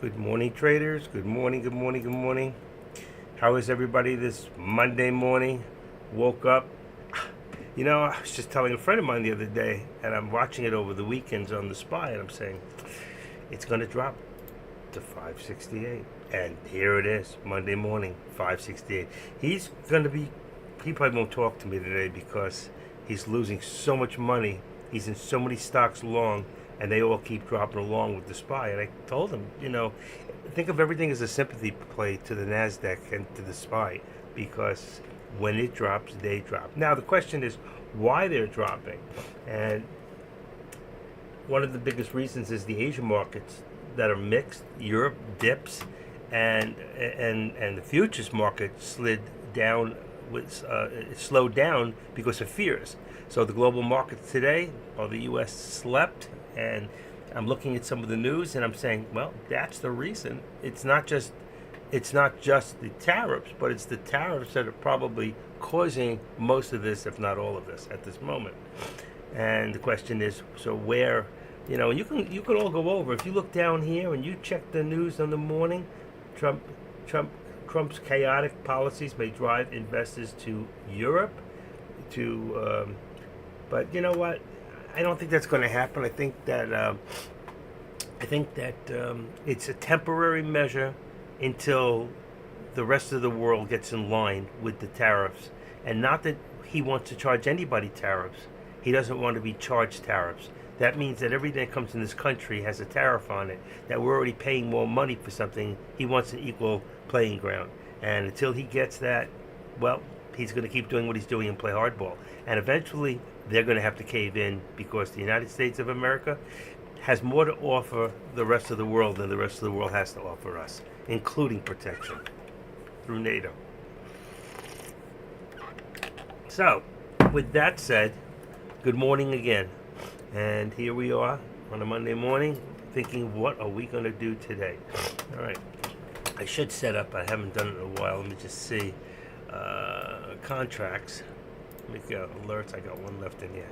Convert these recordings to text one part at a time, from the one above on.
Good morning, traders. Good morning, good morning, good morning. How is everybody this Monday morning? Woke up. I was just telling a friend of mine the other day, and I'm watching it over the weekends on the SPY, and I'm saying, it's going to drop to 568. And here it is, Monday morning, 568. He probably won't talk to me today because he's losing so much money. He's in so many stocks long, and they all keep dropping along with the SPY. And I told him, think of everything as a sympathy play to the NASDAQ and to the SPY because when it drops, they drop. Now, the question is why they're dropping. And one of the biggest reasons is the Asian markets that are mixed. Europe dips, and the futures market slid down. It slowed down because of fears. So the global markets today, or the U.S. slept, and I'm looking at some of the news, and I'm saying, well, that's the reason. It's not just the tariffs, but it's the tariffs that are probably causing most of this, if not all of this, at this moment. And the question is, so where, you can all go over. If you look down here and you check the news in the morning, Trump's chaotic policies may drive investors to Europe. But you know what? I don't think that's going to happen. I think that it's a temporary measure until the rest of the world gets in line with the tariffs. And not that he wants to charge anybody tariffs. He doesn't want to be charged tariffs. That means that everything that comes in this country has a tariff on it, that we're already paying more money for something. He wants an equal playing ground. And until he gets that, well, he's going to keep doing what he's doing and play hardball. And eventually, they're going to have to cave in because the United States of America has more to offer the rest of the world than the rest of the world has to offer us, including protection through NATO. So, with that said, good morning again. And here we are on a Monday morning thinking, what are we going to do today? All right. I should set up. I haven't done it in a while. Let me just see. Contracts. Let me go. Alerts. I got one left in here.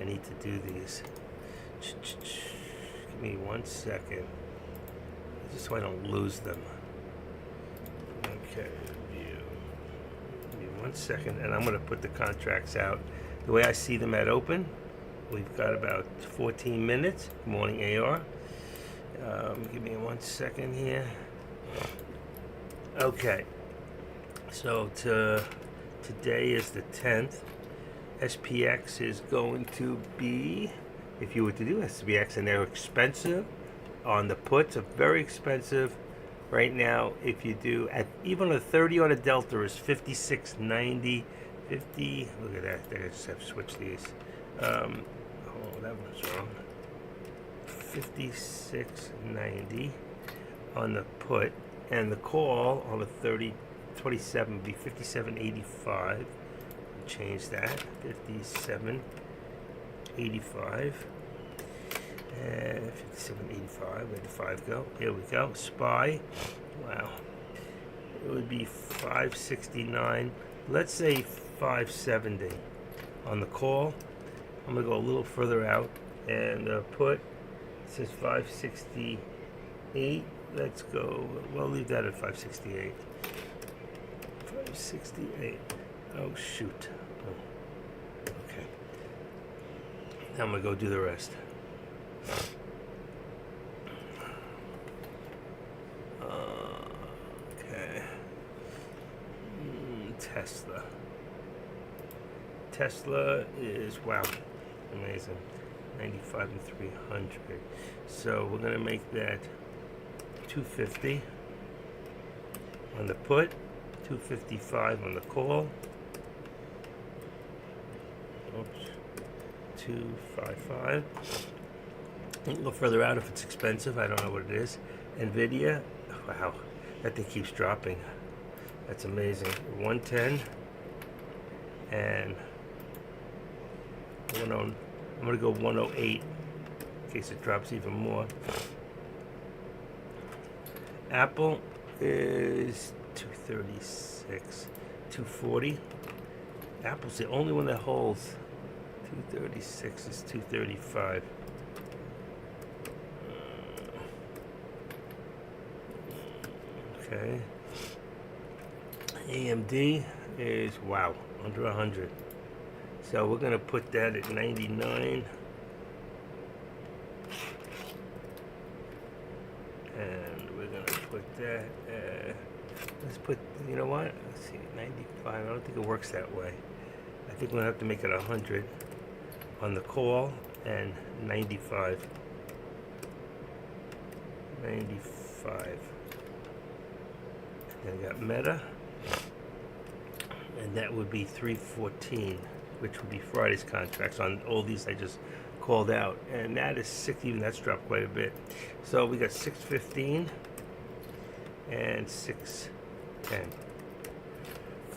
I need to do these. Give me 1 second. Just so I don't lose them. Okay. View. Give me 1 second. And I'm going to put the contracts out. The way I see them at open, we've got about 14 minutes. Good morning, AR. Give me 1 second here. Okay. So today is the 10th. SPX is going to be, if you were to do SPX, and they're expensive on the puts, are very expensive right now. If you do, even a 30 on a Delta is 56.90. 50, look at that. I just have to switch these. Oh, that was wrong. 56.90 on the put, and the call on the 30 27 would be 57.85. Change that. 57.85 and 57.85. Where'd the 5 go? Here we go. SPY. Wow. It would be 569. Let's say 570 on the call. I'm gonna go a little further out and put. It says 568. Let's go. We'll leave that at 568. 568. Oh shoot. Oh. Okay. Now I'm gonna go do the rest. Okay. Tesla is, wow, amazing. 95 and 300. So we're gonna make that 250 on the put, 255 on the call. Oops, 255. A little further out if it's expensive. I don't know what it is. Nvidia, wow, that thing keeps dropping. That's amazing. 110 and 10. I'm gonna go 108 in case it drops even more. Apple is 236, 240. Apple's the only one that holds. 236 is 235. Okay. AMD is, wow, under 100. So we're going to put that at 99. And we're going to put that let's put, you know what? Let's see, 95. I don't think it works that way. I think we're going to have to make it 100 on the call and 95. 95. And then I got Meta. And that would be 314, which would be Friday's contracts on all these I just called out. And that is 6, even that's dropped quite a bit. So we got 615 and 610.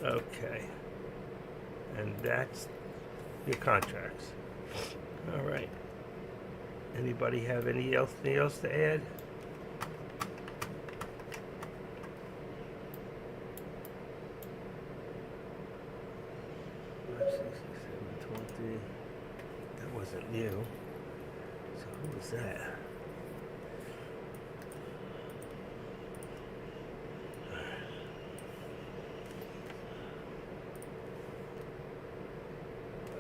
Okay. And that's your contracts. All right. Anybody have anything else to add? 20. That wasn't new. So who was that?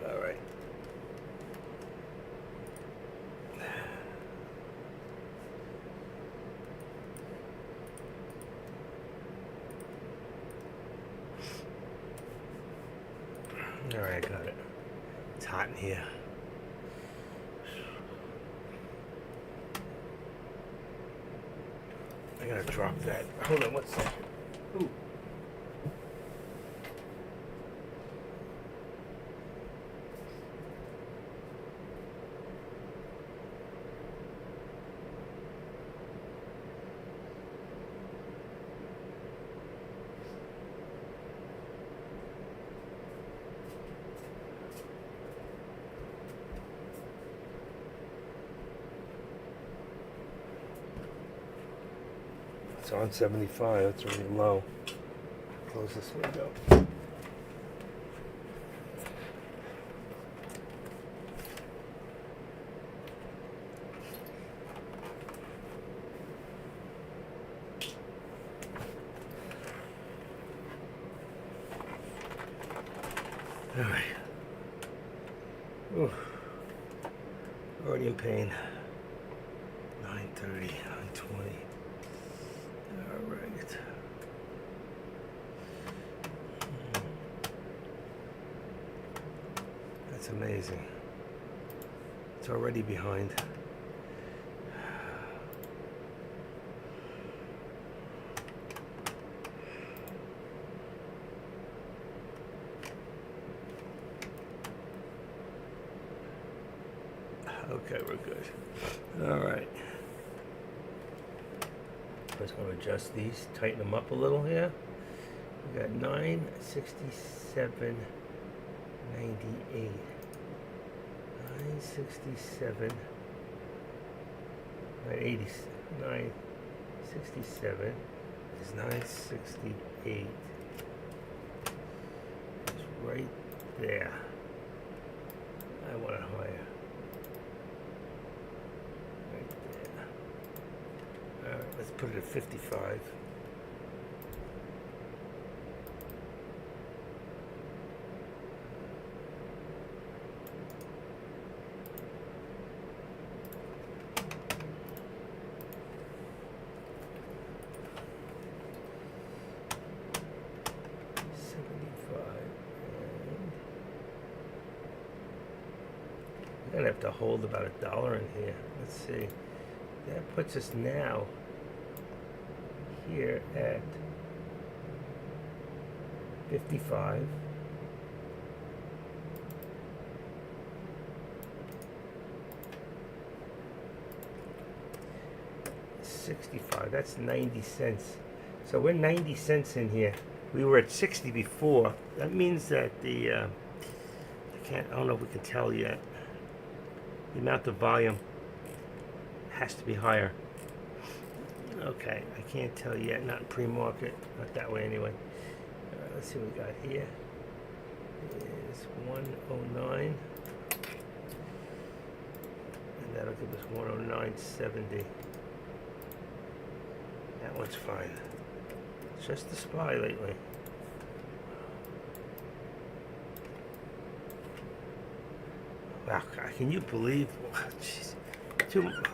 All right. All right, got it. It's hot in here. I gotta drop that. Hold on 1 second. Ooh. It's on 75. That's really low. Close this window. All right. Ooh. Already in pain. 9:30, 9:20. All right. That's amazing. It's already behind. Okay, we're good. All right. Just going to adjust these, tighten them up a little here. We got 967, 98. 967, 980, 967 is 968. It's right there. I want it higher. Alright, let's put it at 55. We're gonna have to hold about $1 in here. Let's see. That puts us now here at 55. $65. That's 90 cents. So we're 90 cents in here. We were at 60 before. That means that I don't know if we can tell yet. The amount of volume has to be higher. Okay, I can't tell yet. Not in pre-market. Not that way anyway. Let's see what we got here. Is 109. And that'll give us 109.70. That one's fine. Just the SPY lately. Wow, can you believe? Jeez.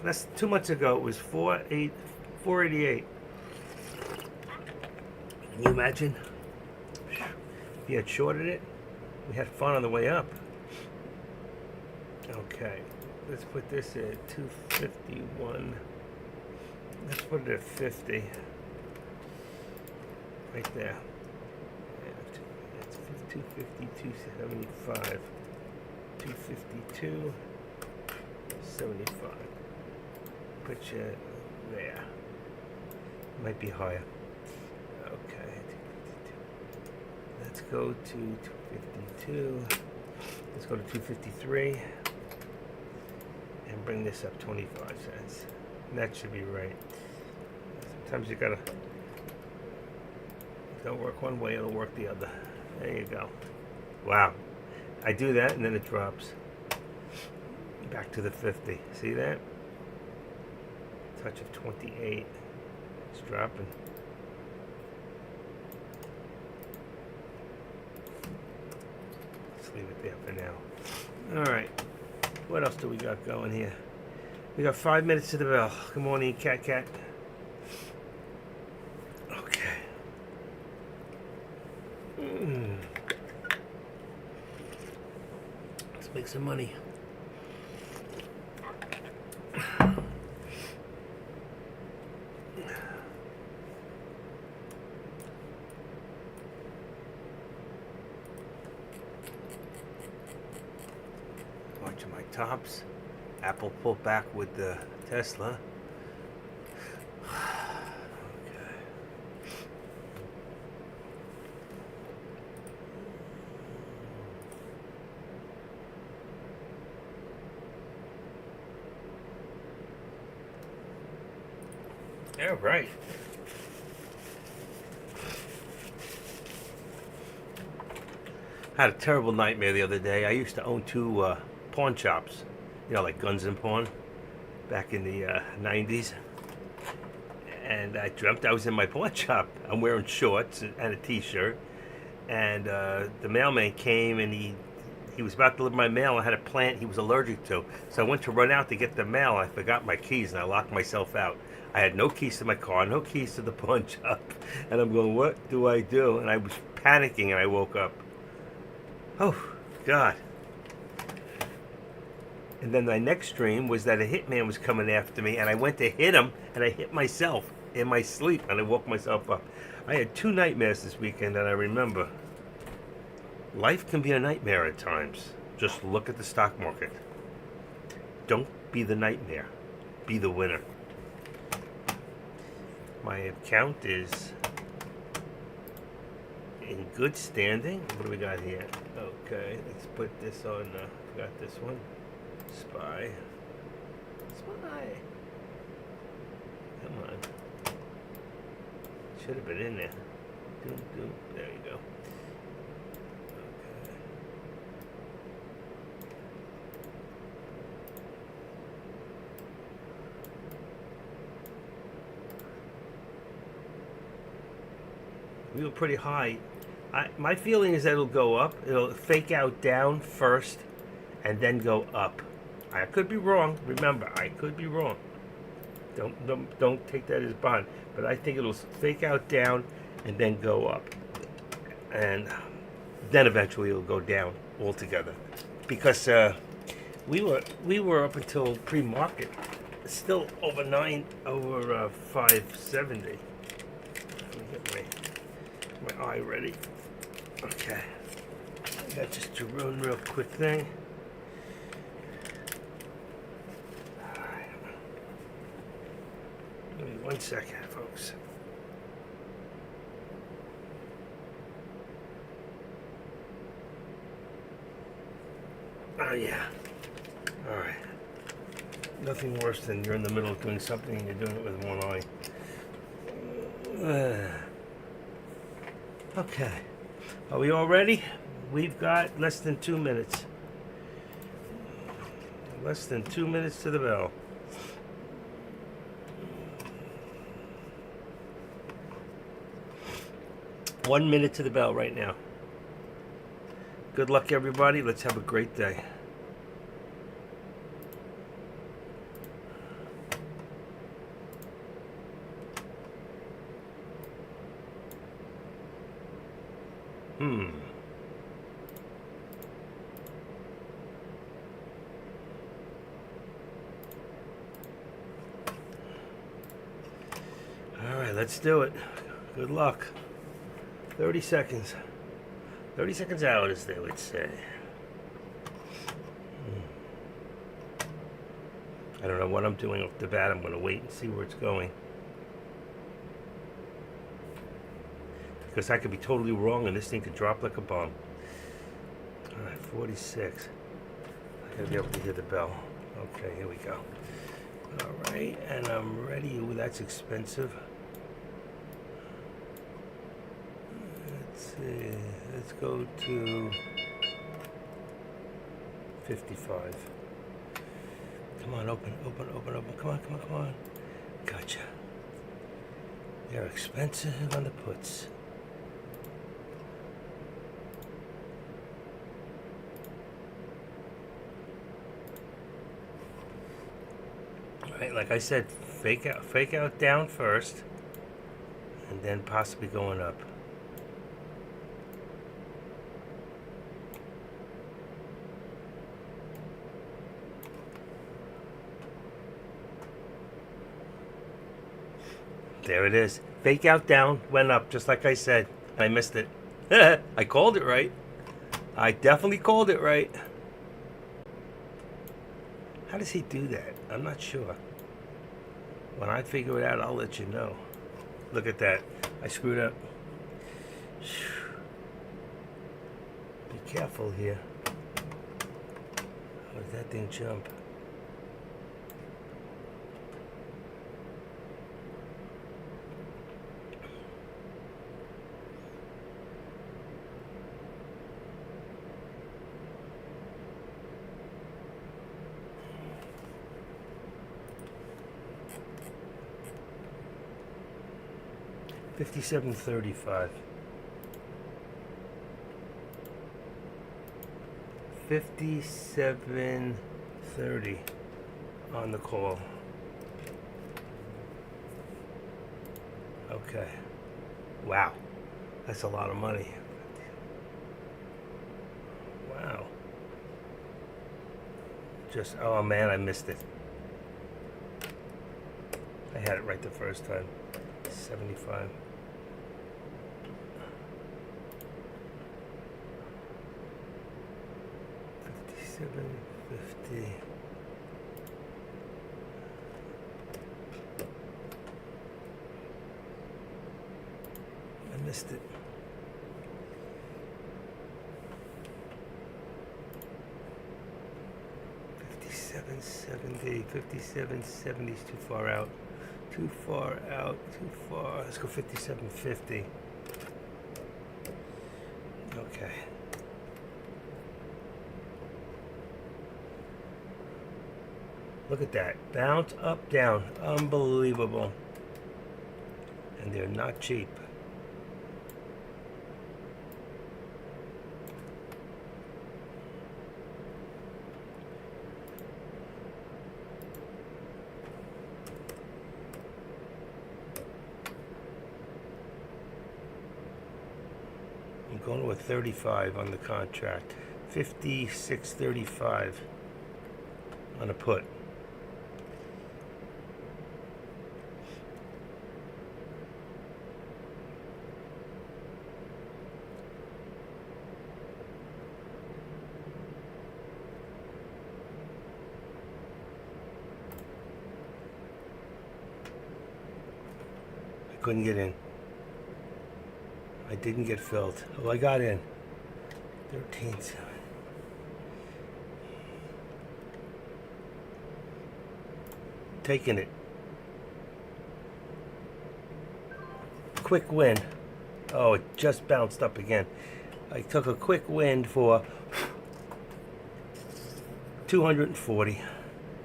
That's 2 months ago. It was 488. Can you imagine? If you had shorted it, we had fun on the way up. Okay, let's put this at 251. Let's put it at 50. Right there. That's 250, 275. 252, 75. Put you there. Might be higher. Okay. Let's go to 252. Let's go to 253. And bring this up 25 cents. That should be right. Sometimes you gotta, don't work one way, it'll work the other. There you go. Wow. I do that and then it drops. Back to the 50. See that? Touch of 28. It's dropping. Let's leave it there for now. Alright. What else do we got going here? We got 5 minutes to the bell. Good morning, Cat. Okay. Let's make some money. Watching my tops. Apple pulled back with the Tesla. All right. I had a terrible nightmare the other day. I used to own two pawn shops, you know, like Guns and Pawn, back in the 90s. And I dreamt I was in my pawn shop. I'm wearing shorts and a t-shirt. And the mailman came and he was about to deliver my mail. I had a plant he was allergic to. So I went to run out to get the mail. I forgot my keys and I locked myself out. I had no keys to my car, no keys to the pawn shop. And I'm going, what do I do? And I was panicking and I woke up. Oh, God. And then my next dream was that a hitman was coming after me and I went to hit him and I hit myself in my sleep and I woke myself up. I had 2 nightmares this weekend and I remember. Life can be a nightmare at times. Just look at the stock market. Don't be the nightmare. Be the winner. My account is in good standing. What do we got here? Okay, let's put this on. Got this one. SPY. Come on. Should have been in there. There you go. We were pretty high. My feeling is that it'll go up. It'll fake out down first and then go up. I could be wrong. Remember, I could be wrong. Don't take that as bond. But I think it'll fake out down and then go up. And then eventually it'll go down altogether. Because we were up until pre-market still over 570. Let me get my eye ready. Okay. I got just to run real quick thing. Alright. Give me 1 second, folks. Oh yeah. Alright. Nothing worse than you're in the middle of doing something and you're doing it with one eye. Okay. Are we all ready? We've got less than 2 minutes. Less than 2 minutes to the bell. 1 minute to the bell right now. Good luck, everybody. Let's have a great day. All right, let's do it. Good luck. 30 seconds. 30 seconds out, as they would say. I don't know what I'm doing off the bat. I'm going to wait and see where it's going. Because I could be totally wrong and this thing could drop like a bomb. All right, 46. I gotta be able to hear the bell. Okay, here we go. All right, and I'm ready. Ooh, that's expensive. Let's see. Let's go to 55. Come on, open. Come on. Gotcha. They're expensive on the puts. Right, like I said, fake out down first, and then possibly going up. There it is. Fake out down, went up, just like I said. I missed it. I called it right. I definitely called it right. How does he do that? I'm not sure. When I figure it out, I'll let you know. Look at that. I screwed up. Be careful here. How did that thing jump? $57.35. 57.30 on the call. Okay. Wow. That's a lot of money. Wow. Just, oh man, I missed it. I had it right the first time. 75. $57.50. I missed it. $57.70 is too far out. Too far. Let's go $57.50. Okay. Look at that. Bounce up, down. Unbelievable. And they're not cheap. I'm going with 35 on the contract. 56.35 on a put. Couldn't get in. I didn't get filled. Oh, I got in. 13.7. Taking it. Quick win. Oh, it just bounced up again. I took a quick win for 240,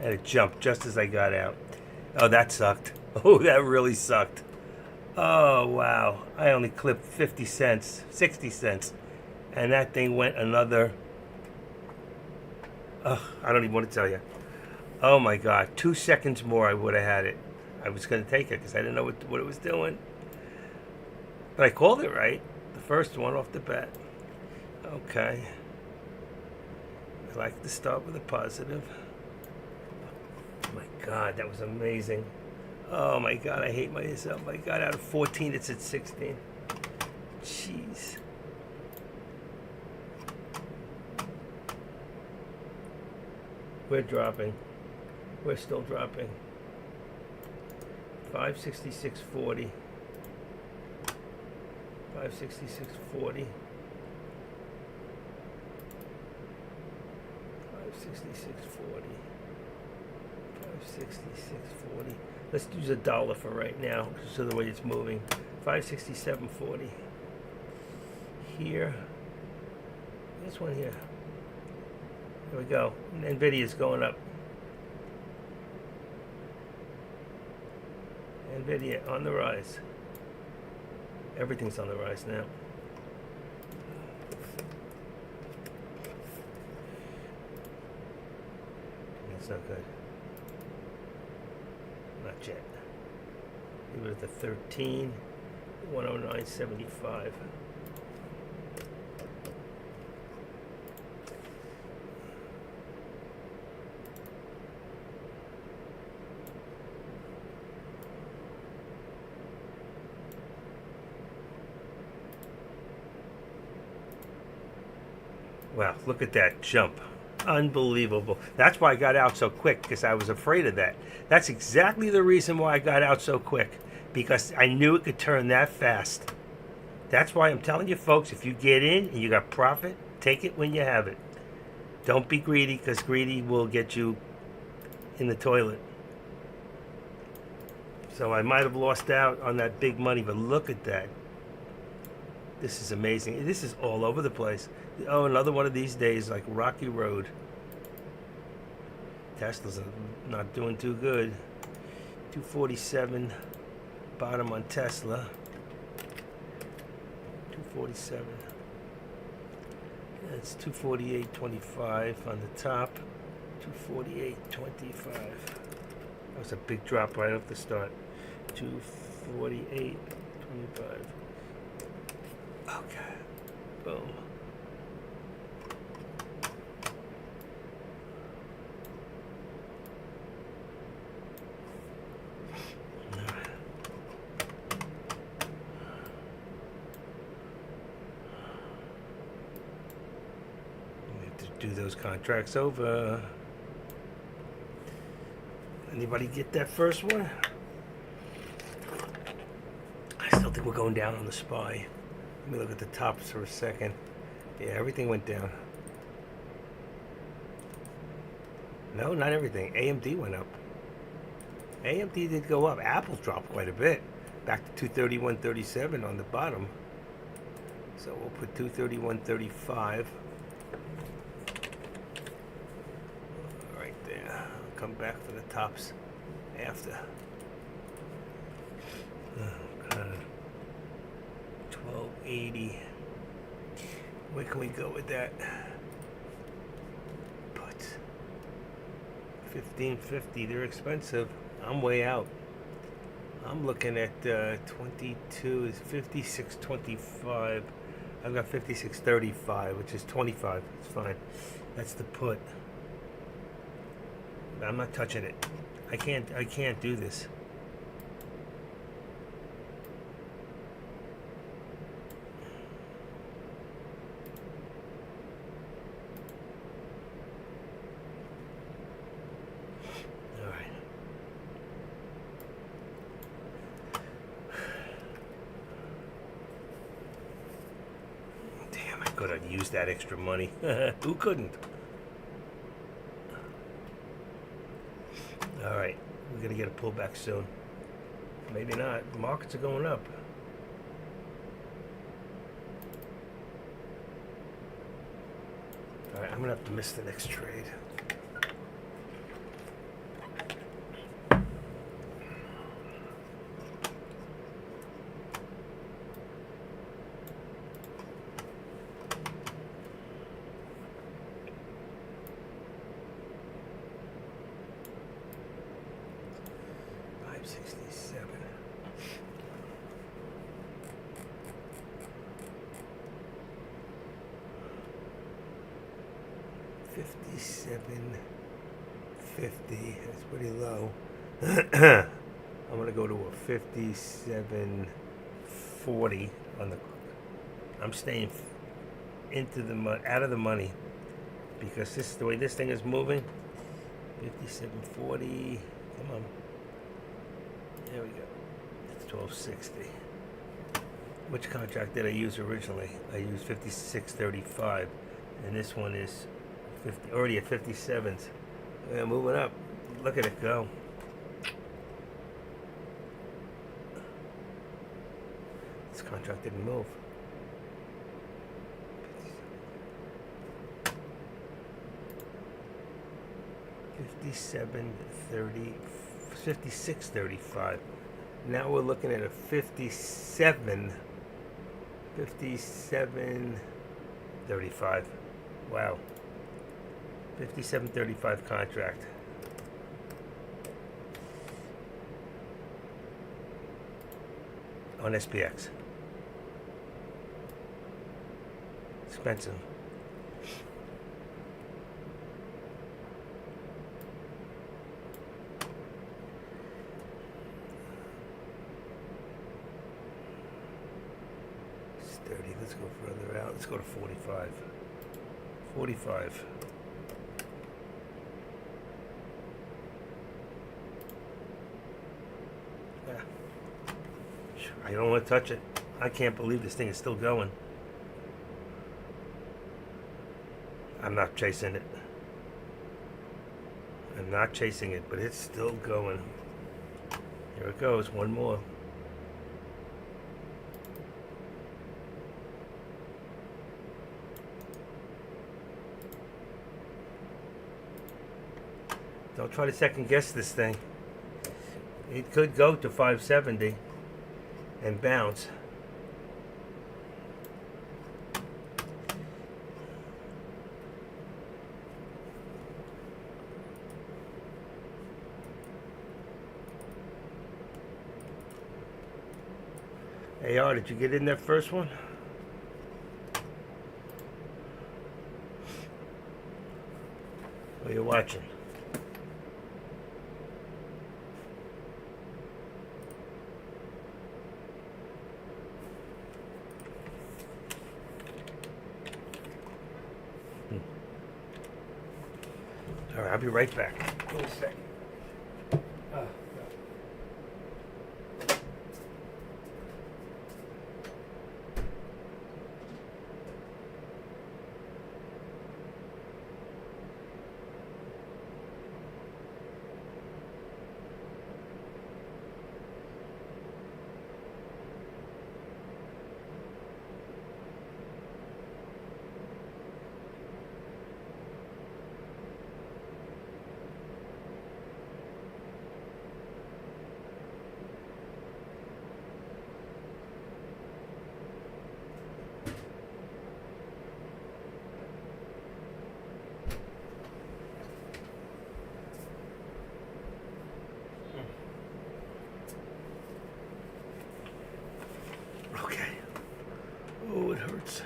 and it jumped just as I got out. Oh, that sucked. Oh, that really sucked. Oh, wow. I only clipped 50 cents, 60 cents. And that thing went another, I don't even want to tell you. Oh my God. 2 seconds more, I would have had it. I was going to take it because I didn't know what it was doing. But I called it right. The first one off the bat. Okay. I like to start with a positive. Oh my God, that was amazing. Oh my God, I hate myself. My God, out of 14, it's at 16. Jeez. We're dropping. We're still dropping. 566.40. 566.40. 566.40. 566.40. Let's use $1 for right now, so the way it's moving. 567.40. Here. This one here. There we go. Nvidia's going up. Nvidia on the rise. Everything's on the rise now. That's not good. Not yet. Leave it at the 13. 109.75. Wow, look at that jump. Unbelievable. That's why I got out so quick, because I was afraid of that. That's exactly the reason why I got out so quick, because I knew it could turn that fast. That's why I'm telling you folks, if you get in and you got profit, take it when you have it. Don't be greedy, because greedy will get you in the toilet. So I might have lost out on that big money, but look at that. This is amazing. This is all over the place. Oh, another one of these days, like Rocky Road. Tesla's not doing too good. 247 bottom on Tesla. 247. That's 248.25 on the top. 248.25. That was a big drop right off the start. 248.25. Okay. Boom. Do those contracts over. Anybody get that first one? I still think we're going down on the SPY. Let me look at the tops for a second. Yeah, everything went down. No, not everything. AMD went up. AMD did go up. Apple dropped quite a bit. Back to 231.37 on the bottom. So we'll put 231.35. Come back to the tops after. Oh God. 1280. Where can we go with that? But 1550. They're expensive. I'm way out. I'm looking at 22 is 56.25. I've got 56.35, which is 25. It's fine. That's the put. I'm not touching it. I can't do this. All right. Damn, I could have used that extra money. Who couldn't? All right, we're gonna get a pullback soon. Maybe not. The markets are going up. All right, I'm gonna have to miss the next trade. 67. $57.50. That's pretty low. I'm gonna go to a 57.40 on the. I'm staying into the out of the money because this the way this thing is moving. 57.40. Come on. There we go. It's 12.60. Which contract did I use originally? I used 56.35, and this one is 50, already at 57s. Yeah, moving up. Look at it go. This contract didn't move. 57.30, 56.35. Now we're looking at a 57.35. Wow. 57.35 contract. On SPX. Expensive. It's 30. Let's go further out. Let's go to 45. 45. Yeah. I don't want to touch it. I can't believe this thing is still going. I'm not chasing it. I'm not chasing it, but it's still going. Here it goes. One more. Don't try to second guess this thing. It could go to 570 and bounce. AR, did you get in that first one? What are you watching? All right, I'll be right back. Wait a second. Okay. Oh, it hurts.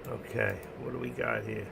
Okay, what do we got here?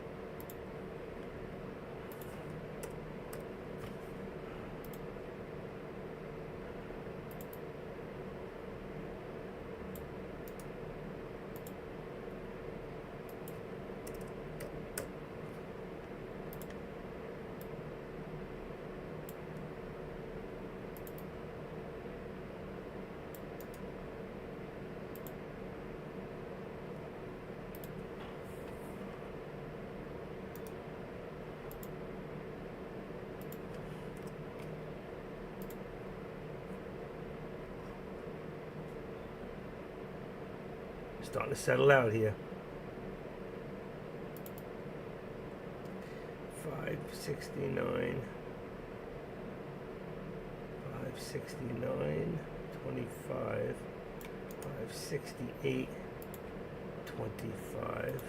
Starting to settle out here. 569. 569. 25. 568. 25.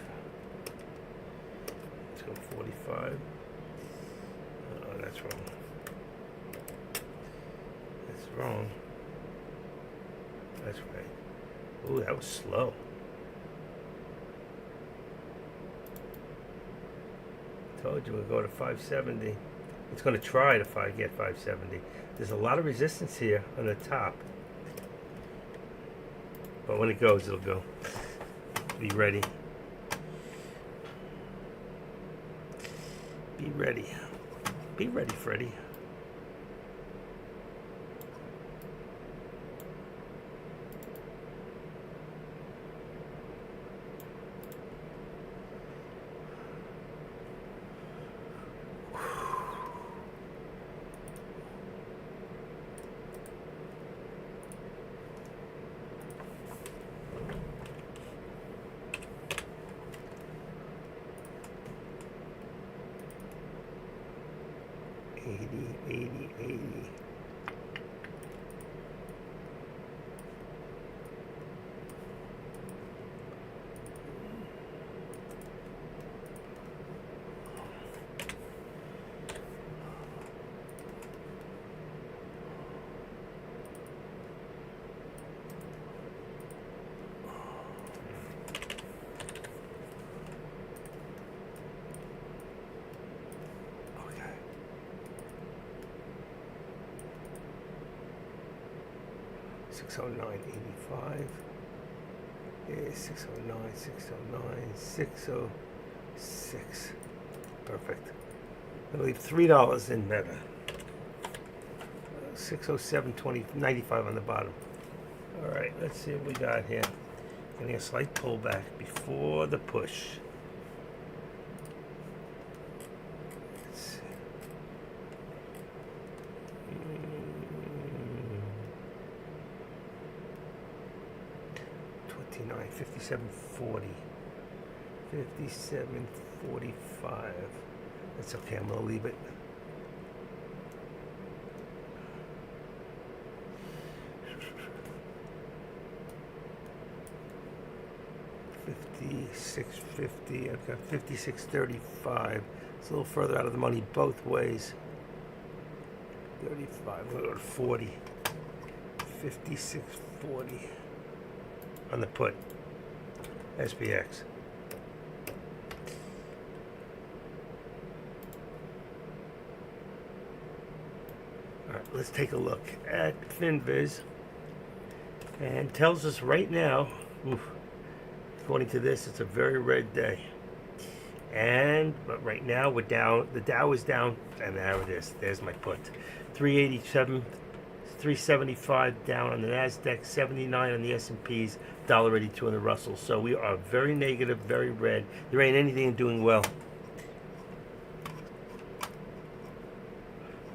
Let's go 45. Oh, that's wrong. That's wrong. That's right. Ooh, that was slow. Told you we'll go to 570. It's going to try to get 570. There's a lot of resistance here on the top. But when it goes, it'll go. Be ready. Be ready. Be ready, Freddy. $80. Okay. 609.85. Yeah, 609, 609, 606. Perfect. I'll leave $3 in Meta. 607.95 on the bottom. All right, let's see what we got here. Getting a slight pullback before the push. Let's see. 57.40. 57.45. That's okay, I'm gonna leave it. $56.50. I've got $56.35. It's a little further out of the money both ways. 35. We'll go to 40. 56.40 on the put. SPX. All right, let's take a look at FinViz, and tells us right now, according to this, it's a very red day. But right now we're down. The Dow is down, and there it is. There's my put. 387, 375 down on the Nasdaq, 79 on the S&Ps, $1.82 on the Russell. So we are very negative, very red. There ain't anything doing well.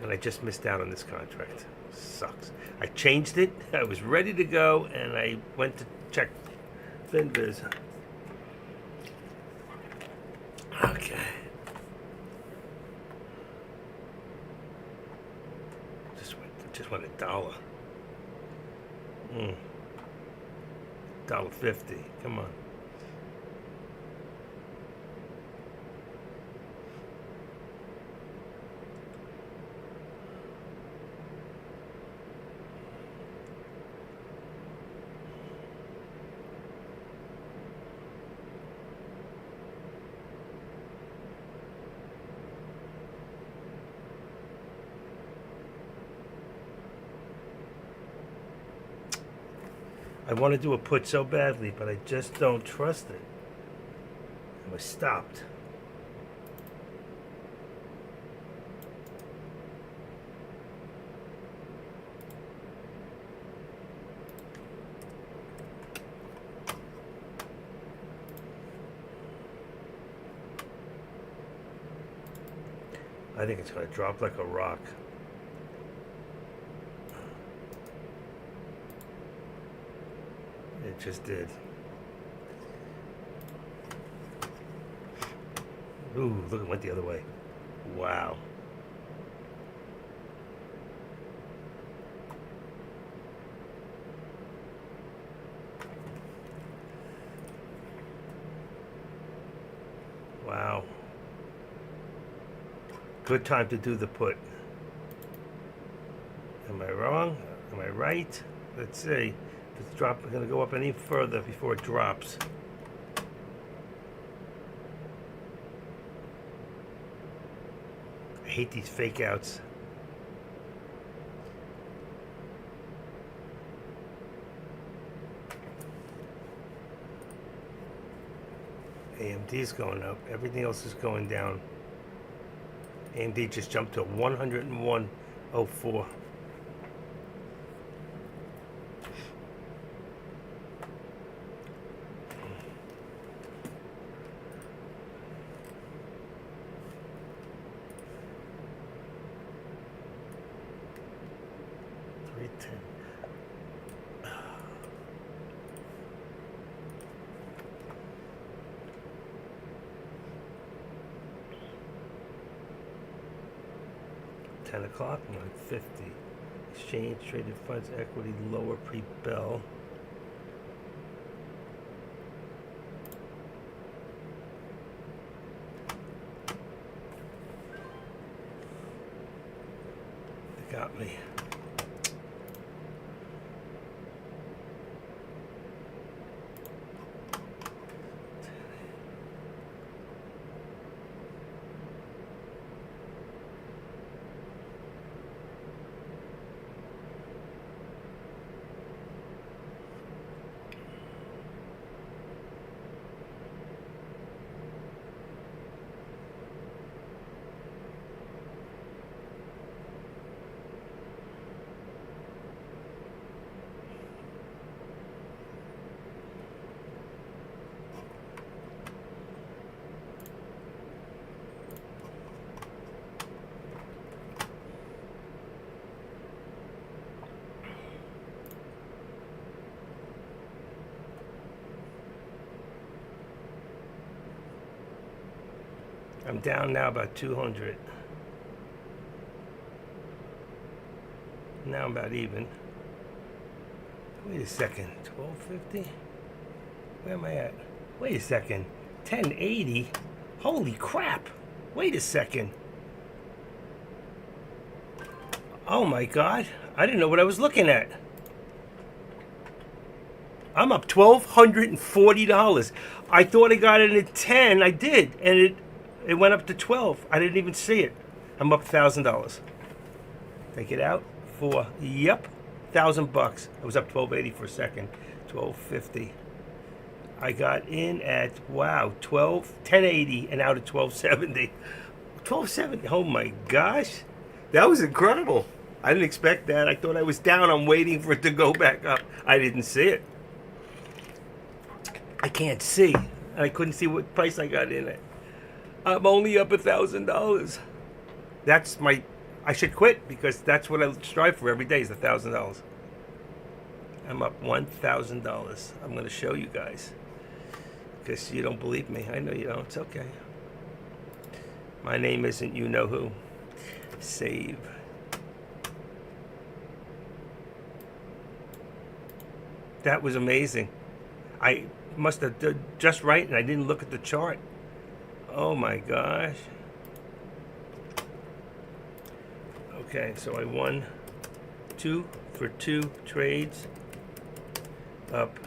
And I just missed out on this contract. Sucks. I changed it. I was ready to go, and I went to check FinViz. Okay. Just went $1. $1.50. Come on. I want to do a put so badly, but I just don't trust it. I was stopped. I think it's going to drop like a rock. It just did. Ooh, look, it went the other way. Wow. Wow. Good time to do the put. Am I wrong? Am I right? Let's see. If it's going to go up any further before it drops. I hate these fake outs. AMD's going up. Everything else is going down. AMD just jumped to 101.04. $10 o'clock, 150. Exchange traded funds equity lower pre-bell. They got me. I'm down now about 200. Now I'm about even. Wait a second, 1250? Where am I at? Wait a second, 1080? Holy crap! Wait a second. Oh my God, I didn't know what I was looking at. I'm up $1,240. I thought I got it at 10, I did, and it went up to 12. I didn't even see it. I'm up $1,000. Take it out for, yep, $1,000. I was up 1280 for a second, 1250. I got in at, wow, 1080 and out at 1270. 1270, oh my gosh. That was incredible. I didn't expect that. I thought I was down. I'm waiting for it to go back up. I didn't see it. I can't see. I couldn't see what price I got in at. I'm only up $1,000. That's my, I should quit because that's what I strive for every day is $1,000. I'm up $1,000. I'm going to show you guys because you don't believe me. I know you don't. It's okay. My name isn't you know who. Save. That was amazing. I must have done just right and I didn't look at the chart. Oh my gosh. Okay, so I won 2 for 2 trades, up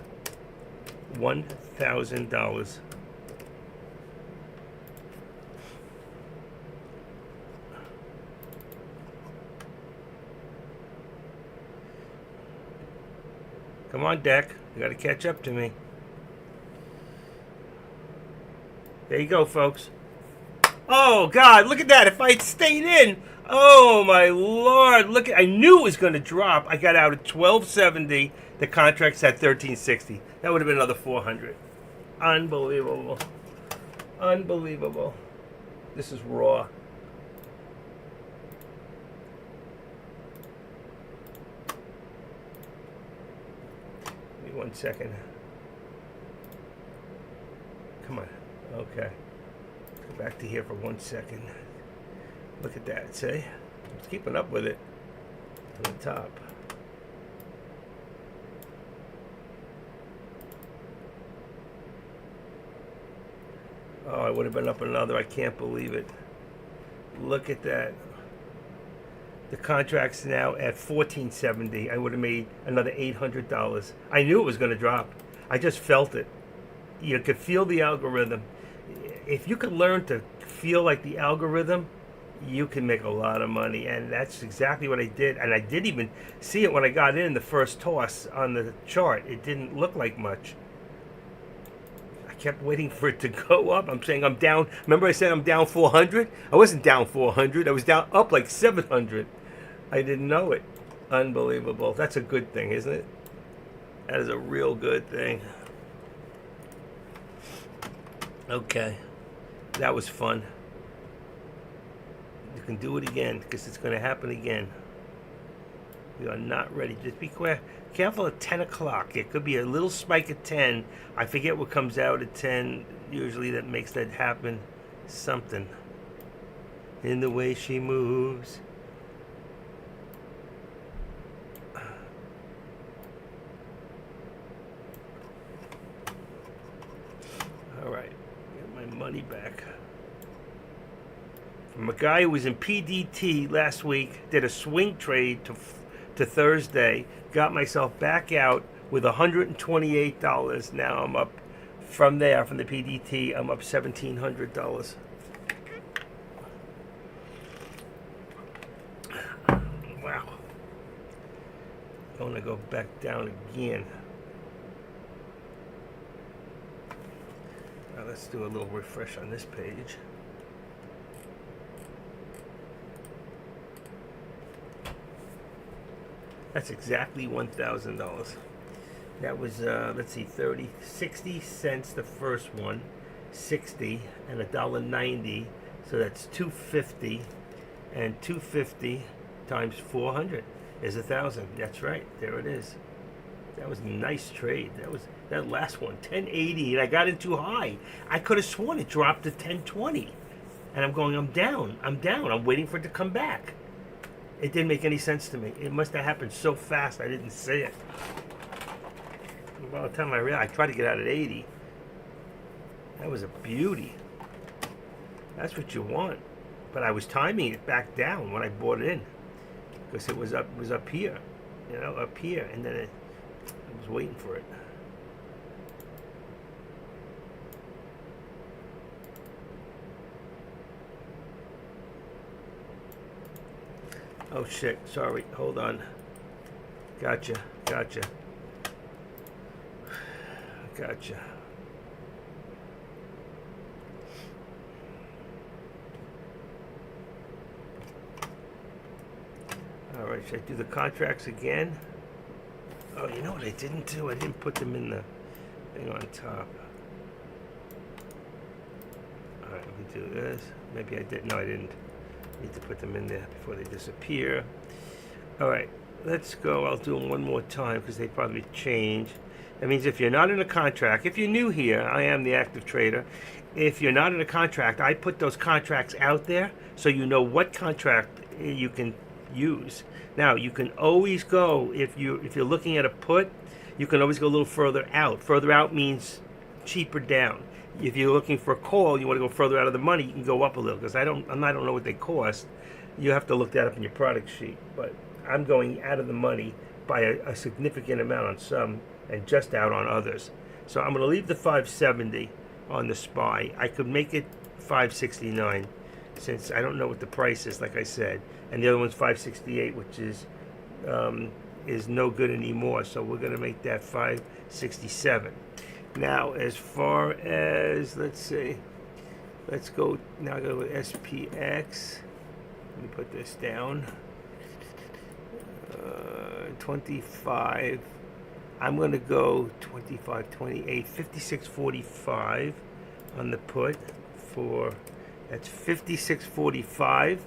$1,000. Come on, deck. You got to catch up to me. There you go, folks. Oh, God, look at that. If I had stayed in, oh, my Lord. Look, I knew it was going to drop. I got out at 1270. The contract's at 1360. That would have been another 400. Unbelievable. Unbelievable. This is raw. Give me 1 second. Come on. Okay. Go back to here for 1 second. Look at that, see? It's keeping up with it on the top. Oh, I would have been up another. I can't believe it. Look at that. The contract's now at $14.70. I would have made another $800. I knew it was going to drop. I just felt it. You could feel the algorithm. If you could learn to feel like the algorithm, you can make a lot of money. And that's exactly what I did. And I didn't even see it when I got in the first toss on the chart. It didn't look like much. I kept waiting for it to go up. I'm saying I'm down. Remember I said I'm down 400? I wasn't down 400. I was down up like 700. I didn't know it. Unbelievable. That's a good thing, isn't it? That is a real good thing. Okay. That was fun. You can do it again because it's going to happen again. We are not ready. Just be careful at 10 o'clock. It could be a little spike at 10. I forget what comes out at 10 usually that makes that happen. Something. In the way she moves. All right. Get my money back. From a guy who was in PDT last week, did a swing trade to Thursday, got myself back out with $128. Now I'm up from there, from the PDT, I'm up $1,700. Wow. I'm going to go back down again. Now let's do a little refresh on this page. That's exactly $1,000. That was, let's see, 60 cents the first one, 60, and $1.90. So that's 250, and 250 times 400 is 1,000. That's right. There it is. That was a nice trade. That last one, 1080, and I got in too high. I could have sworn it dropped to 1020, and I'm down. I'm waiting for it to come back. It didn't make any sense to me. It must have happened so fast I didn't see it. By the time I realized, I tried to get out at 80. That was a beauty. That's what you want. But I was timing it back down when I bought it in, because it was up here, up here, and then I was waiting for it. Oh shit, sorry, hold on. Gotcha. Alright, should I do the contracts again? Oh, you know what I didn't do? I didn't put them in the thing on top. Alright, let me do this. Maybe I did. No, I didn't. Need to put them in there before they disappear. All right, let's go. I'll do them one more time because they probably change. That means if you're not in a contract, if you're new here, I am the active trader. If you're not in a contract, I put those contracts out there so you know what contract you can use. Now, you can always go, if you're looking at a put, you can always go a little further out. Further out means cheaper down. If you're looking for a call, you want to go further out of the money, you can go up a little, because I don't know what they cost. You have to look that up in your product sheet. But I'm going out of the money by a significant amount on some and just out on others. So I'm going to leave the 570 on the SPY. I could make it 569 since I don't know what the price is, like I said. And the other one's 568, which is no good anymore. So we're going to make that 567. Now, as far as, let's see, let's go, now go with SPX. Let me put this down. 25. I'm going to go 25, 28, 56.45 on the put for, that's 56.45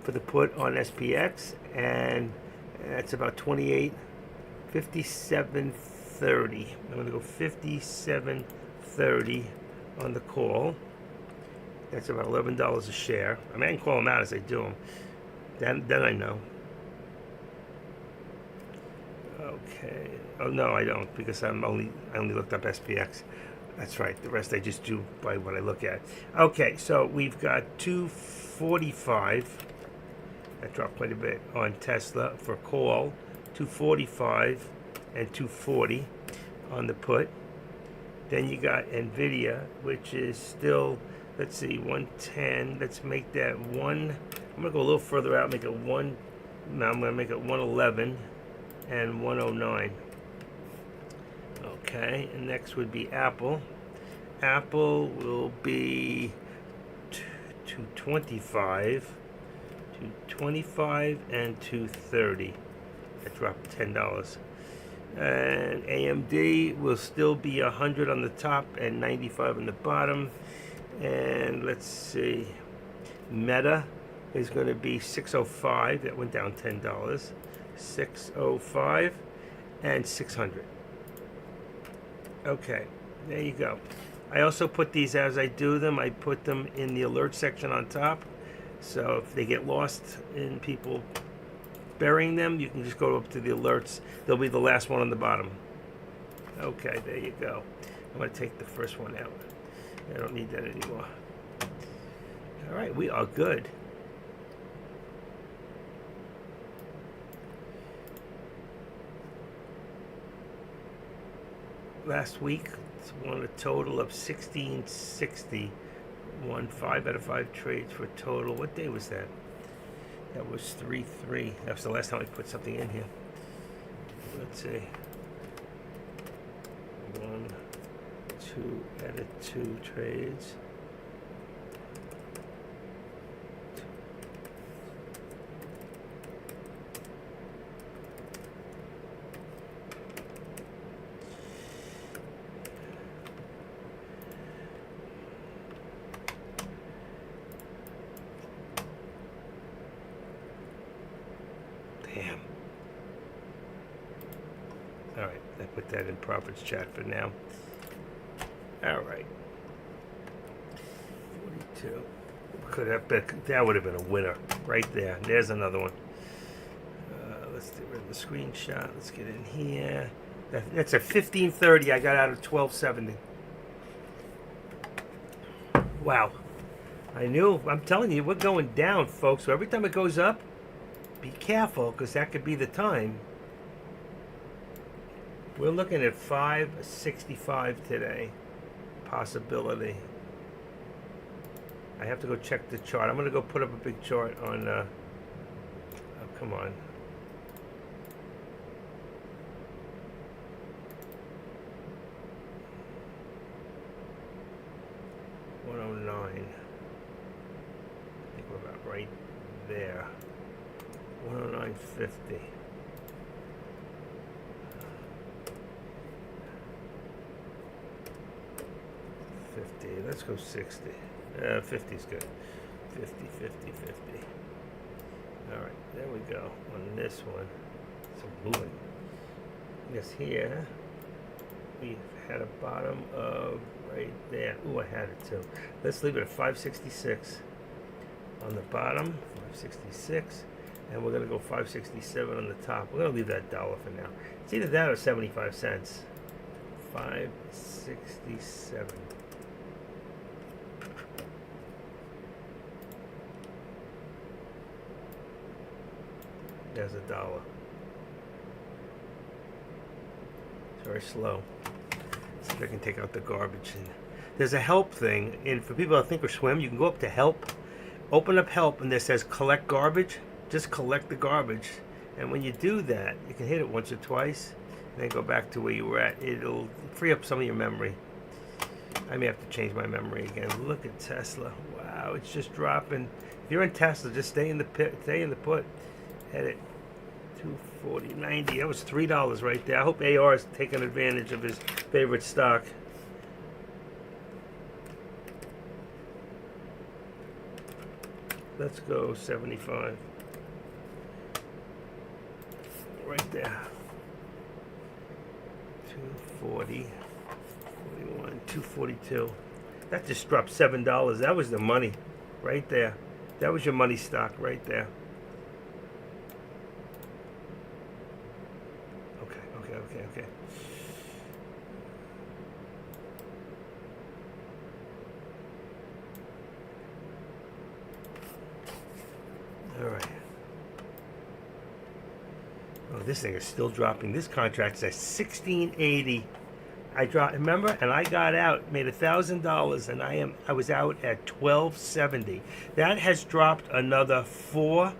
for the put on SPX, and that's about 28, 57.30. I'm going to go 57.30 on the call. That's about $11 a share. I mean, I can call them out as I do them. Then I know. Okay. Oh no, I don't, because I only looked up SPX. That's right. The rest I just do by what I look at. Okay, so we've got 245. That dropped quite a bit on Tesla for call. 245 and 240 on the put. Then you got Nvidia, which is still, let's see, 110. Let's make that one. I'm gonna go a little further out. Make it one. No, I'm gonna make it 111 and 109. Okay, and next would be Apple. Apple will be 225, 225 and 230. That dropped $10. And AMD will still be 100 on the top and 95 on the bottom. And let's see, Meta is going to be 605. That went down $10. 605 and 600. Okay, there you go. I also put these as I do them. I put them in the alert section on top. So if they get lost in people burying them, you can just go up to the alerts. They'll be the last one on the bottom. Okay, there you go. I'm going to take the first one out. I don't need that anymore. All right, we are good. Last week, it's won a total of 1660. Won 5 out of 5 trades for a total. What day was that? That was 3-3. That was the last time I put something in here. Let's see. 1, 2, added 2 trades. Damn. All right, I put that in profits chat for now. All right. 42. Could have been, that would have been a winner right there. There's another one. Let's get rid of the screenshot. Let's get in here. That's a 1530. I got out of 1270. Wow. I knew. I'm telling you, we're going down, folks. So every time it goes up, be careful, because that could be the time. We're looking at 565 today. Possibility. I have to go check the chart. I'm going to go put up a big chart on, oh, come on. $109. I think we're about right there. 109.50. 50. Let's go 60. 50 is good. 50, 50, 50. All right, there we go on this one. So moving. Yes, here we've had a bottom of right there. Ooh, I had it too. Let's leave it at 566 on the bottom. 566. And we're going to go 567 on the top. We're going to leave that dollar for now. It's either that or 75 cents. 567. There's a dollar. It's very slow. Let's see if I can take out the garbage. And there's a help thing. And for people that think or swim, you can go up to help. Open up help, and there says collect garbage. Just collect the garbage, and when you do that, you can hit it once or twice and then go back to where you were at. It'll free up some of your memory. I may have to change my memory again. Look at Tesla. Wow, it's just dropping. If you're in Tesla, just stay in the pit, stay in the put. Hit it. 240.90. That was $3 right there. I hope AR is taking advantage of his favorite stock. Let's go 75. Right there. 240, 41, 242. That just dropped $7. That was the money, right there. That was your money stock right there. Okay. All right. Oh, this thing is still dropping. This contract says 1680. I dropped, remember, and I got out, made $1,000, and I was out at 1270. That has dropped another $4.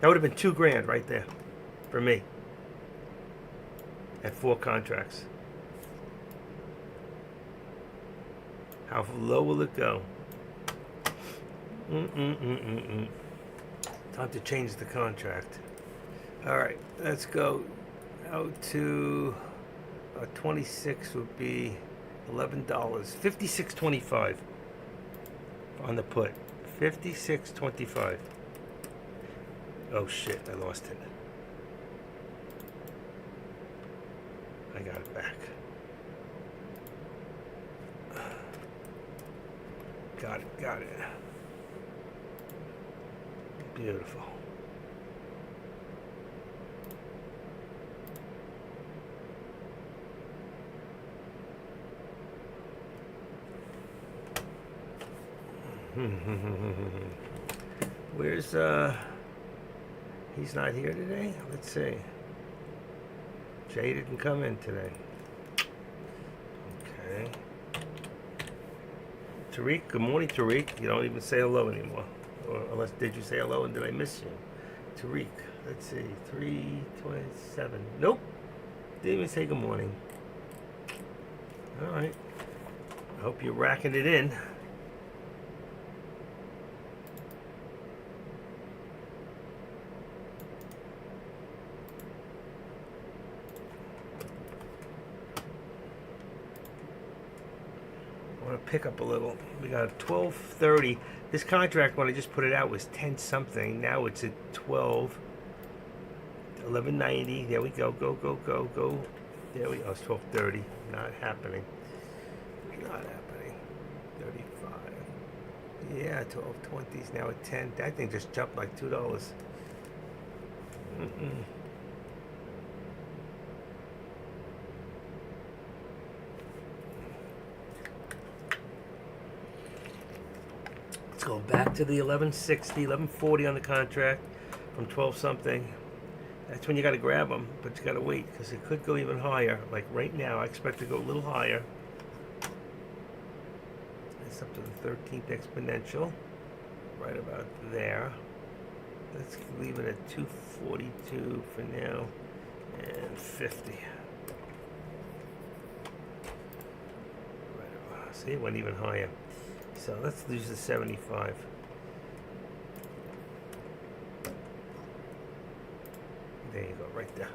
That would have been $2,000 right there for me at 4 contracts. How low will it go? Time to change the contract. All right, let's go out to 26 would be $11. 56.25 on the put. 56.25. Oh shit! I lost it. I got it back. Got it. Beautiful. Where's he's not here today? Let's see. Jay didn't come in today. Okay. Tariq, good morning, Tariq. You don't even say hello anymore. Or unless, did you say hello and did I miss you? Tariq, let's see, 327. Nope. Didn't even say good morning. All right. I hope you're racking it in. Pick up a little. We got 1230. This contract when I just put it out was 10 something. Now it's at 12. 1190. There we go. Go. There we go. It's 1230. Not happening. 35. Yeah, 1220s now at 10. That thing just jumped like $2. Go back to the 1160, 1140 on the contract from 12 something. That's when you got to grab them, but you got to wait because it could go even higher. Like right now, I expect to go a little higher. It's up to the 13th exponential, right about there. Let's leave it at 242 for now and 50. Right about, see, it went even higher. So let's lose the 75. There you go, right there.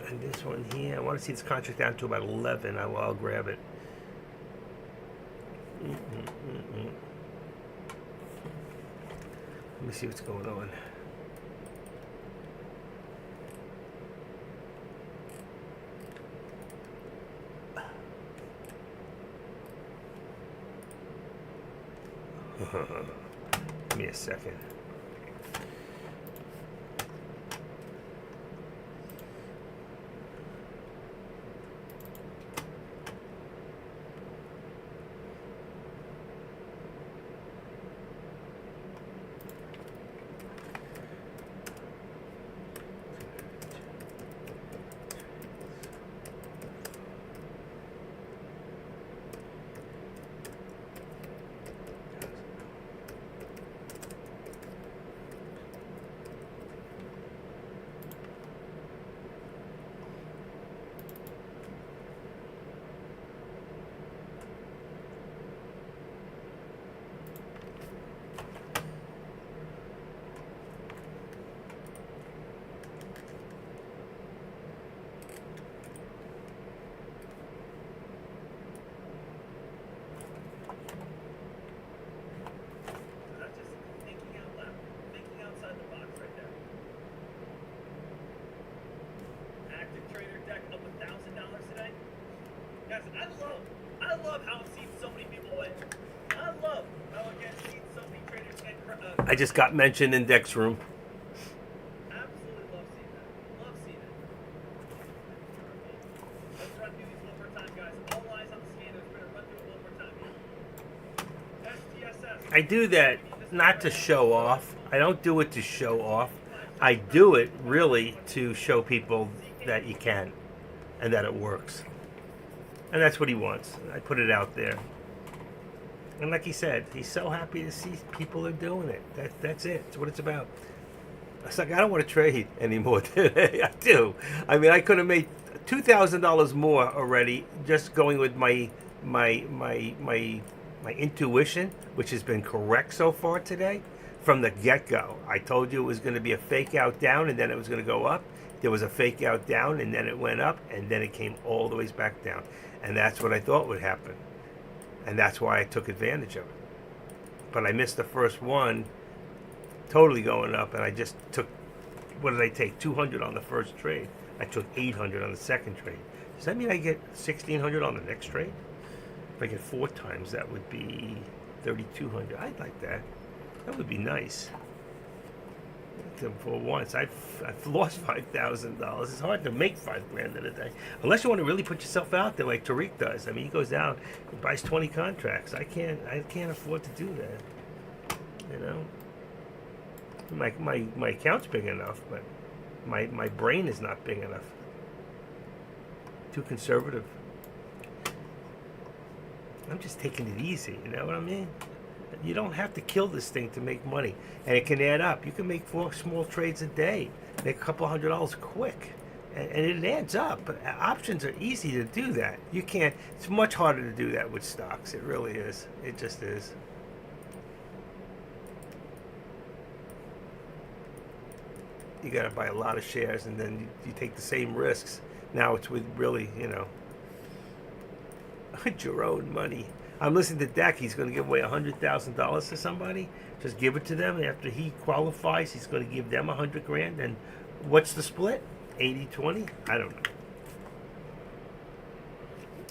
And this one here, I want to see this contract down to about 11. I'll grab it. Let me see what's going on. Give me a second. I just got mentioned in Deck's room. Absolutely love seeing that. Love seeing it. Let's run through these one more time, guys. All eyes on the scanners. We're going to run through it one more time here. STSS. I do that not to show off. I don't do it to show off. I do it really to show people that you can and that it works. And that's what he wants. I put it out there. And like he said, he's so happy to see people are doing it. That's it. That's what it's about. It's like I don't want to trade anymore today. I do. I mean, I could have made $2,000 more already just going with my intuition, which has been correct so far today from the get-go. I told you it was going to be a fake out down and then it was going to go up. There was a fake out down and then it went up and then it came all the way back down. And that's what I thought would happen. And that's why I took advantage of it. But I missed the first one totally going up, and I just took, what did I take? 200 on the first trade. I took 800 on the second trade. Does that mean I get 1,600 on the next trade? If I get 4 times, that would be 3,200. I'd like that. That would be nice. For once, I've lost $5,000. It's hard to make $5,000 in a day, unless you want to really put yourself out there like Tariq does. I mean, he goes out and buys 20 contracts. I can't afford to do that. You know, my account's big enough, but my brain is not big enough. Too conservative. I'm just taking it easy. You know what I mean? You don't have to kill this thing to make money, and it can add up. You can make 4 small trades a day, make a couple $100 quick, and it adds up. But options are easy to do that. You can't. It's much harder to do that with stocks. It really is. It just is. You got to buy a lot of shares, and then you take the same risks. Now it's with really, your own money. I'm listening to Deck. He's going to give away $100,000 to somebody. Just give it to them. After he qualifies, he's going to give them $100,000. And what's the split? 80-20? I don't know.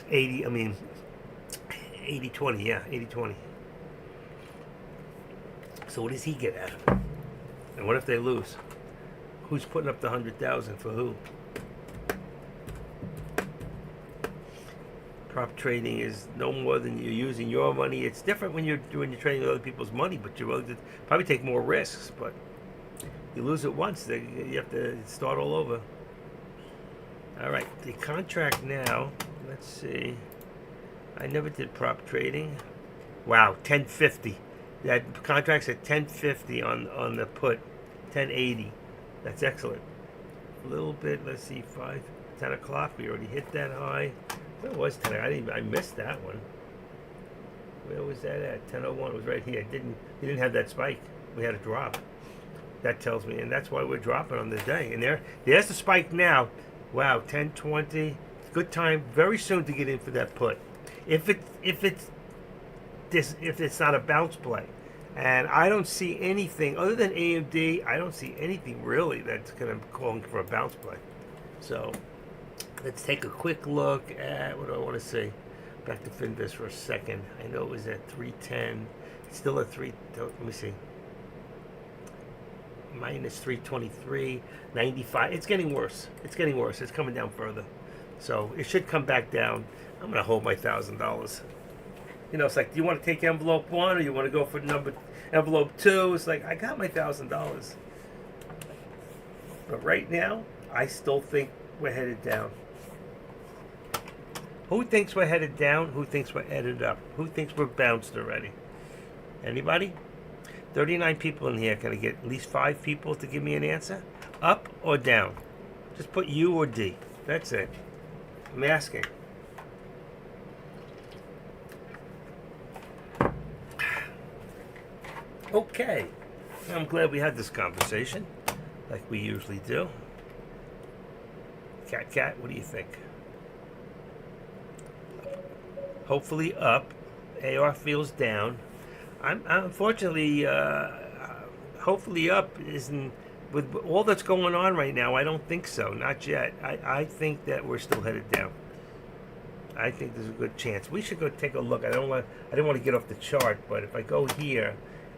80-20. Yeah, 80-20. So what does he get out of it? And what if they lose? Who's putting up the $100,000 for who? Prop trading is no more than you're using your money. It's different when you're trading with other people's money, but you're willing to probably take more risks. But you lose it once, you have to start all over. All right, the contract now. Let's see. I never did prop trading. Wow, 1050. That contract's at 1050 on the put, 1080. That's excellent. A little bit. Let's see, 10 o'clock. We already hit that high. Where was 10? I missed that one. Where was that at? 10:01. It was right here. You didn't have that spike. We had a drop. That tells me, and that's why we're dropping on the day. And there's the spike now. Wow, 10:20. Good time. Very soon to get in for that put. If it's not a bounce play, and I don't see anything other than AMD. I don't see anything really that's going to call for a bounce play. So. Let's take a quick look at what do I want to say. Back to Finviz for a second. I know it was at 310. It's still at 3. Let me see. Minus 323.95. It's getting worse. It's getting worse. It's coming down further. So it should come back down. I'm going to hold my $1,000. It's like, do you want to take envelope 1 or you want to go for envelope 2? It's like, I got my $1,000. But right now, I still think we're headed down. Who thinks we're headed down? Who thinks we're headed up? Who thinks we're bounced already? Anybody? 39 people in here. Can I get at least 5 people to give me an answer? Up or down? Just put U or D. That's it. I'm asking. Okay. I'm glad we had this conversation, like we usually do. Cat, what do you think? Hopefully up. AR feels down. I'm unfortunately, hopefully up isn't, with all that's going on right now, I don't think so. Not yet. I think that we're still headed down. I think there's a good chance. We should go take a look. I didn't want to get off the chart, but if I go here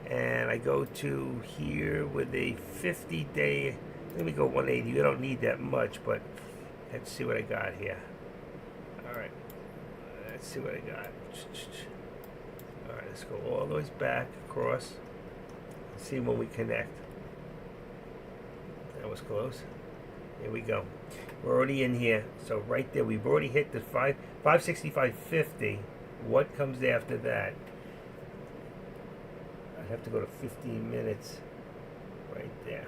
and I go to here with a 50-day. Let me go 180. You don't need that much, but let's see what I got here. All right, let's see what I got. All right, let's go all the way back across. See when we connect. That was close. Here we go. We're already in here. So right there, we've already hit the 565.50. What comes after that? I'd have to go to 15 minutes. Right there.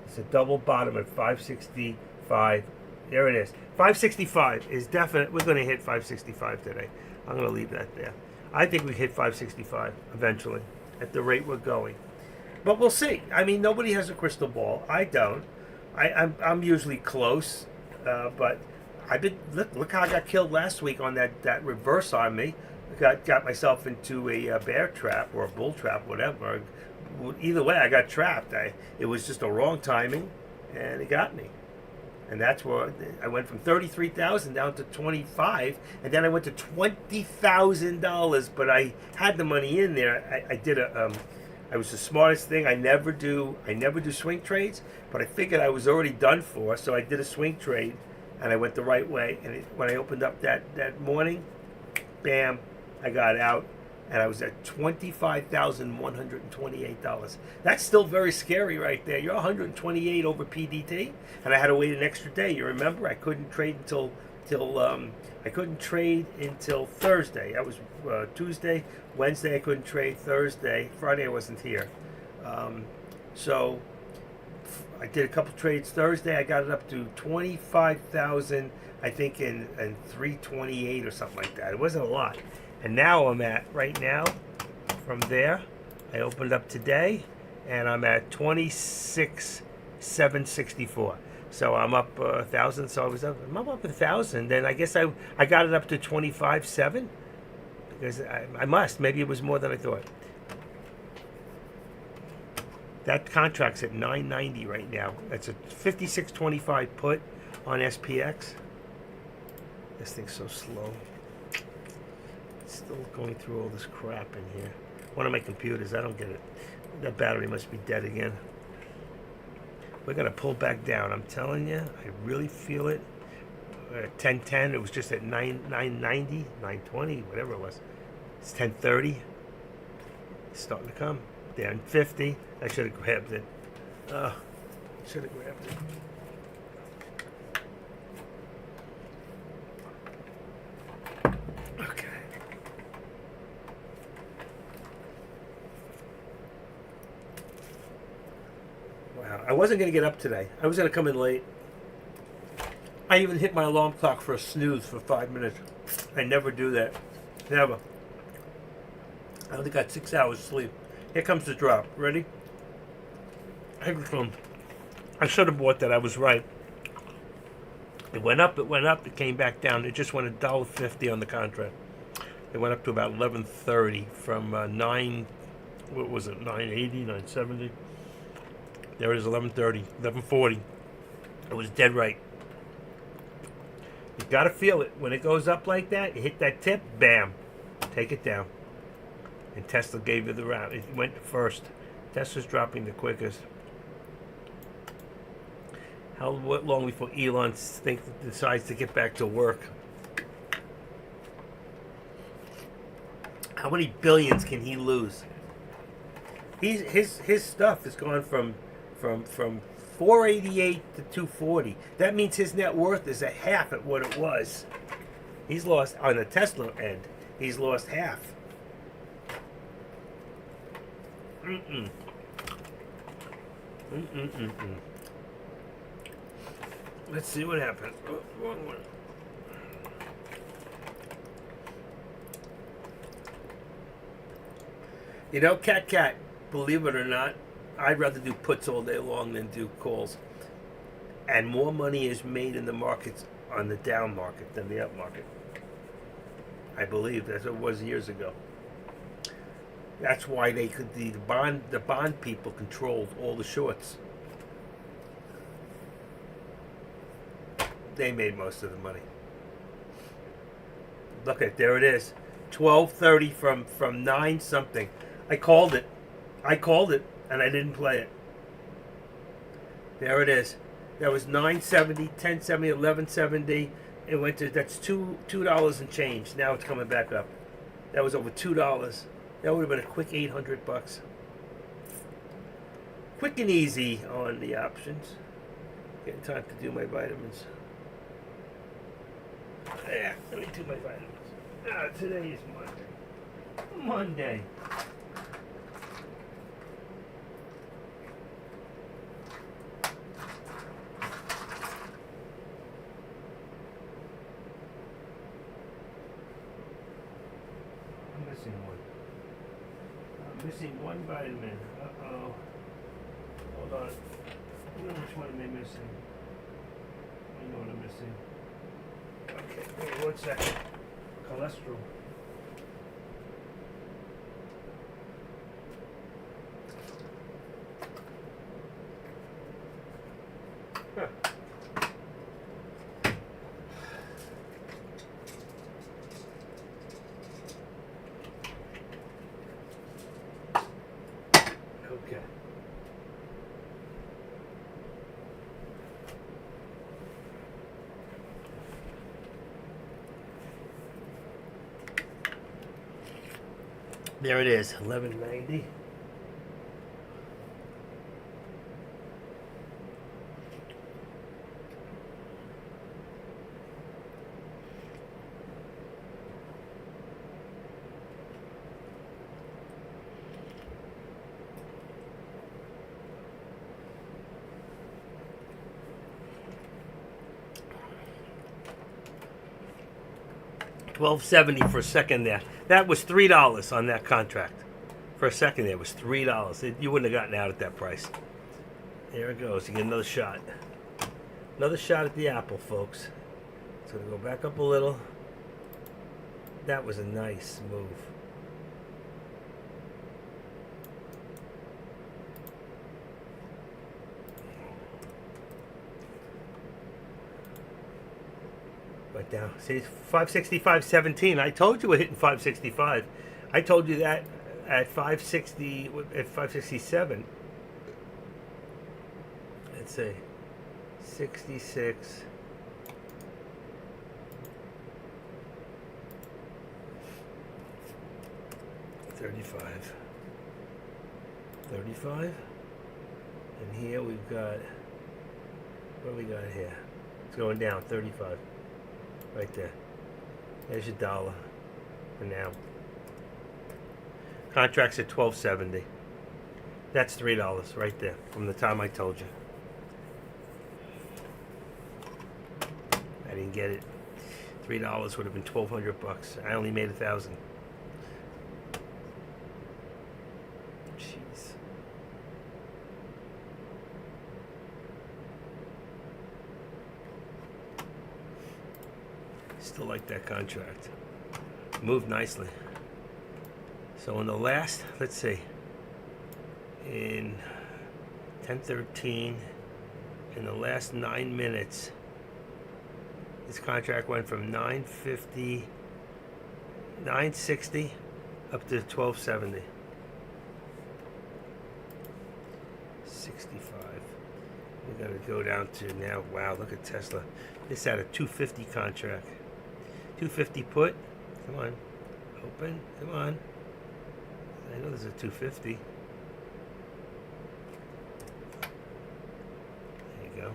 It's a double bottom at 565. There it is. 565 is definite. We're going to hit 565 today. I'm going to leave that there. I think we hit 565 eventually at the rate we're going. But we'll see. I mean, nobody has a crystal ball. I don't. I'm usually close, but I've been look how I got killed last week on that reverse on me. Got myself into a bear trap or a bull trap, whatever. Either way, I got trapped. It was just a wrong timing, and it got me. And that's where I went from 33,000 down to 25, and then I went to $20,000. But I had the money in there. I did a. I was the smartest thing. I never do swing trades, but I figured I was already done for, so I did a swing trade, and I went the right way. And when I opened up that morning, bam, I got out, and I was at $25,128. That's still very scary right there. You're 128 over PDT, and I had to wait an extra day. You remember? I couldn't trade until Thursday. That was Tuesday. Wednesday I couldn't trade. Thursday, Friday I wasn't here. So I did a couple trades Thursday. I got it up to 25,000, I think, in 328 or something like that. It wasn't a lot. And now I'm at, right now, from there, I opened up today, and I'm at 26,764. So I'm up 1,000. So I'm up 1,000. Then I guess I got it up to 25,700 because I must. Maybe it was more than I thought. That contract's at 990 right now. That's a 56.25 put on SPX. This thing's so slow. It's still going through all this crap in here. One of my computers, I don't get it. That battery must be dead again. We're going to pull back down. I'm telling you, I really feel it. 1010, it was just at 990, 920, whatever it was. It's 1030. It's starting to come. Down 50. I should have grabbed it. Should have grabbed it. Okay. Wow. I wasn't going to get up today. I was going to come in late. I even hit my alarm clock for a snooze for 5 minutes. I never do that. Never. I only got 6 hours sleep. Here comes the drop. Ready? I should have bought that. I was right. It went up, it came back down. It just went $1.50 on the contract. It went up to about 11.30 from 980, 970. There it is, 11.30, 11.40. It was dead right. You gotta feel it. When it goes up like that, you hit that tip, bam, take it down. And Tesla gave you the route. It went first. Tesla's dropping the quickest. What long before Elon decides to get back to work? How many billions can he lose? His stuff has gone from 488 to 240. That means his net worth is at half at what it was. He's lost on the Tesla end. He's lost half. Let's see what happens. Oh, wrong one. You know, cat, believe it or not, I'd rather do puts all day long than do calls. And more money is made in the markets on the down market than the up market. I believe that's what it was years ago. That's why the bond people controlled all the shorts. They made most of the money. Look at, there it is. 12.30 from 9 something. I called it. I called it, and I didn't play it. There it is. That was $9.70, $10.70, $11.70. It went to, that's $2 and change. Now it's coming back up. That was over $2. That would have been a quick $800. Quick and easy on the options. Getting time to do my vitamins. Yeah, let me do my vitamins. Today is Monday. Monday. I'm missing one. I'm missing one vitamin. Uh-oh. Hold on. Which one am I missing? I know what I'm missing. Okay, wait 1 second. Cholesterol. Huh. Okay. There it is, 1190. $12.70 for a second there. That was $3 on that contract. For a second there, it was $3. You wouldn't have gotten out at that price. There it goes. You get another shot. Another shot at the apple, folks. It's going to go back up a little. That was a nice move. Right down. See, 565.17. I told you we're hitting 565. I told you that at 560, at 567. Let's see. 66. $35. $35. And here we've got, what do we got here? It's going down, 35. Right there. There's your dollar for now. Contract's at $12.70. That's $3 right there from the time I told you. I didn't get it. $3 would have been $1,200. I only made 1,000. Jeez. Still like that contract. Moved nicely. So in the last, let's see, in 10:13, in the last 9 minutes, this contract went from 950, 960 up to 1270. 65. We're gonna go down to now. Wow, look at Tesla. This had a 250 contract. 250 put. Come on. Open. Come on. I know there's a 250. There you go.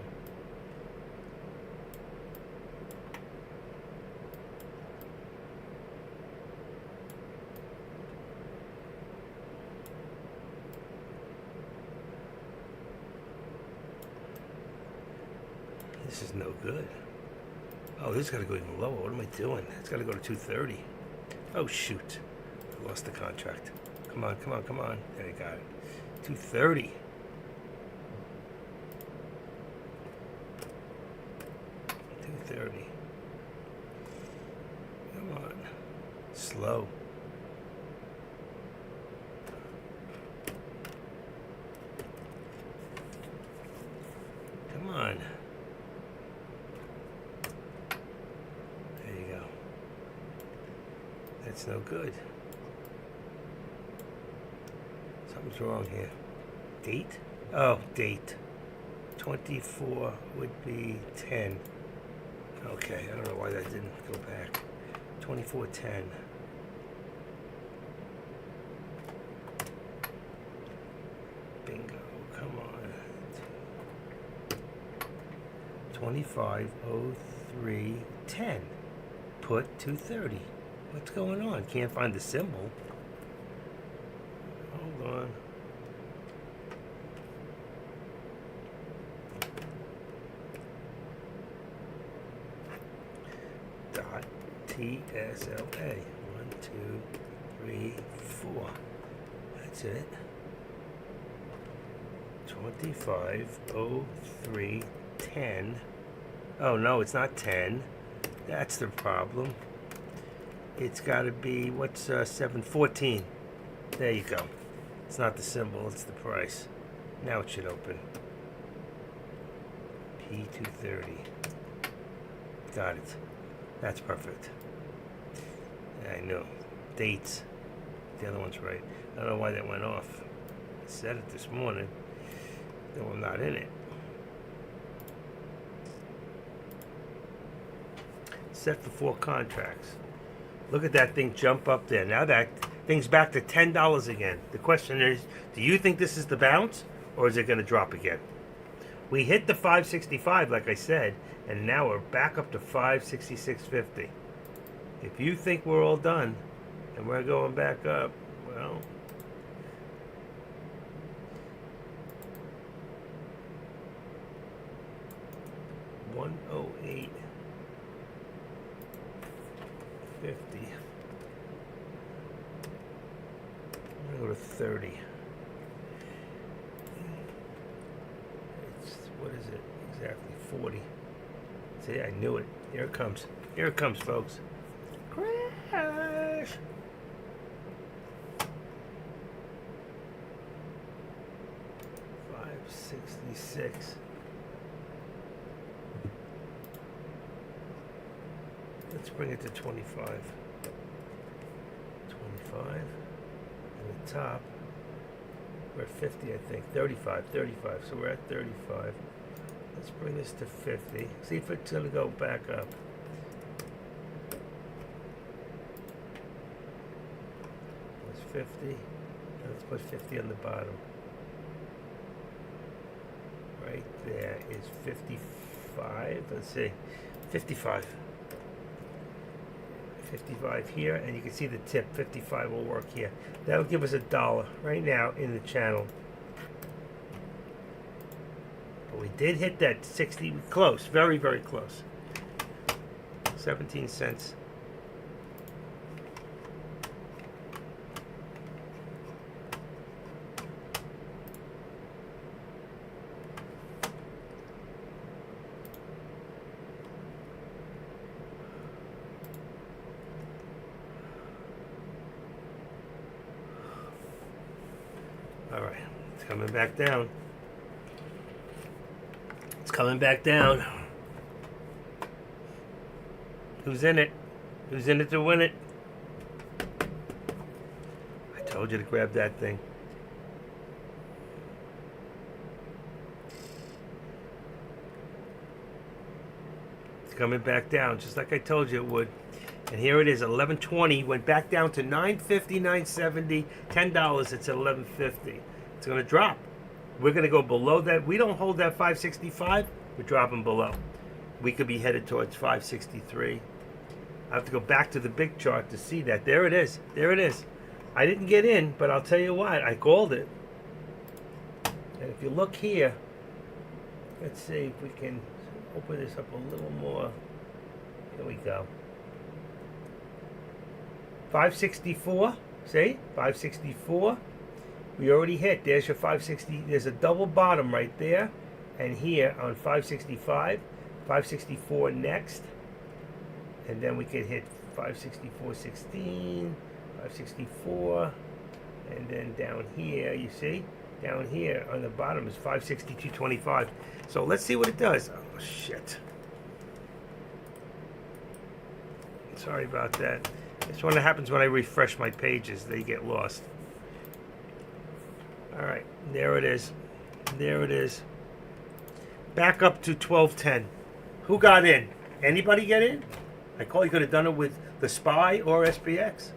This is no good. Oh, this has got to go even lower. What am I doing? It's got to go to 230. Oh, shoot. I lost the contract. Come on, come on, come on. There you got it. 230. Come on. Slow. Come on. There you go. That's no good. Something's wrong here. Date? Oh, date. 24 would be 10. Okay, I don't know why that didn't go back. 2410. Bingo, come on. 250310. Put 230. What's going on? Can't find the symbol. Hold on. Dot TSLA. 1, 2, 3, 4. That's it. 250310. Oh no, it's not 10. That's the problem. It's got to be, what's 714? There you go. It's not the symbol, it's the price. Now it should open. P230. Got it. That's perfect. I know. Dates. The other one's right. I don't know why that went off. I said it this morning. No, I'm not in it. Set for 4 contracts. Look at that thing jump up there. Now that thing's back to $10 again. The question is, do you think this is the bounce, or is it going to drop again? We hit the 565, like I said, and now we're back up to 566.50. If you think we're all done, and we're going back up, well, $108.50. I'm gonna go to 30. It's, what is it exactly? 40. See, I knew it. Here it comes. Here it comes, folks. Crash. $566. Let's bring it to 25. 25. And the top, we're at 50, I think. 35. So we're at 35. Let's bring this to 50. See if it's going to go back up. That's 50. And let's put 50 on the bottom. Right there is 55. Let's see. 55. 55 here, and you can see the tip. 55 will work here. That'll give us $1 right now in the channel. But we did hit that 60, close, very, very close. 17 cents. All right, it's coming back down. It's coming back down. Who's in it? Who's in it to win it? I told you to grab that thing. It's coming back down, just like I told you it would. And here it is, 11.20, went back down to 9.50, 9.70, $10. It's at 11.50. It's going to drop. We're going to go below that. We don't hold that 565. We're dropping below. We could be headed towards 563. I have to go back to the big chart to see that. There it is. There it is. I didn't get in, but I'll tell you what, I called it. And if you look here, let's see if we can open this up a little more. Here we go. 564, see? 564. We already hit. There's your 560. There's a double bottom right there. And here on 565. 564 next. And then we could hit 564.16. 564. And then down here, you see? Down here on the bottom is 562.25. So let's see what it does. Oh, shit. Sorry about that. It's what happens when I refresh my pages. They get lost. All right, there it is. There it is. Back up to 1210. Who got in? Anybody get in? I called. You could have done it with the SPY or SPX.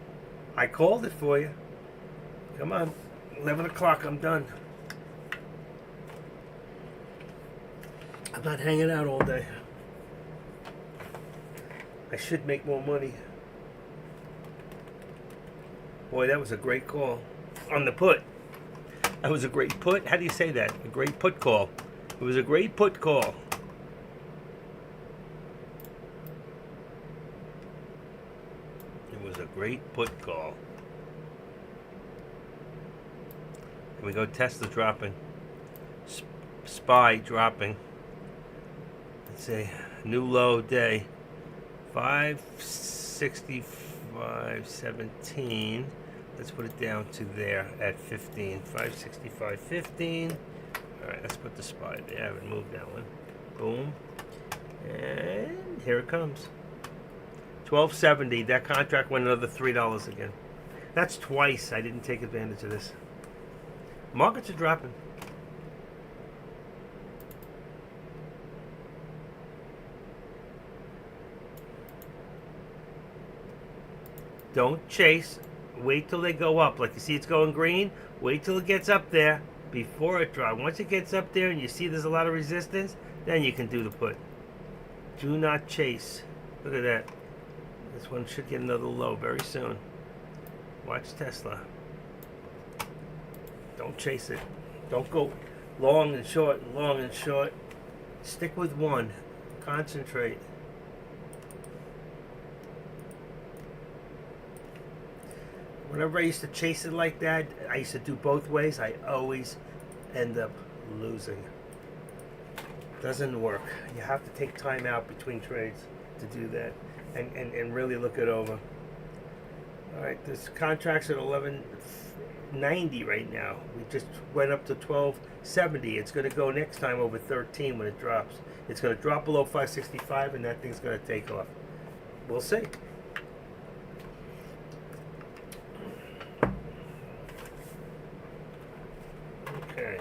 I called it for you. Come on. 11 o'clock, I'm done. I'm not hanging out all day. I should make more money. Boy, that was a great call. On the put. That was a great put. How do you say that? A great put call. It was a great put call. It was a great put call. Here we go. Tesla dropping. SPY dropping. Let's see. New low day. 565.17. Let's put it down to there at 15. 565.15. Alright, let's put the SPY there. I haven't moved that one. Boom. And here it comes. 1270. That contract went another $3 again. That's twice I didn't take advantage of this. Markets are dropping. Don't chase. Wait till they go up. Like you see it's going green. Wait till it gets up there before it drops. Once it gets up there and you see there's a lot of resistance, then you can do the put. Do not chase. Look at that. This one should get another low very soon. Watch Tesla. Don't chase it. Don't go long and short and long and short. Stick with one. Concentrate. Whenever I used to chase it like that, I used to do both ways. I always end up losing. Doesn't work. You have to take time out between trades to do that and really look it over. All right, this contract's at 1190 right now. We just went up to 1270. It's going to go next time over 13 when it drops. It's going to drop below 565 and that thing's going to take off. We'll see. Okay.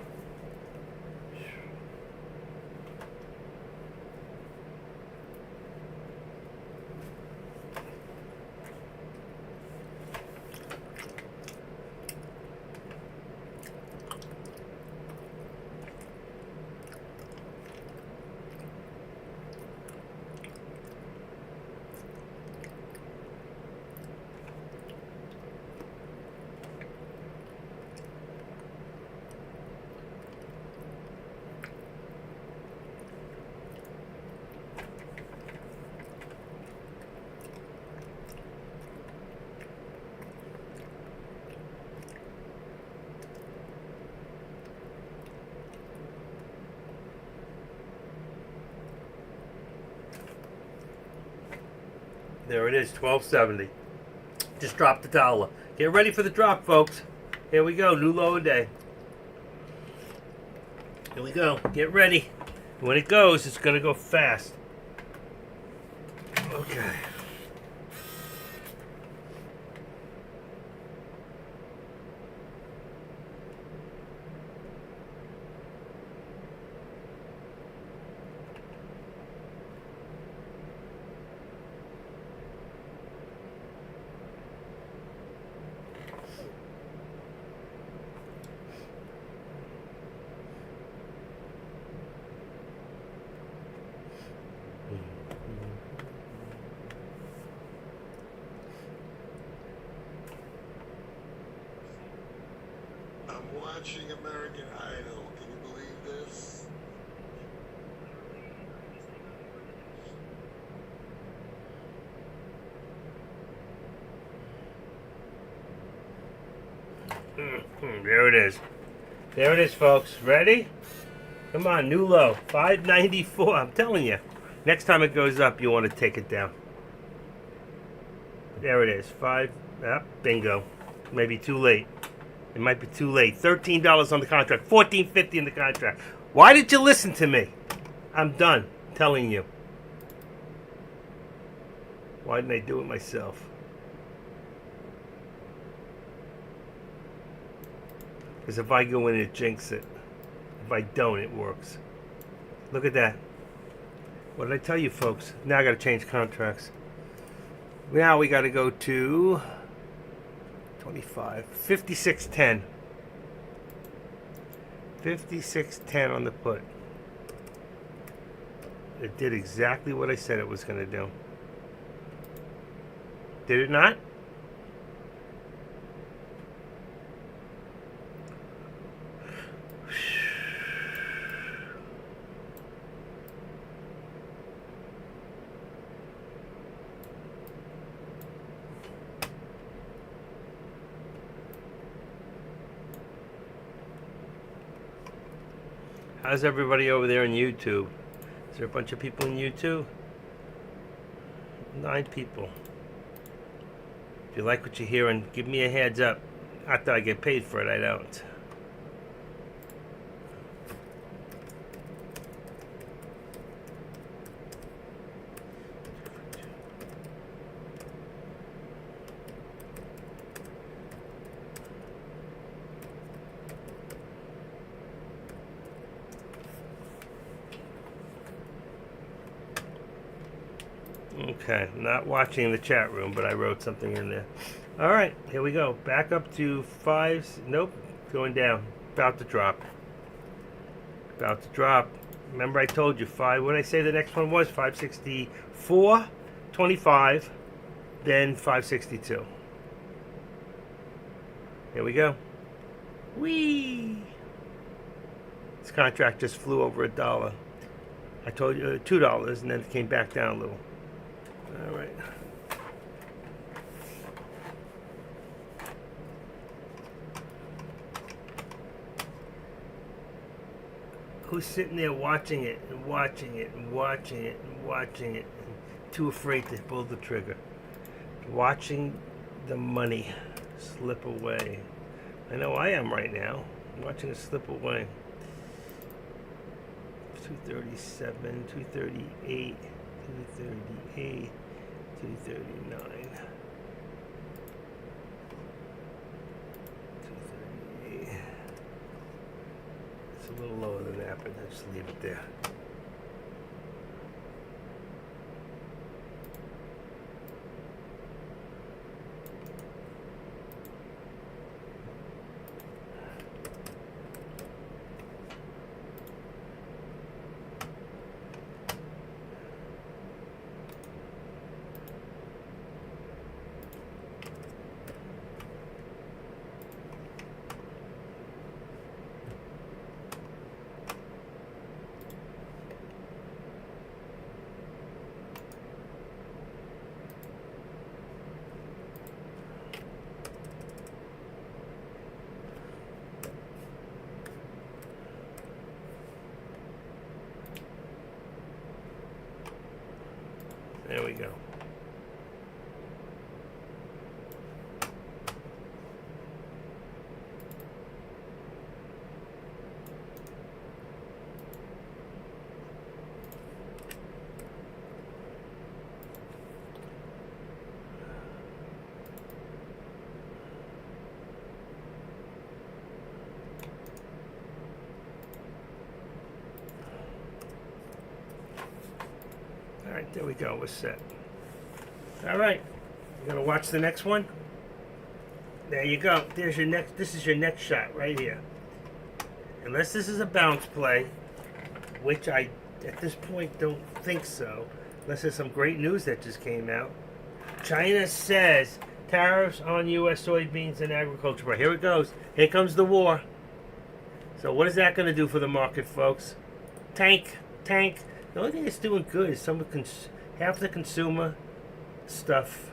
There it is, 1270. Just dropped $1. Get ready for the drop, folks. Here we go, new low day. Here we go. Get ready. When it goes, it's going to go fast. Okay. I'm watching American Idol. Can you believe this? There it is. There it is, folks. Ready? Come on, new low. 594. I'm telling you. Next time it goes up, you want to take it down. There it is. Bingo. Maybe too late. It might be too late. $13 on the contract. $14.50 in the contract. Why did you listen to me? I'm done telling you. Why didn't I do it myself? Because if I go in, it jinx it. If I don't, it works. Look at that. What did I tell you, folks? Now I got to change contracts. Now we got to go to 25, 56.10. 56.10 on the put. It did exactly what I said it was going to do. Did it not? How's everybody over there on YouTube? Is there a bunch of people in YouTube? 9 people. If you like what you hear, and give me a heads up. Not that I get paid for it, I don't. Okay, not watching the chat room, but I wrote something in there. All right, here we go. Back up to 5. Nope, going down. About to drop. About to drop. Remember I told you 5. What did I say the next one was? 564.25, then 562. Here we go. Whee! This contract just flew over $1. I told you $2, and then it came back down a little. All right. Who's sitting there watching it and watching it and watching it and watching it and too afraid to pull the trigger? Watching the money slip away. I know I am right now. I'm watching it slip away. 237, 238. 238, 239, 238. It's a little lower than that, but I'll just leave it there. There we go. All right, there we go. We're set. All right, you gonna watch the next one? There you go. There's your next. This is your next shot right here. Unless this is a bounce play, which I, at this point, don't think so. Unless there's some great news that just came out. China says tariffs on U.S. soybeans and agriculture. But here it goes. Here comes the war. So what is that going to do for the market, folks? Tank. The only thing that's doing good is half the consumer stuff.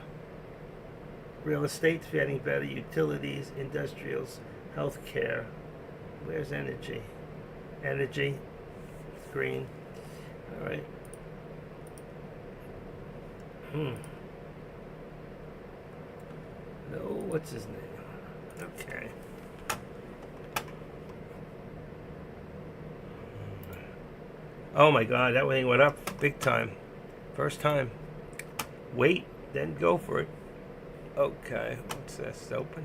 Real estate's getting better. Utilities, industrials, healthcare. Where's energy? Energy. Green. All right. No, what's his name? Okay. Oh my God, that thing went up big time. First time. Wait, then go for it. Okay, what's this? Open.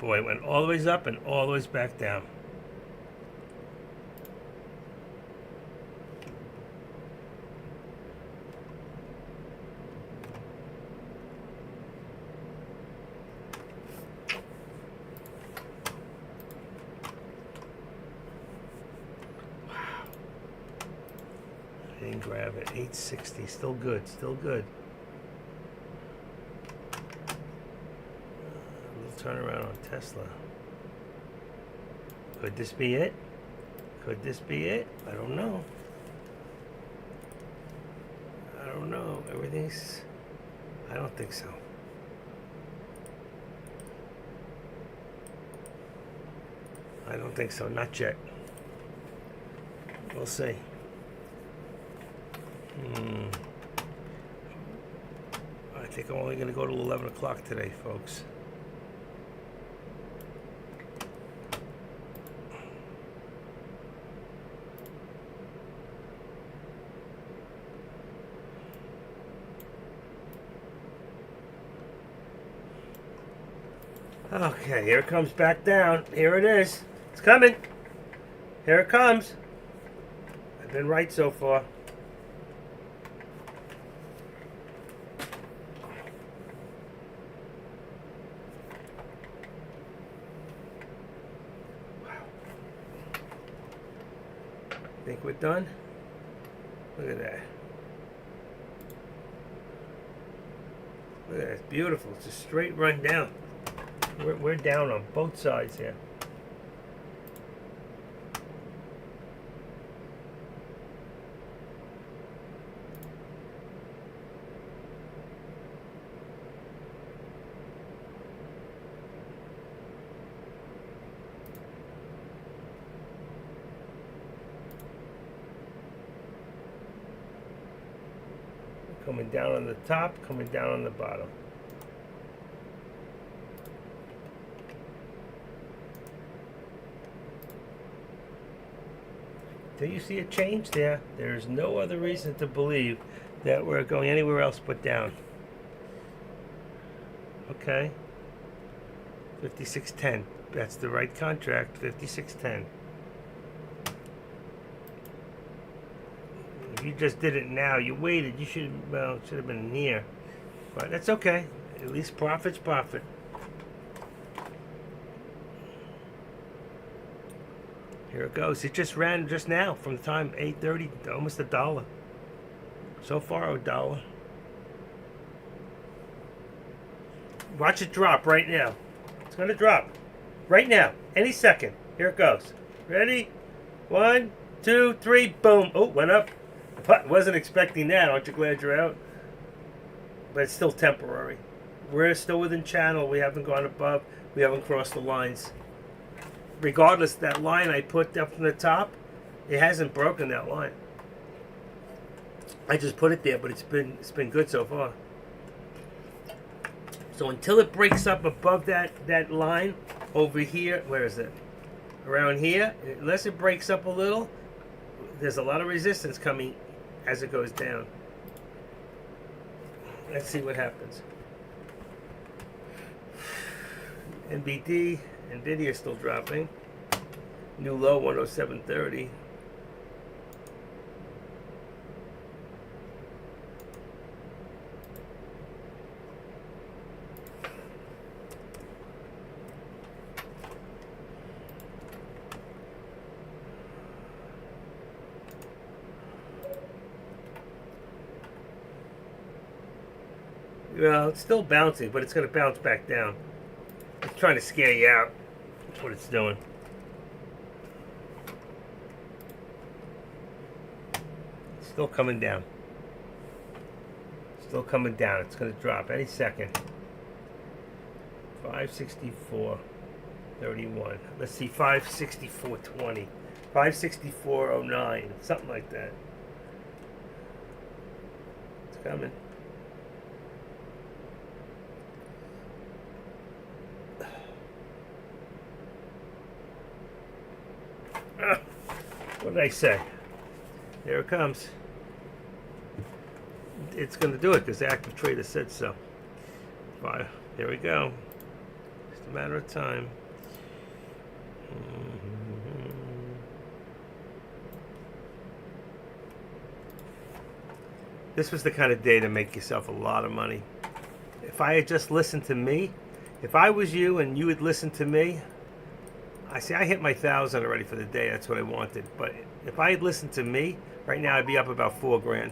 Boy, it went all the ways up and all the ways back down. I didn't grab it. 860. Still good. Still good. A little turnaround on Tesla. Could this be it? Could this be it? I don't know. I don't know. Everything's... I don't think so. I don't think so. Not yet. We'll see. I think I'm only going to go to 11 o'clock today, folks. Okay, here it comes back down. Here it is. It's coming. Here it comes. I've been right so far. Think we're done? Look at that. Look at that. It's beautiful. It's a straight run down. We're down on both sides here. Coming down on the top, coming down on the bottom. Do you see a change there? There's no other reason to believe that we're going anywhere else but down. Okay. 5610. That's the right contract. 5610. If you just did it now, you waited. You should have been in here. But that's okay. At least profit's profit. Here it goes. It just ran just now from the time 8:30 to almost $1. So far, $1. Watch it drop right now. It's going to drop right now. Any second. Here it goes. Ready? 1, 2, 3. Boom. Oh, went up. Wasn't expecting that. Aren't you glad you're out? But it's still temporary. We're still within channel. We haven't gone above. We haven't crossed the lines. Regardless, that line I put up from the top, it hasn't broken that line. I just put it there, but it's been good so far. So until it breaks up above that line over here, where is it? Around here, unless it breaks up a little, there's a lot of resistance coming as it goes down. Let's see what happens. NVD, NVIDIA is still dropping. New low 107.30. Well, it's still bouncing, but it's going to bounce back down. It's trying to scare you out. That's what it's doing. Still coming down. Still coming down. It's going to drop any second. 564.31. Let's see, 564.20. 564.09. Something like that. It's coming. What did I say? There it comes. It's going to do it because the active trader said so. There we go. Just a matter of time. This was the kind of day to make yourself a lot of money. If I had just listened to me, if I was you and you had listened to me, I hit my 1,000 already for the day. That's what I wanted. But if I had listened to me, right now I'd be up about $4,000.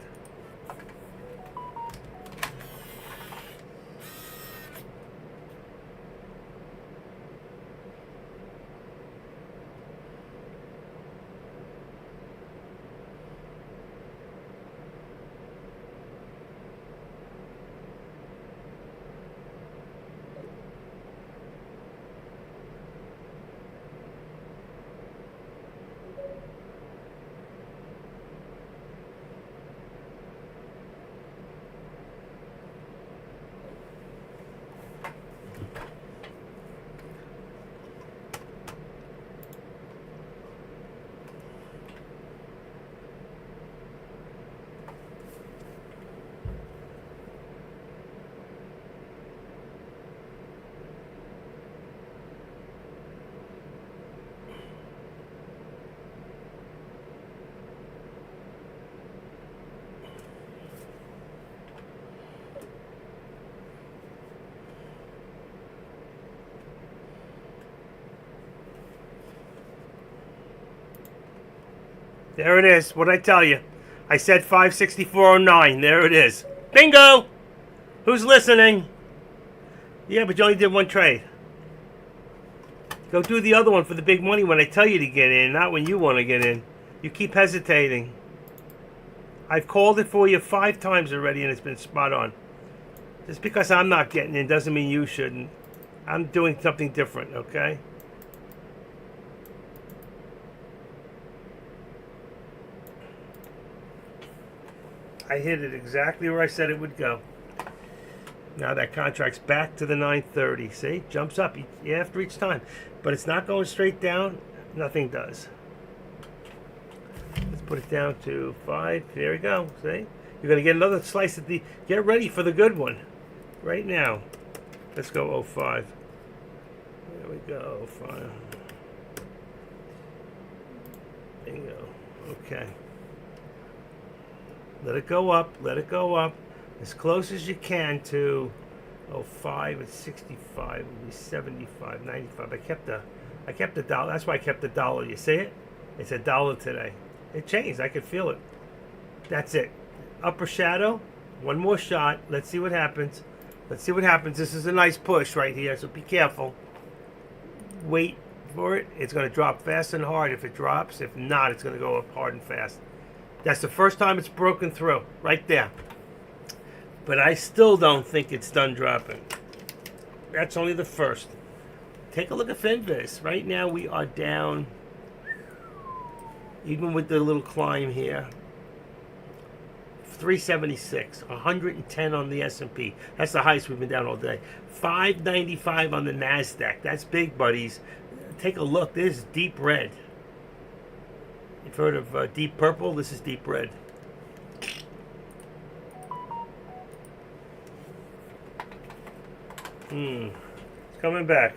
There it is. What'd I tell you? I said 564.09. There it is. Bingo! Who's listening? Yeah, but you only did one trade. Go do the other one for the big money when I tell you to get in, not when you want to get in. You keep hesitating. I've called it for you 5 times already and it's been spot on. Just because I'm not getting in doesn't mean you shouldn't. I'm doing something different, okay? I hit it exactly where I said it would go. Now that contract's back to the 930. See? Jumps up after each time. But it's not going straight down. Nothing does. Let's put it down to 5. There we go. See? You're going to get another slice at the... Get ready for the good one. Right now. Let's go 05. There we go. 05. Bingo. Okay. Let it go up. Let it go up. As close as you can to 05 at 65. It would be 75, 95. I kept the dollar. That's why I kept the dollar. You see it? It's $1 today. It changed. I could feel it. That's it. Upper shadow. One more shot. Let's see what happens. Let's see what happens. This is a nice push right here, so be careful. Wait for it. It's going to drop fast and hard if it drops. If not, it's going to go up hard and fast. That's the first time it's broken through. Right there. But I still don't think it's done dropping. That's only the first. Take a look at Finviz. Right now we are down, even with the little climb here, 376, 110 on the S&P. That's the highest we've been down all day. 595 on the NASDAQ. That's big, buddies. Take a look. This is deep red. You've heard of deep purple? This is deep red. It's coming back.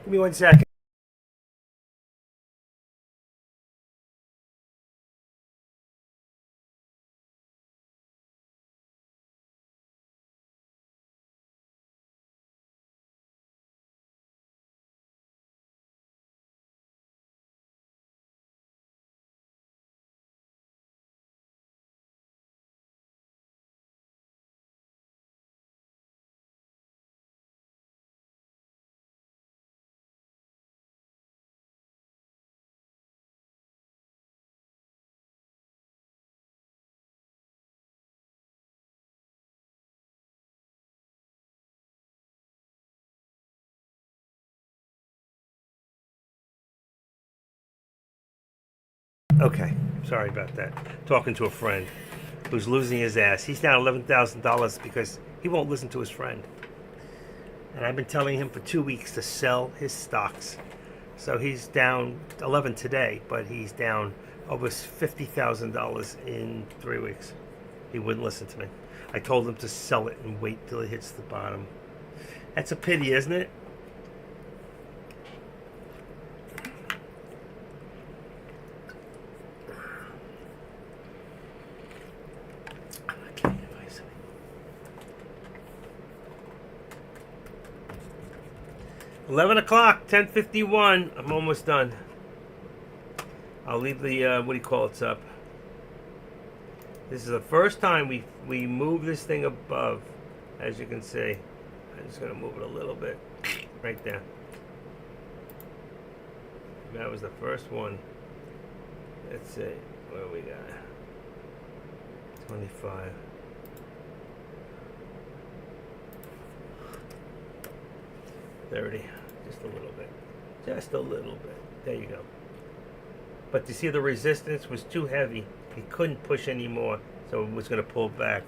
Give me 1 second. Okay, sorry about that. Talking to a friend who's losing his ass. He's down $11,000 because he won't listen to his friend. And I've been telling him for 2 weeks to sell his stocks. So he's down 11 today, but he's down over $50,000 in 3 weeks. He wouldn't listen to me. I told him to sell it and wait till it hits the bottom. That's a pity, isn't it? Okay, 11 o'clock, 10:51. I'm almost done. I'll leave the what do you call it up. This is the first time we move this thing above, as you can see. I'm just gonna move it a little bit, right there. That was the first one. Let's see what we got. 25. $30, just a little bit, just a little bit. There you go. But you see, the resistance was too heavy. He couldn't push anymore, so it was going to pull back.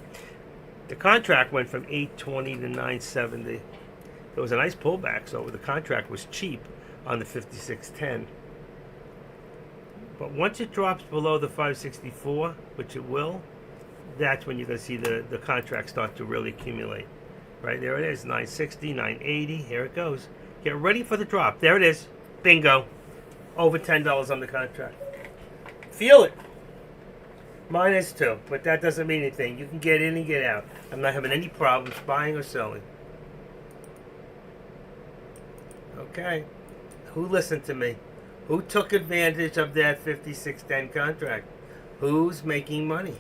The contract went from 820 to 970. There was a nice pullback, so the contract was cheap on the 5610. But once it drops below the 564, which it will, that's when you're going to see the contract start to really accumulate. Right there it is, 960, 980. Here it goes. Get ready for the drop. There it is. Bingo. Over $10 on the contract. Feel it. Mine is too, but that doesn't mean anything. You can get in and get out. I'm not having any problems buying or selling. Okay. Who listened to me? Who took advantage of that 5610 contract? Who's making money?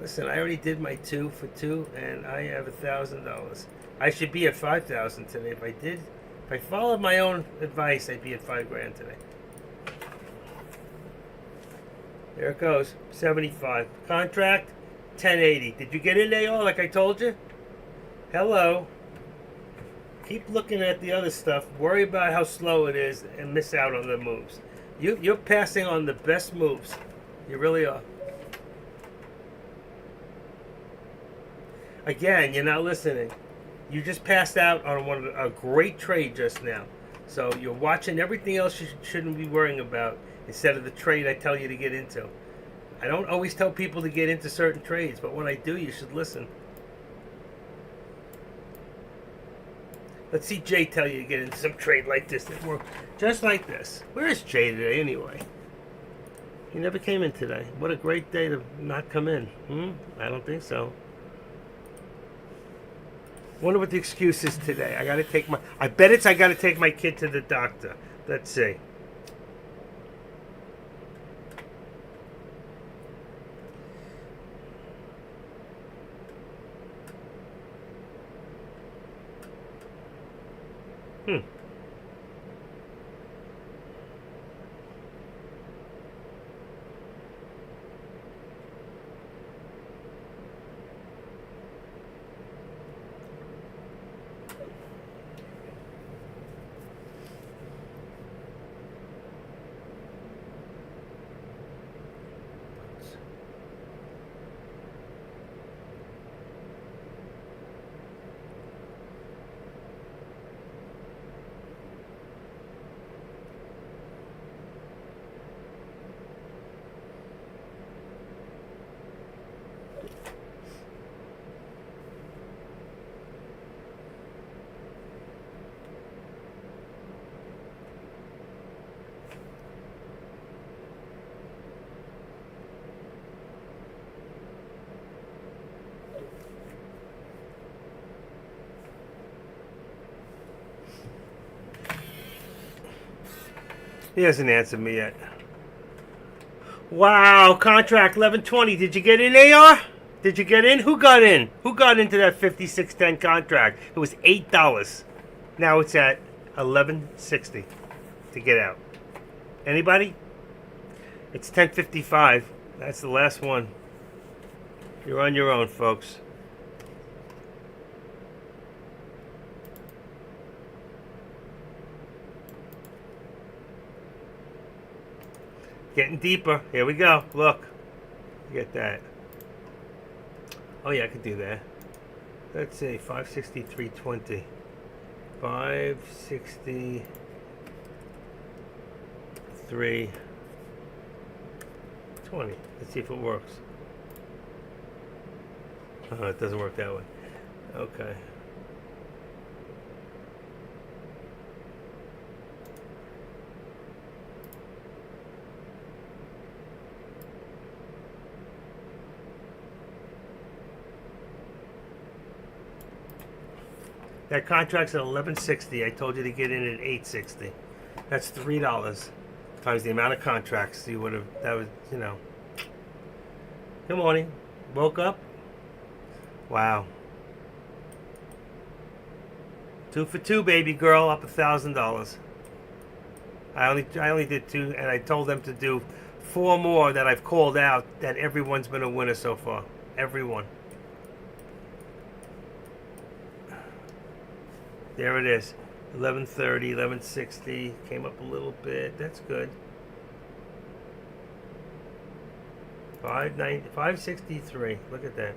Listen, I already did my 2 for 2, and I have $1,000. I should be at 5,000 today. If I followed my own advice, I'd be at $5,000 today. There it goes, 75. Contract, 1080. Did you get in AR like I told you? Hello. Keep looking at the other stuff. Worry about how slow it is, and miss out on the moves. You're passing on the best moves. You really are. Again, you're not listening. You just passed out on a great trade just now. So you're watching everything else you shouldn't be worrying about instead of the trade I tell you to get into. I don't always tell people to get into certain trades, but when I do, you should listen. Let's see Jay tell you to get into some trade like this that works just like this. Where is Jay today anyway? He never came in today. What a great day to not come in. I don't think so. Wonder what the excuse is today. I bet I gotta take my kid to the doctor. Let's see. He hasn't answered me yet. Wow, contract 1120. Did you get in, AR? Did you get in? Who got in? Who got into that 5610 contract? It was $8. Now it's at $11.60 to get out. Anybody? It's 10:55. That's the last one. You're on your own, folks. Getting deeper. Here we go. Look. Get that. Oh yeah, I could do that. Let's see, 563.20. 563.20. Let's see if it works. Oh, it doesn't work that way. Okay. That contract's at 11.60. I told you to get in at 8.60. That's $3 times the amount of contracts you would have. That was, you know. Good morning. Woke up. Wow. 2 for 2, baby girl. Up $1,000. I only did 2, and I told them to do 4 more that I've called out. That everyone's been a winner so far. Everyone. There it is. 11.30, 11.60. Came up a little bit. That's good. 563. Look at that.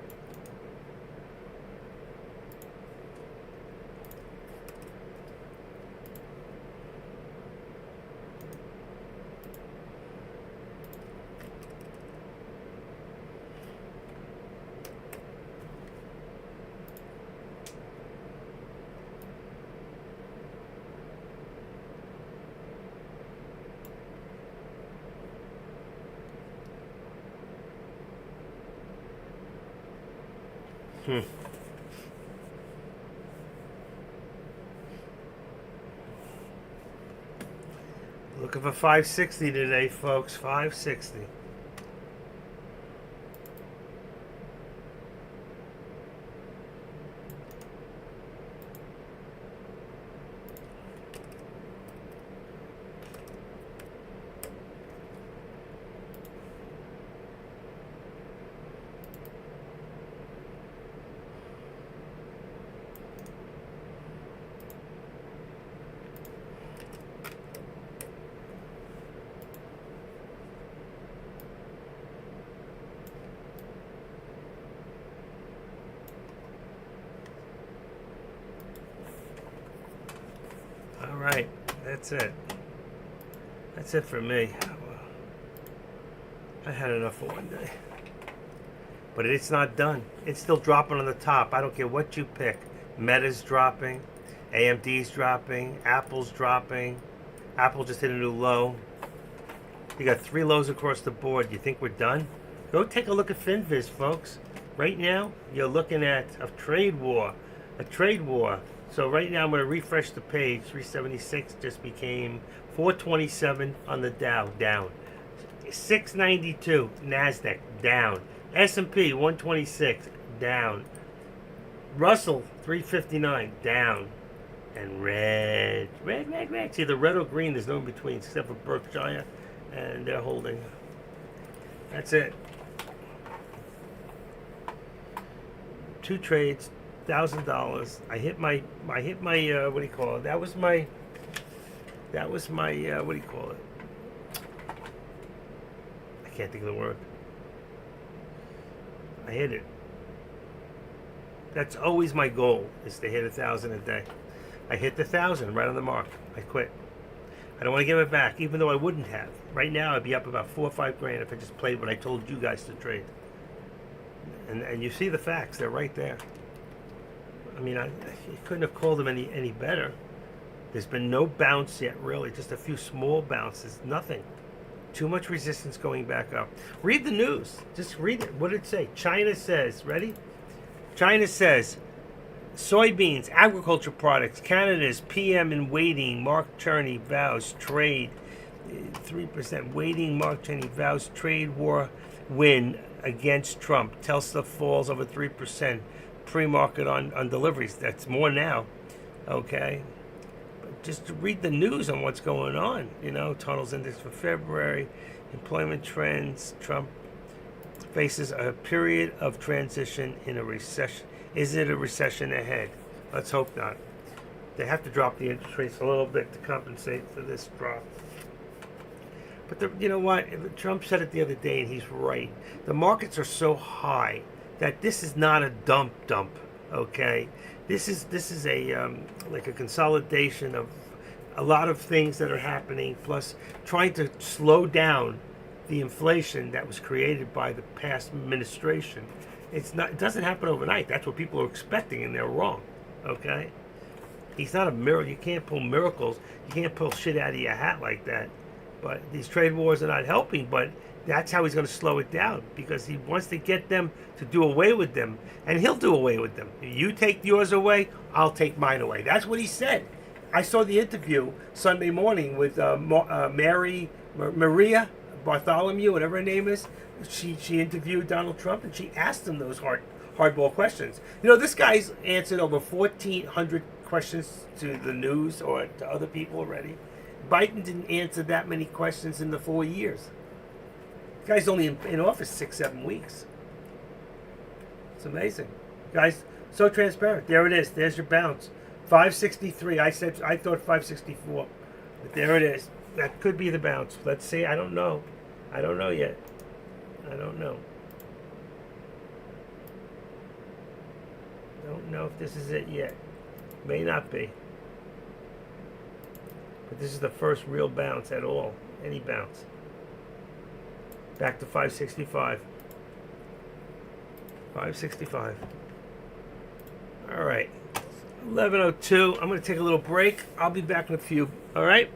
Looking for 560 today, folks. 560. All right, that's it. That's it for me. I had enough for one day. But it's not done. It's still dropping on the top. I don't care what you pick. Meta's dropping. AMD's dropping. Apple's dropping. Apple just hit a new low. You got 3 lows across the board. You think we're done? Go take a look at FinViz, folks. Right now, you're looking at a trade war. A trade war. So right now, I'm going to refresh the page. 376 just became 427 on the Dow, down. 692, NASDAQ, down. S&P, 126, down. Russell, 359, down. And red. See, the red or green, there's no in between, except for Berkshire, and they're holding. That's it. 2 trades. $1,000. I hit my what do you call it? That was my what do you call it? I can't think of the word. I hit it. That's always my goal, is to hit 1,000 a day. I hit the 1,000 right on the mark. I quit. I don't want to give it back, even though I wouldn't have. Right now, I'd be up about 4 or 5 grand if I just played what I told you guys to trade. And you see the facts; they're right there. I mean, you couldn't have called them any better. There's been no bounce yet, really. Just a few small bounces. Nothing. Too much resistance going back up. Read the news. Just read it. What did it say? China says, ready? China says, soybeans, agriculture products, Canada's PM in waiting. Mark Cherney vows trade. 3% waiting. Mark Cherney vows trade war win against Trump. Tesla falls over 3%. Pre-market on deliveries. That's more now. Okay. But just to read the news on what's going on. You know, Tunnels Index for February, employment trends, Trump faces a period of transition in a recession. Is it a recession ahead? Let's hope not. They have to drop the interest rates a little bit to compensate for this drop. But you know what? Trump said it the other day, and he's right. The markets are so high that this is not a dump. Okay, this is a like a consolidation of a lot of things that are happening, plus trying to slow down the inflation that was created by the past administration. It's not. It doesn't happen overnight. That's what people are expecting, and they're wrong. Okay, he's not a miracle. You can't pull miracles. You can't pull shit out of your hat like that. But these trade wars are not helping. But that's how he's going to slow it down, because he wants to get them to do away with them, and he'll do away with them. You take yours away, I'll take mine away. That's what he said. I saw the interview Sunday morning with Maria Bartholomew, whatever her name is. She interviewed Donald Trump, and she asked him those hardball questions. You know, this guy's answered over 1,400 questions to the news or to other people already. Biden didn't answer that many questions in the 4 years. The guy's only in office 6-7 weeks. It's amazing, guys. So transparent. There it is. There's your bounce. 563. I thought 564, but there it is. That could be the bounce. Let's see. I don't know. I don't know yet. I don't know. Don't know if this is it yet. May not be. But this is the first real bounce at all. Any bounce. Back to 565. 565. All right. 11:02. I'm going to take a little break. I'll be back in a few. All right.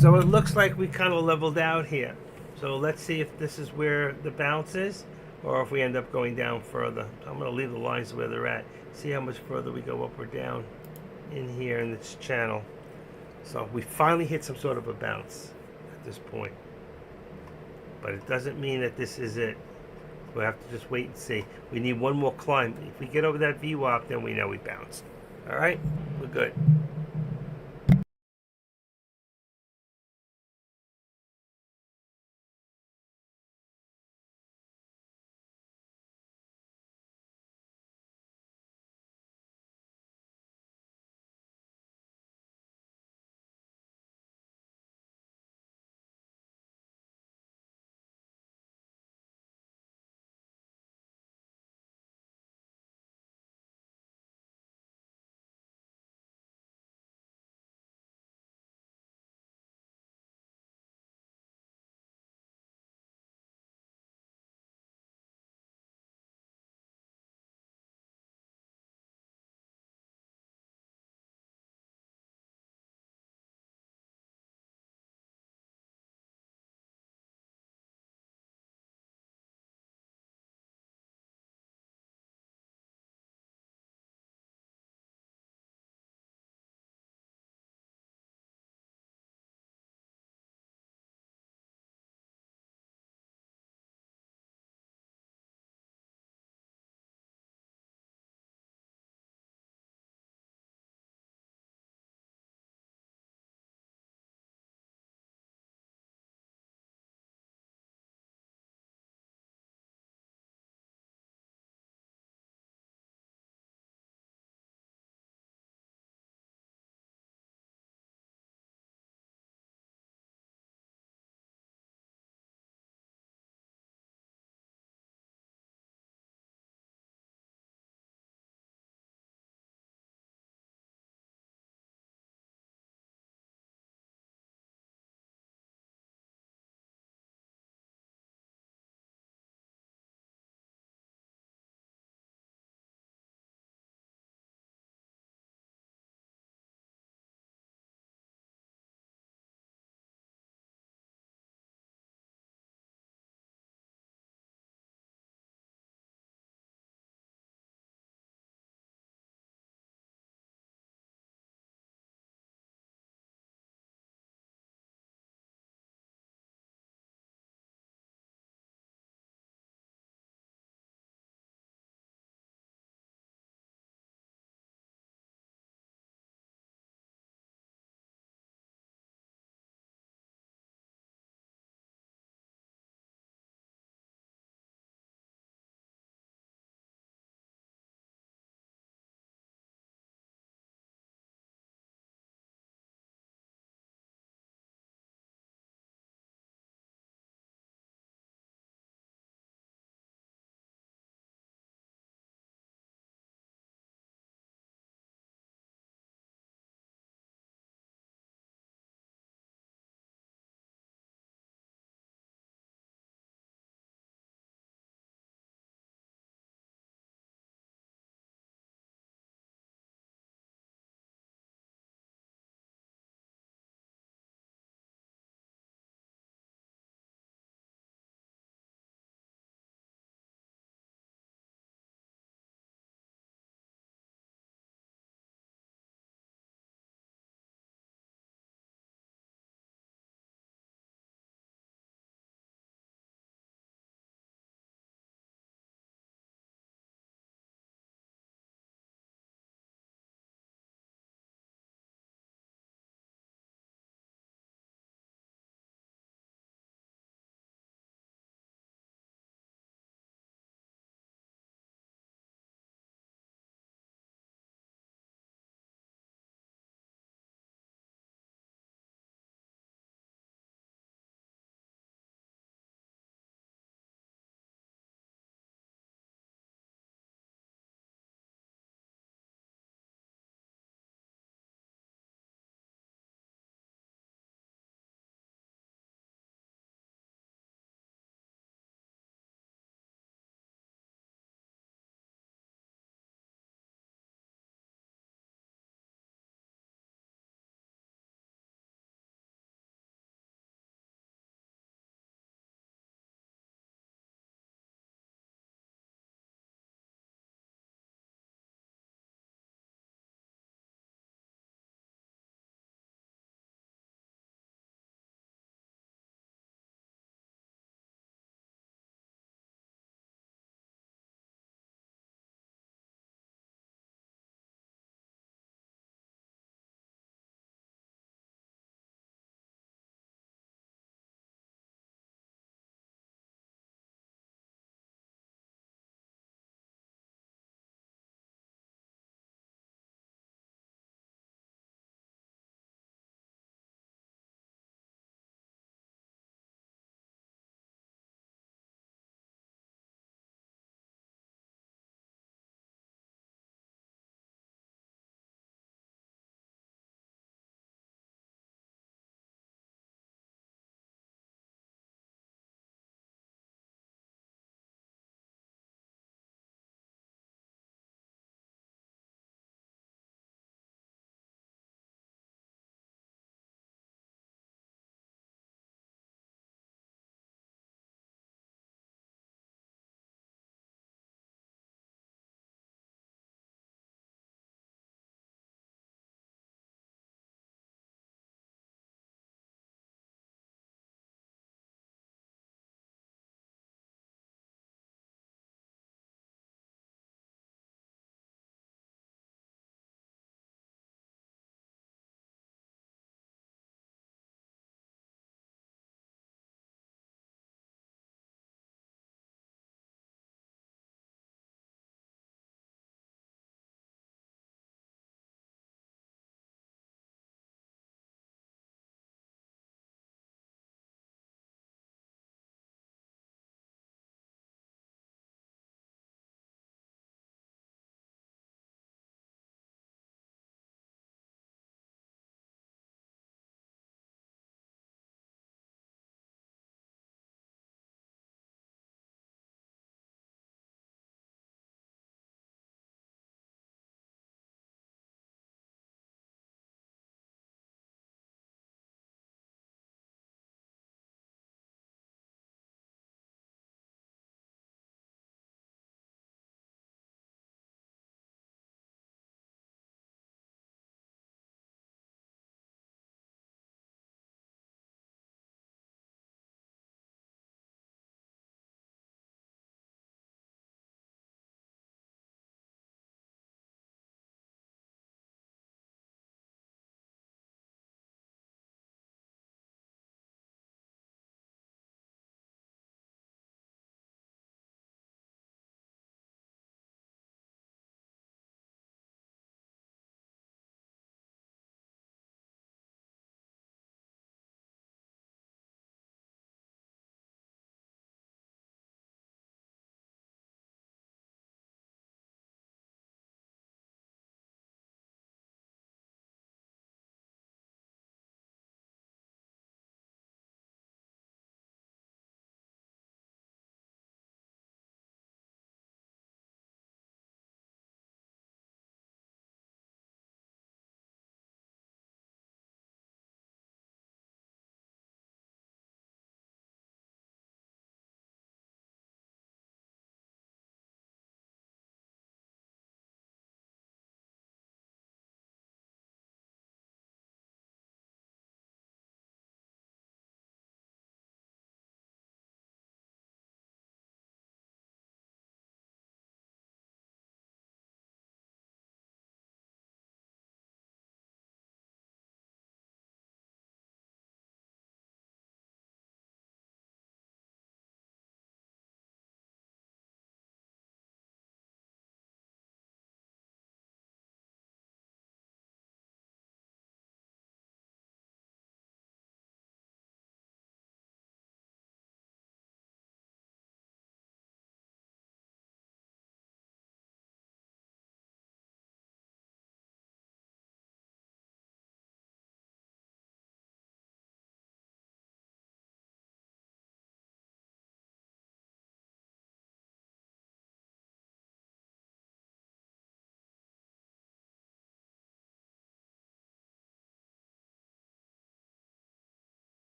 So it looks like we kind of leveled out here. So let's see if this is where the bounce is, or if we end up going down further. So I'm going to leave the lines where they're at. See how much further we go up or down in here in this channel. So we finally hit some sort of a bounce at this point. But it doesn't mean that this is it. We'll have to just wait and see. We need one more climb. If we get over that VWAP, then we know we bounced. All right? We're good.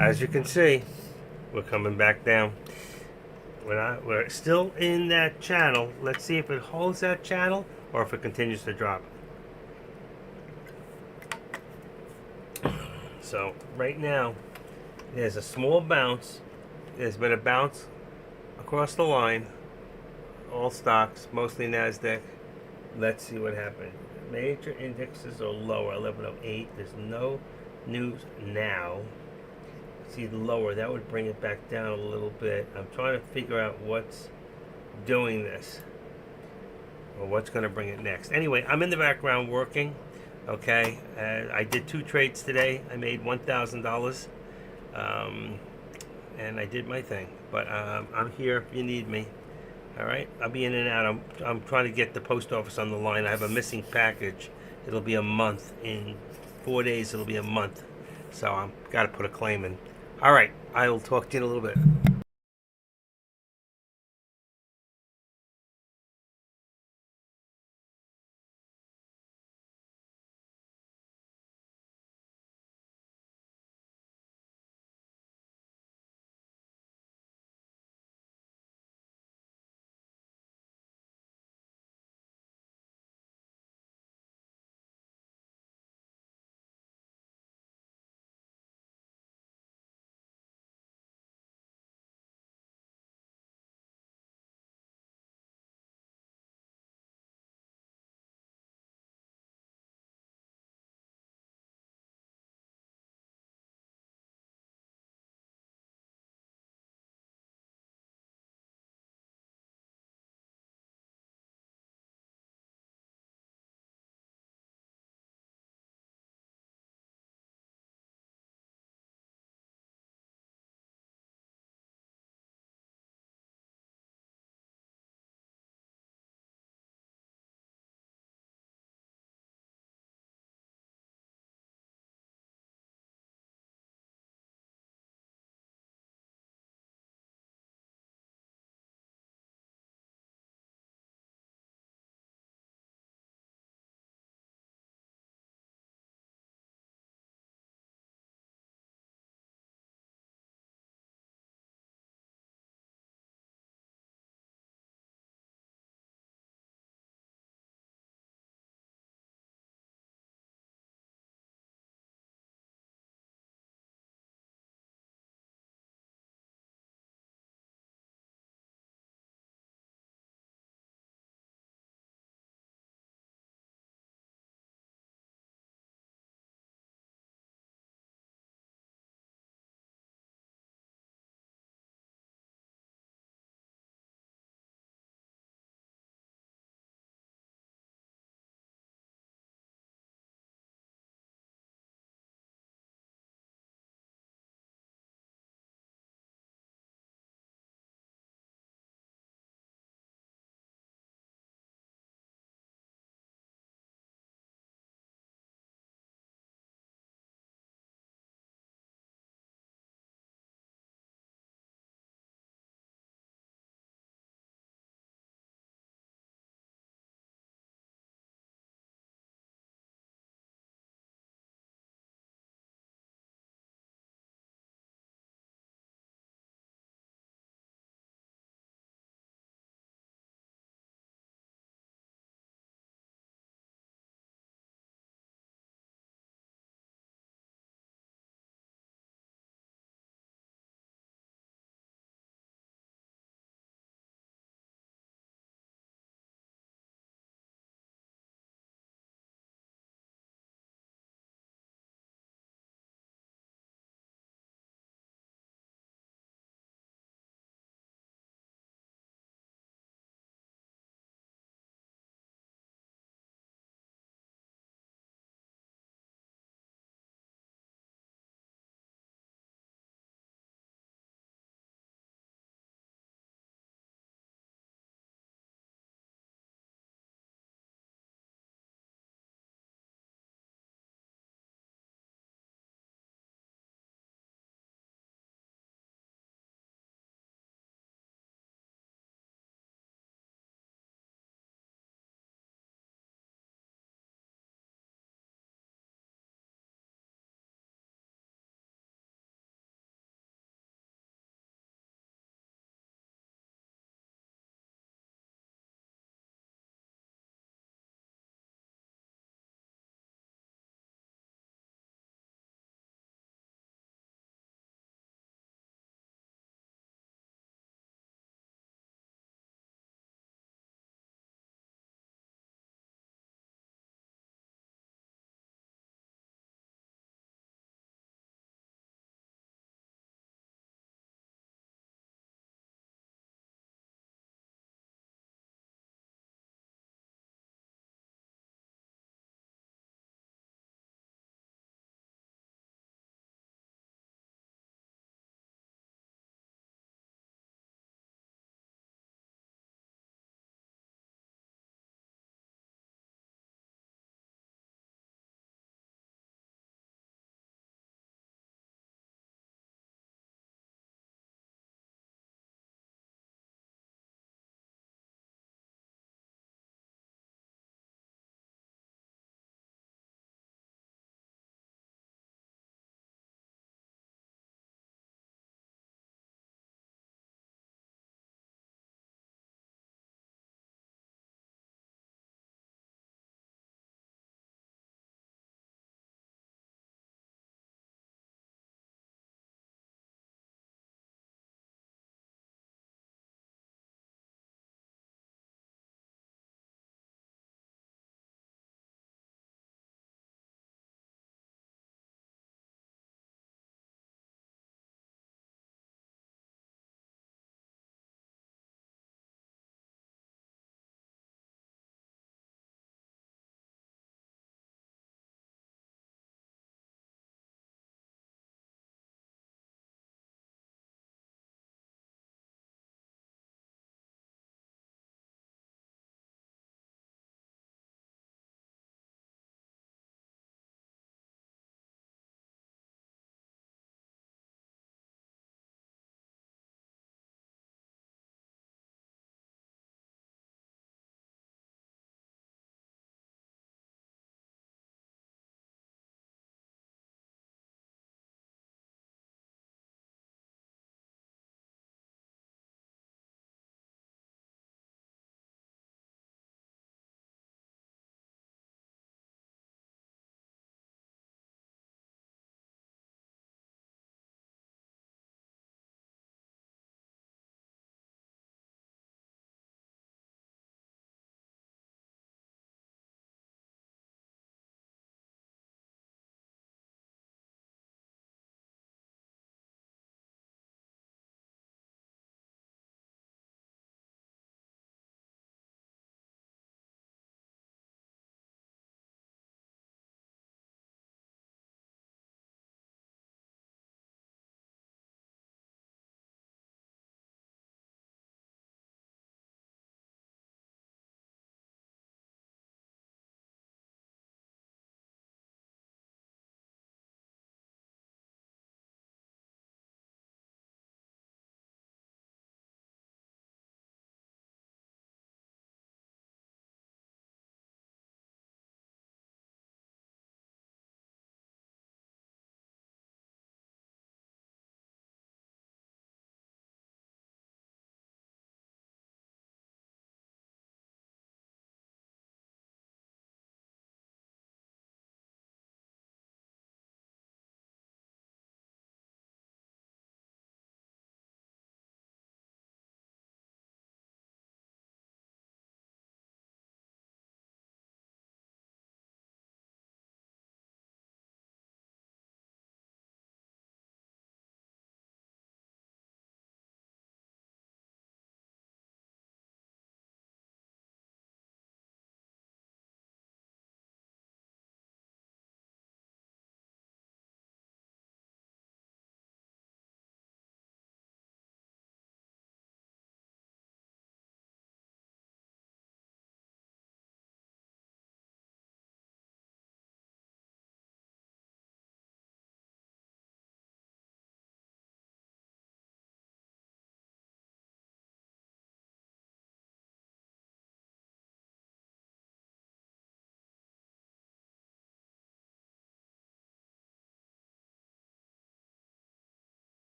As you can see, we're coming back down. We're still in that channel. Let's see if it holds that channel or if it continues to drop. So right now, there's a small bounce. There's been a bounce across the line. All stocks, mostly NASDAQ. Let's see what happened. Major indexes are lower, 1108. There's no news now. See lower, that would bring it back down a little bit. I'm trying to figure out what's doing this or what's going to bring it next. Anyway, I'm in the background working. Okay, I did 2 trades today. I made $1,000, and I did my thing. But I'm here if you need me. All right, I'll be in and out. I'm trying to get the post office on the line. I have a missing package. It'll be a month. In 4 days, it'll be a month. So I've got to put a claim in. All right, I'll talk to you in a little bit.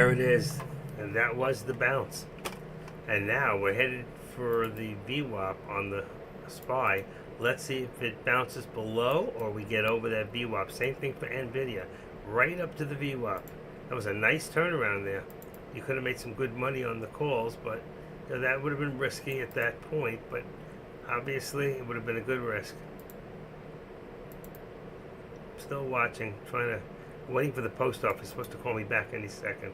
there it is. And that was the bounce. And now we're headed for the VWAP on the SPY. Let's see if it bounces below or we get over that VWAP. Same thing for NVIDIA. Right up to the VWAP. That was a nice turnaround there. You could have made some good money on the calls, but you know, that would have been risky at that point. But obviously, it would have been a good risk. Still watching, waiting for the post office. Supposed to call me back any second.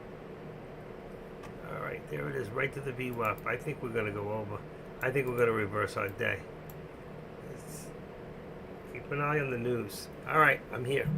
All right, there it is, right to the VWAP. I think we're going to go over. I think we're going to reverse our day. Keep an eye on the news. All right, I'm here.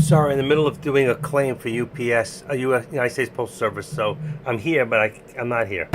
Sorry, in the middle of doing a claim for UPS, US, United States Postal Service. So I'm here, but I'm not here.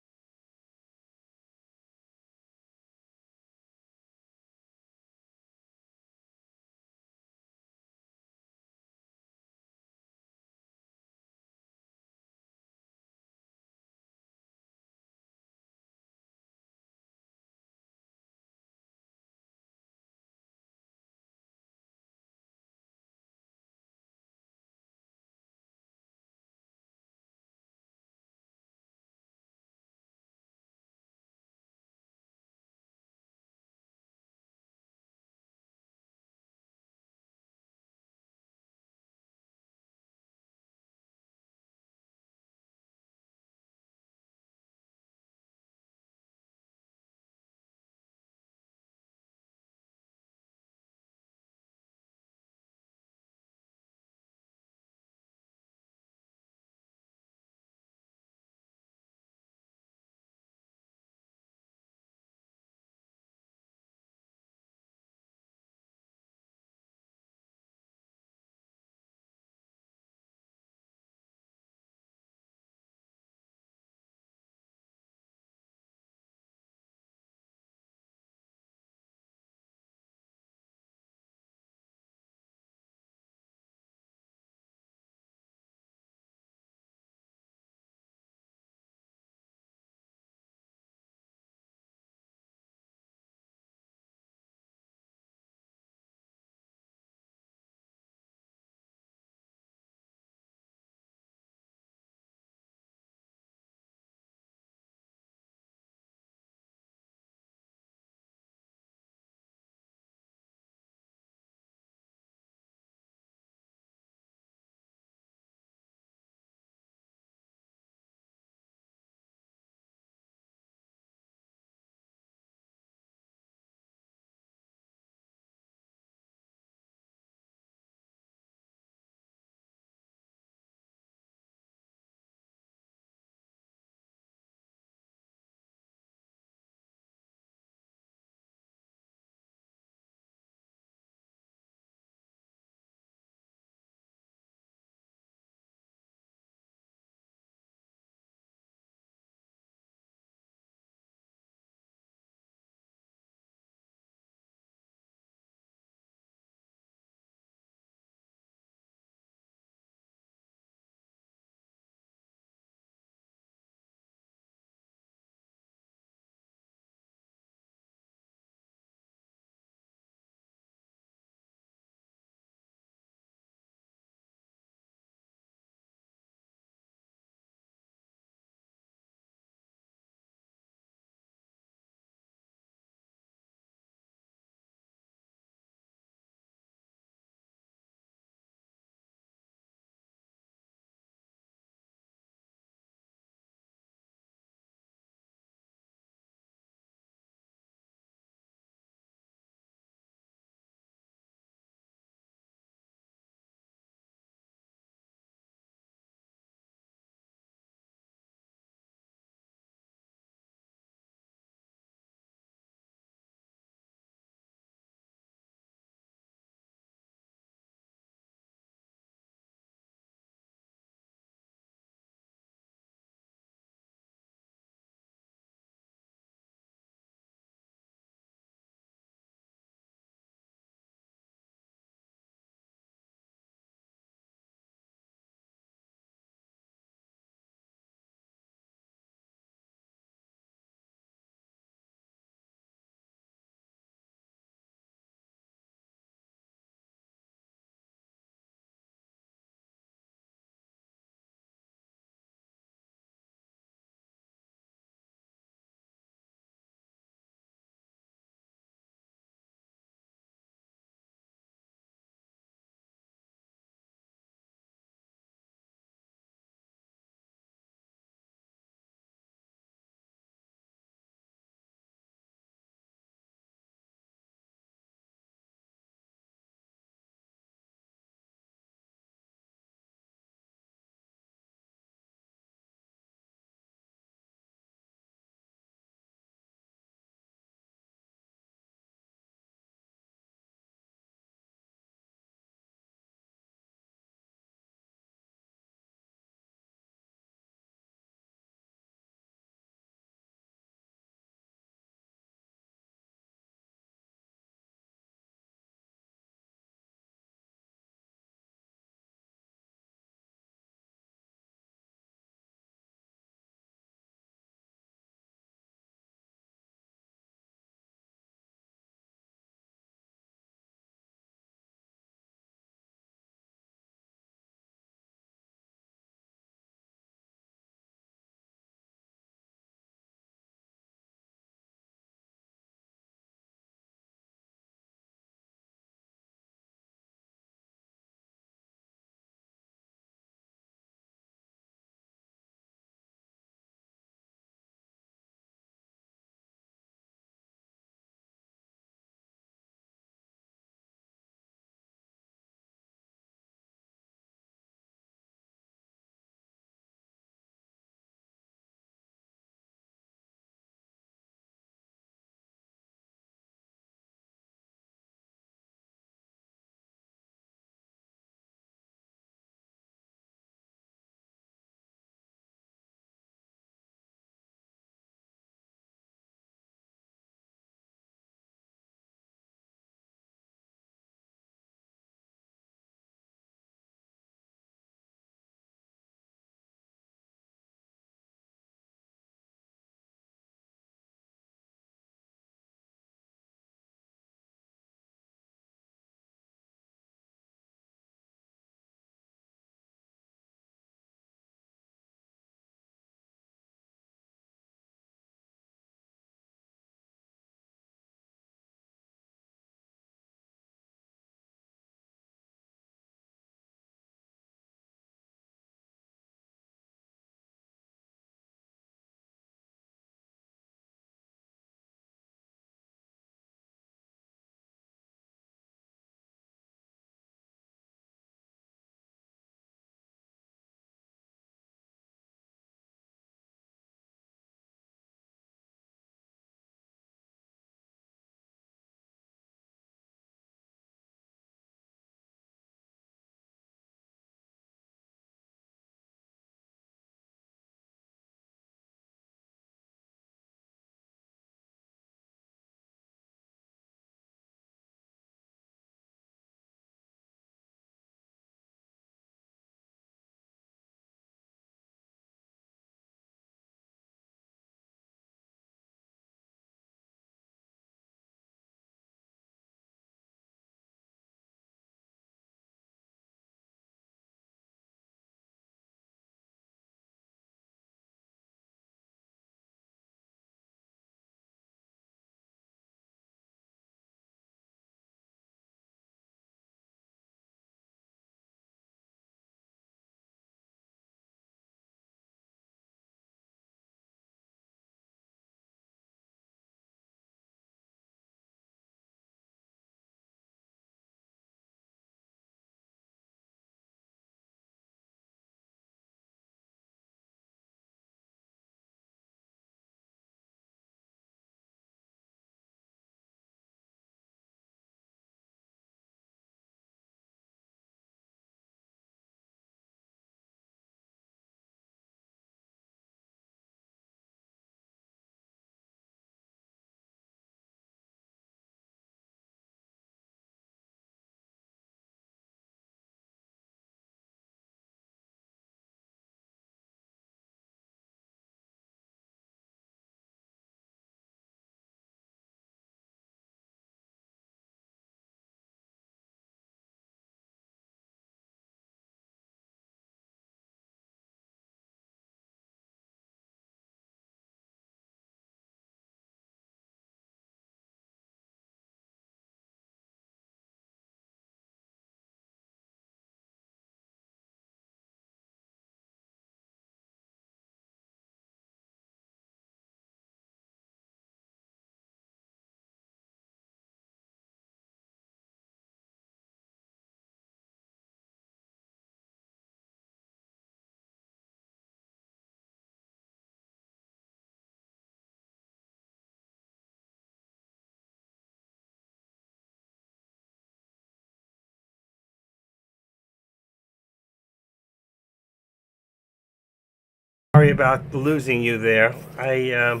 sorry about losing you there. I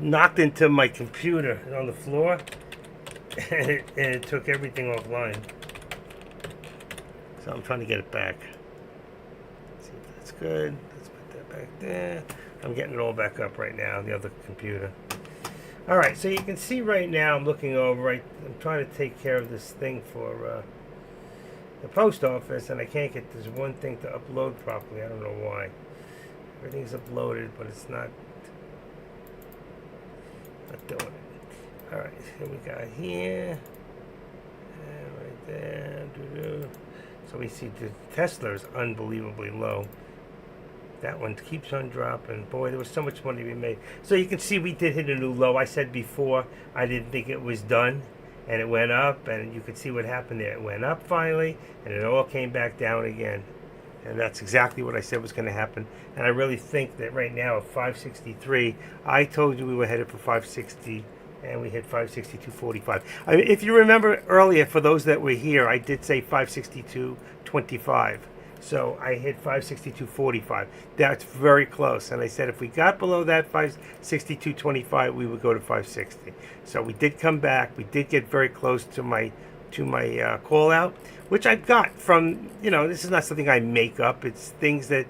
knocked into my computer on the floor, and it took everything offline. So I'm trying to get it back. See if that's good. Let's put that back there. I'm getting it all back up right now, the other computer. All right, so you can see right now I'm looking over. I'm trying to take care of this thing for the post office, and I can't get this one thing to upload properly. I don't know why. Everything's uploaded, but it's not doing it. All right, here we got here, and right there. Doo-doo. So we see the Tesla is unbelievably low. That one keeps on dropping. Boy, there was so much money to be made. So you can see we did hit a new low. I said before I didn't think it was done, and it went up, and you could see what happened there. It went up finally, and it all came back down again. And that's exactly what I said was going to happen. And I really think that right now at 563, I told you we were headed for 560, and we hit 562.45. If you remember earlier, for those that were here, I did say 562.25. So I hit 562.45. That's very close. And I said if we got below that 562.25, we would go to 560. So we did come back. We did get very close to my call out, which I got from, this is not something I make up. It's things that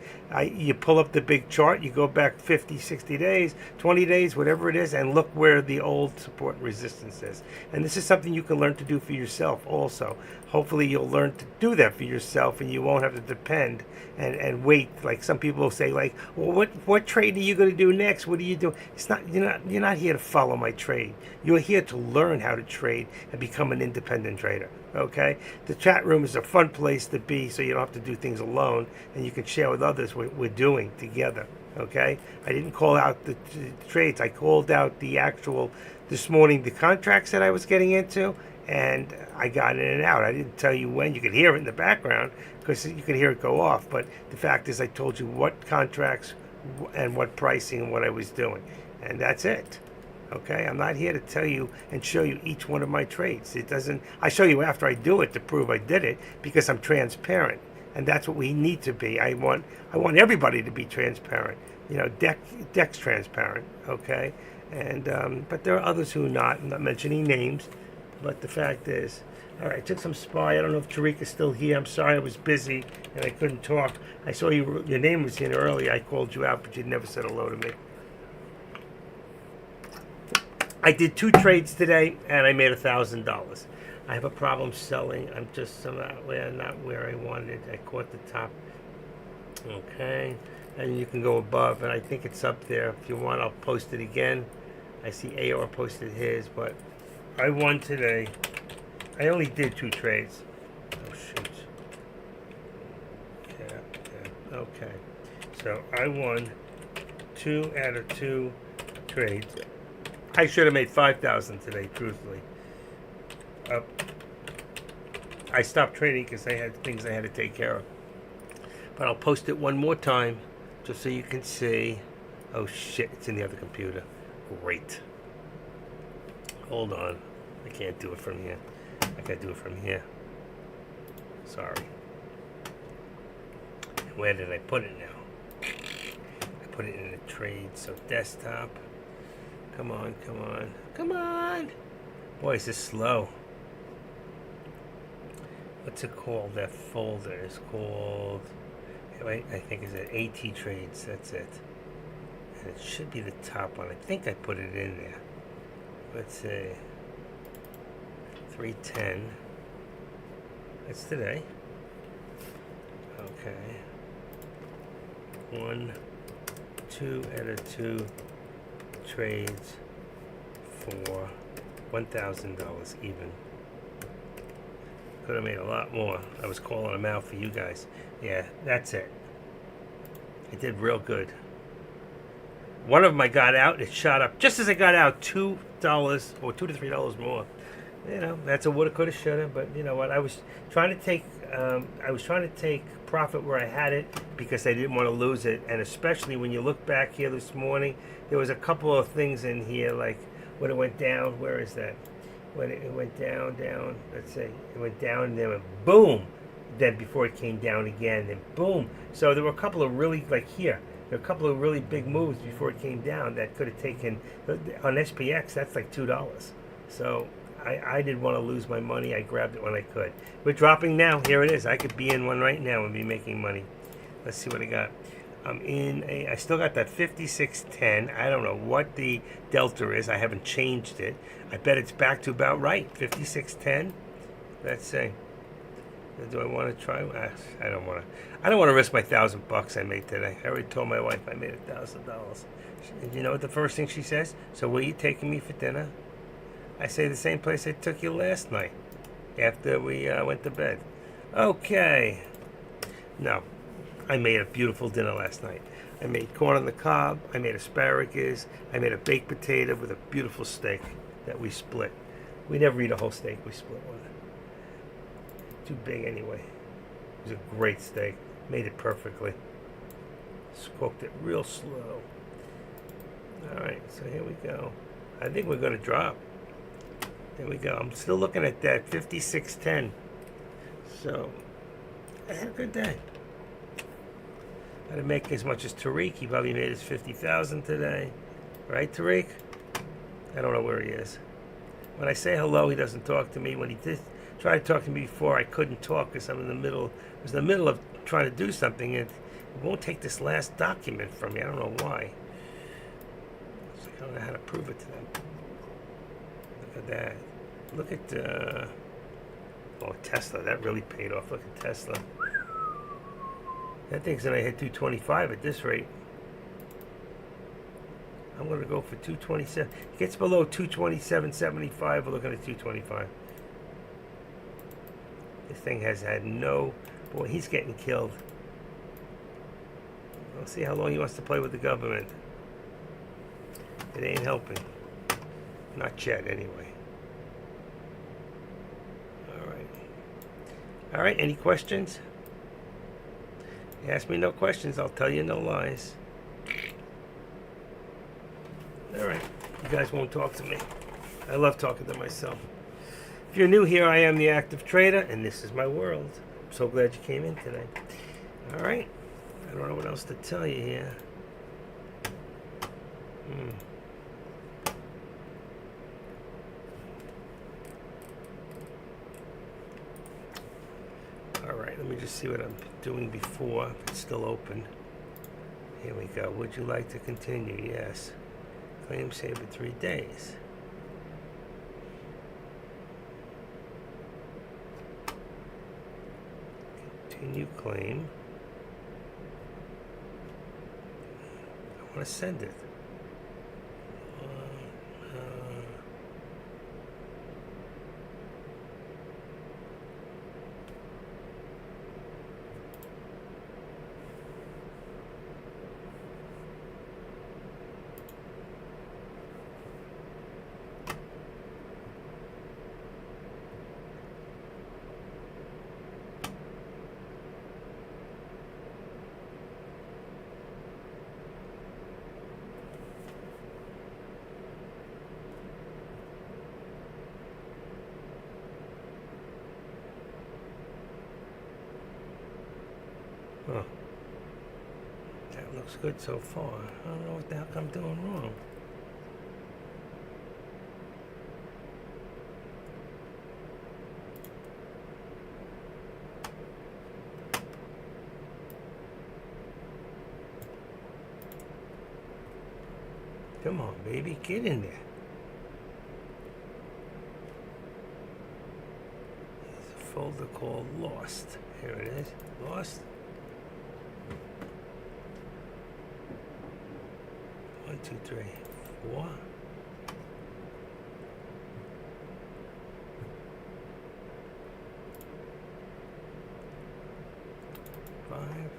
you pull up the big chart, you go back 50, 60 days, 20 days, whatever it is, and look where the old support and resistance is. And this is something you can learn to do for yourself also. Hopefully you'll learn to do that for yourself, and you won't have to depend and wait. Like some people will say, like, well, what trade are you going to do next? What are you doing? It's not, you're not here to follow my trade. You're here to learn how to trade and become an independent trader. Okay, the chat room is a fun place to be, so you don't have to do things alone, and you can share with others what we're doing together. Okay, I didn't call out the trades. I called out the actual this morning, the contracts that I was getting into, and I got in and out. I didn't tell you when. You could hear it in the background because you could hear it go off. But the fact is, I told you what contracts and what pricing and what I was doing, and that's it. Okay, I'm not here to tell you and show you each one of my trades. I show you after I do it to prove I did it because I'm transparent, and that's what we need to be. I want everybody to be transparent. Deck's transparent. Okay, and but there are others who are not. I'm not mentioning names, but the fact is, all right. I took some SPY. I don't know if Tarika's still here. I'm sorry, I was busy and I couldn't talk. I saw your name was in early. I called you out, but you never said hello to me. I did 2 trades today, and I made $1,000. I have a problem selling. I'm just not where I wanted. I caught the top. Okay, and you can go above, and I think it's up there. If you want, I'll post it again. I see AR posted his, but I won today. I only did 2 trades. Oh shoot. Yeah. Okay. So I won 2 out of 2 trades. I should have made $5,000 today, truthfully. I stopped trading because I had things I had to take care of. But I'll post it one more time just so you can see. Oh shit, it's in the other computer. Great. Hold on. I can't do it from here. I gotta do it from here. Sorry. Where did I put it now? I put it in the trade, so desktop. Come on, come on, come on. Boy, is this slow. What's it called? That folder is called, I think it's at AT Trades. That's it. And it should be the top one. I think I put it in there. Let's see. 310. That's today. Okay. 1, 2 out of 2 trades for $1,000 even. Could have made a lot more. I was calling them out for you guys. Yeah, that's it. I did real good. One of them I got out, it shot up just as I got out $2 or $2 to $3 more. That's a woulda, coulda, shoulda. But you know what? I was trying to take profit where I had it because I didn't want to lose it. And especially when you look back here this morning, there was a couple of things in here, like when it went down. Where is that? When it went down. Let's say it went down and then went boom. Then before it came down again, then boom. So there were a couple of really, like here, There were a couple of really big moves before it came down that could have taken on SPX. That's like $2. So I didn't want to lose my money. I grabbed it when I could. We're dropping now. Here it is. I could be in one right now and be making money. Let's see what I got. I still got that 5610. I don't know what the delta is. I haven't changed it. I bet it's back to about right. 5610. Let's see. Do I want to try? I don't want to. I don't want to risk my $1,000 I made today. I already told my wife I made $1,000. You know what the first thing she says? So where are you taking me for dinner? I say the same place I took you last night after we went to bed. Okay. No. I made a beautiful dinner last night. I made corn on the cob. I made asparagus. I made a baked potato with a beautiful steak that we split. We never eat a whole steak. We split one. Too big anyway. It was a great steak. Made it perfectly. Just cooked it real slow. Alright, so here we go. I think we're going to drop. There we go. I'm still looking at that 5610. So, I had a good day. I didn't make as much as Tariq. He probably made his 50,000 today. Right, Tariq? I don't know where he is. When I say hello, he doesn't talk to me. When he did try to talk to me before, I couldn't talk because I'm in the middle. I was in the middle of trying to do something, and it won't take this last document from me. I don't know why. It's like I don't know how to prove it to them. Look at that. Look at Tesla. That really paid off. Look at Tesla. That thing's gonna hit 225 at this rate. I'm gonna go for 227. It gets below 227.75. We're looking at 225. This thing has had no. Boy, he's getting killed. We'll see how long he wants to play with the government. It ain't helping. Not yet, anyway. All right. Any questions? Ask me no questions, I'll tell you no lies. Alright, you guys won't talk to me. I love talking to myself. If you're new here, I am the Active Trader, and this is my world. I'm so glad you came in today. Alright, I don't know what else to tell you here. Alright, let me just see what I'm doing before. If it's still open. Here we go. Would you like to continue? Yes. Claim saver 3 days. Continue claim. I want to send it. Huh. That looks good so far. I don't know what the heck I'm doing wrong. Come on, baby, get in there. There's a folder called Lost. Here it is. Lost. 1, 2, 3, 4. Five.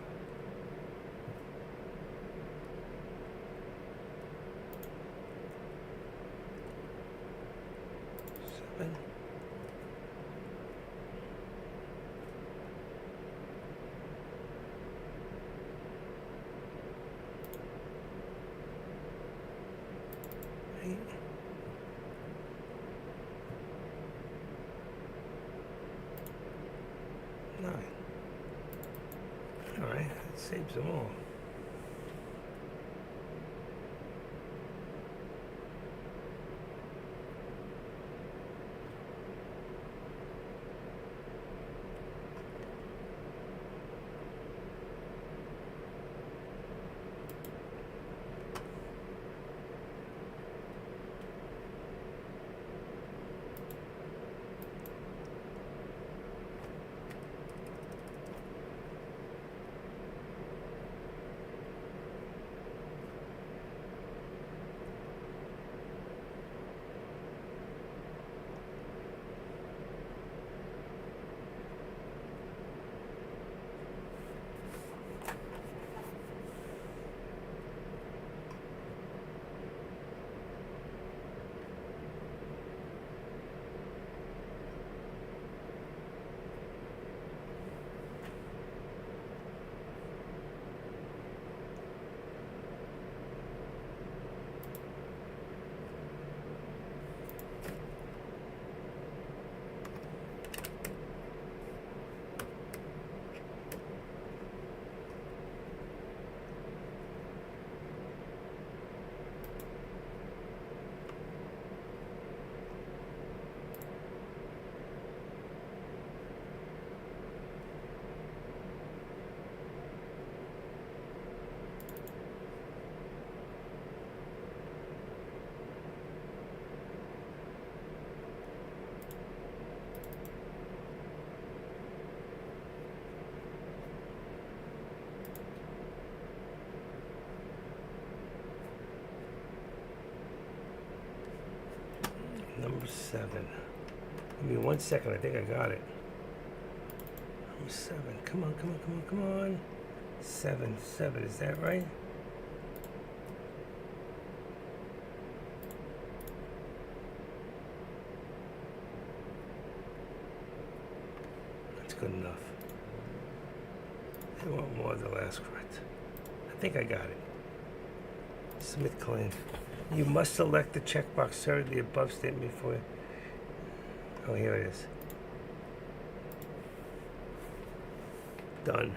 7. 8. 9. All right, that saves them all. Number 7. Give me 1 second. I think I got it. Number 7. Come on, come on, come on, come on. 7, 7. Is that right? That's good enough. I want more of the last correct. I think I got it. Submit claim. You must select the checkbox. Sir, the above statement before. Oh, here it is. Done.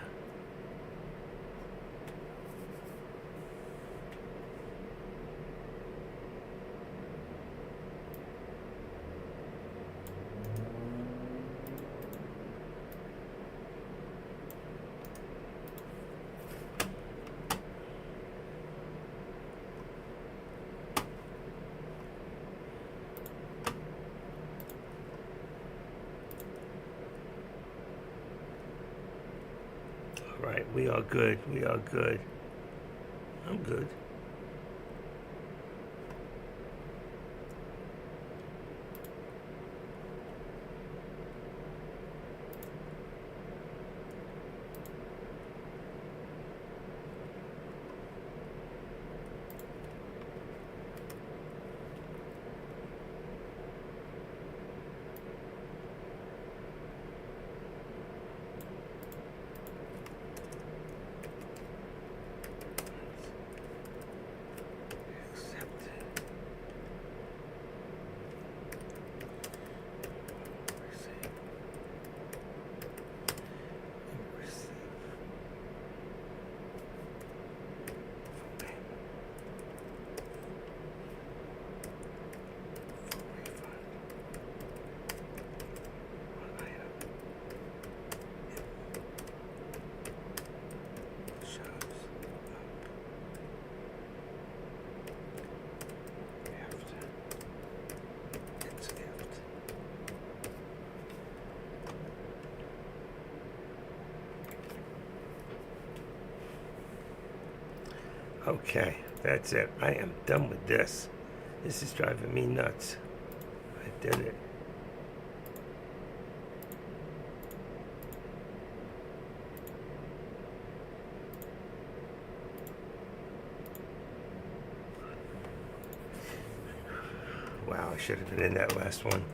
Right, we are good. We are good. I'm good. Okay, that's it. I am done with this. This is driving me nuts. I did it. Wow, I should have been in that last one.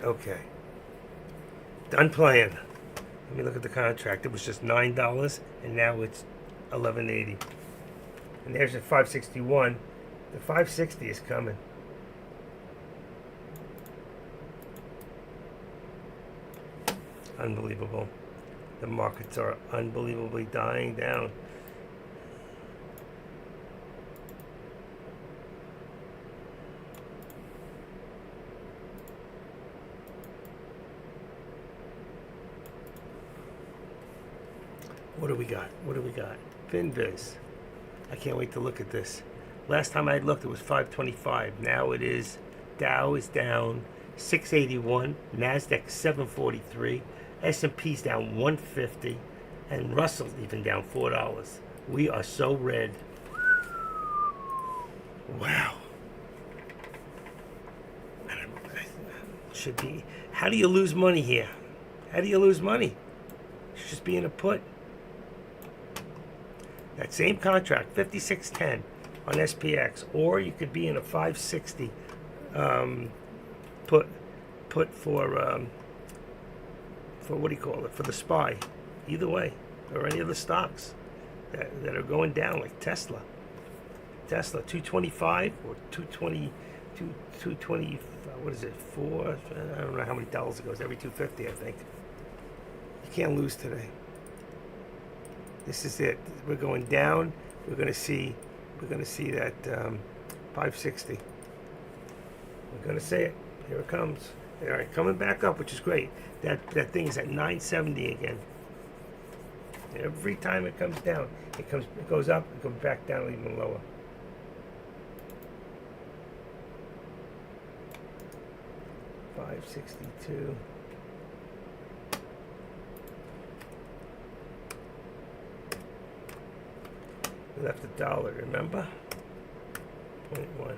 Okay. Done playing. Let me look at the contract. It was just $9, and now it's $11.80. And there's a 561. The 560 is coming. Unbelievable. The markets are unbelievably dying down. What do we got? What do we got? FinViz. I can't wait to look at this. Last time I looked, it was 525. Now it is. Dow is down 681. Nasdaq 743. S&P's down 150. And Russell's even down $4. We are so red. Wow. Should be. How do you lose money here? How do you lose money? Should just be in a put. That same contract, 5610 on SPX, or you could be in a 560 put put for what do you call it, for the SPY. Either way, or any of the stocks that are going down, like Tesla. Tesla 225 or 220, 220. What is it? 4? I don't know how many dollars it goes. Every 250, I think. You can't lose today. This is it. We're going down. We're going to see that 560. We're going to see it. Here it comes. All right, coming back up, which is great. That thing is at 970 again. Every time it comes down, it goes up, it comes back down even lower. $562. We left $1, remember? 0.1.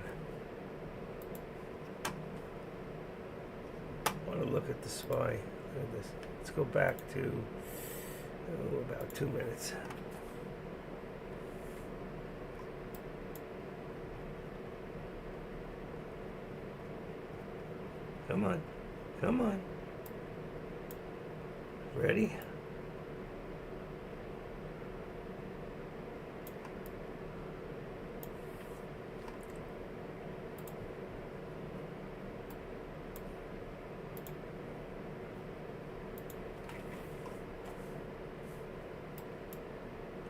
I want to look at the SPY. Look at this. Let's go back to about 2 minutes. Come on. Come on. Ready?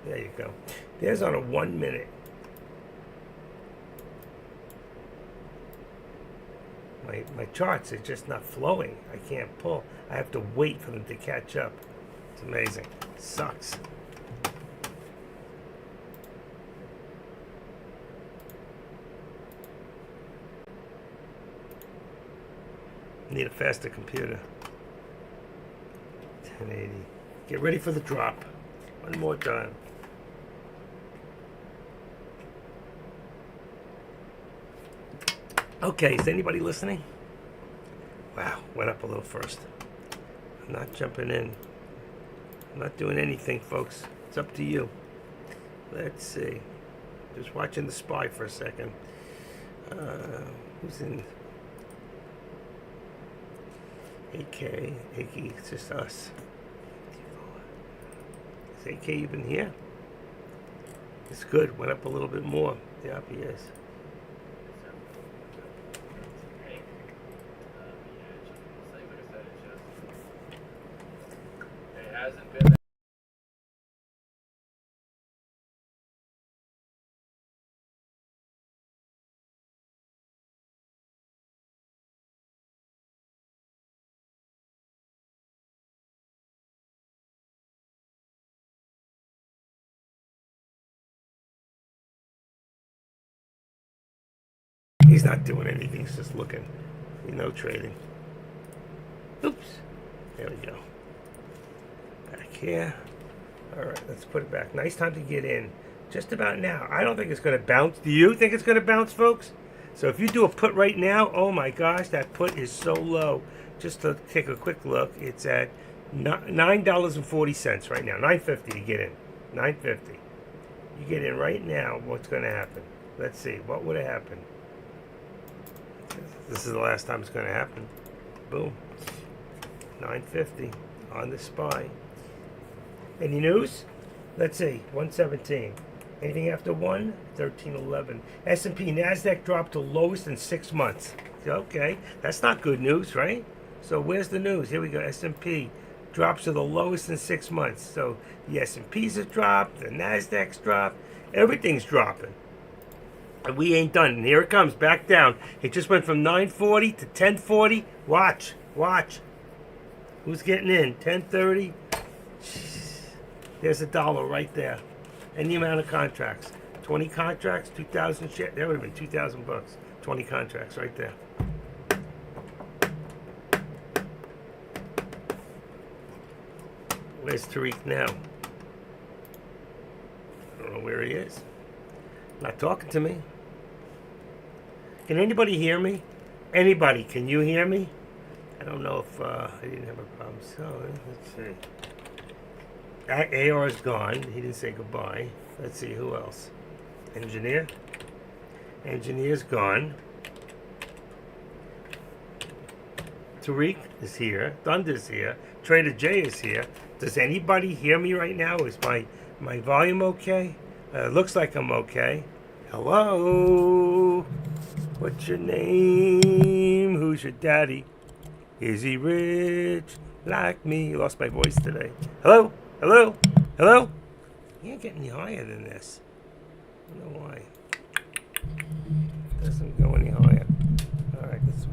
There you go. There's on a 1 minute. My charts are just not flowing. I can't pull. I have to wait for them to catch up. It's amazing. Sucks. Need a faster computer. 1080. Get ready for the drop. One more time. Okay, is anybody listening? Wow, went up a little first. I'm not jumping in. I'm not doing anything, folks. It's up to you. Let's see. Just watching the SPY for a second. Who's in? AK. It's just us. Is AK even here? It's good. Went up a little bit more. Yep, he is. Hasn't been He's not doing anything. He's just looking. No trading. Oops. There we go. Back here. All right, let's put it back. Nice time to get in. Just about now. I don't think it's going to bounce. Do you think it's going to bounce, folks? So if you do a put right now, oh my gosh, that put is so low. Just to take a quick look, it's at $9.40 right now. $9.50 to get in. $9.50. You get in right now, what's going to happen? Let's see. What would have happened? This is the last time it's going to happen. Boom. $9.50 on the SPY. Any news? Let's see. 117. Anything after 1? 13.11. S&P NASDAQ dropped to lowest in 6 months. Okay. That's not good news, right? So where's the news? Here we go. S&P drops to the lowest in 6 months. So the S&Ps have dropped. The NASDAQ's dropped. Everything's dropping. And we ain't done. And here it comes, back down. It just went from 940 to 1040. Watch. Who's getting in? 1030. There's $1 right there. Any amount of contracts. 20 contracts, 2,000 shares. That would have been 2,000 bucks. 20 contracts right there. Where's Tariq now? I don't know where he is. Not talking to me. Can anybody hear me? Anybody, can you hear me? I don't know if I didn't have a problem. So, let's see. AR is gone. He didn't say goodbye. Let's see, who else? Engineer? Engineer's gone. Tariq is here. Thunder's here. Trader J is here. Does anybody hear me right now? Is my volume okay? Looks like I'm okay. Hello? What's your name? Who's your daddy? Is he rich like me? Lost my voice today. Hello? Hello? Hello? You can't get any higher than this. I don't know why. Doesn't go any higher. Alright, let's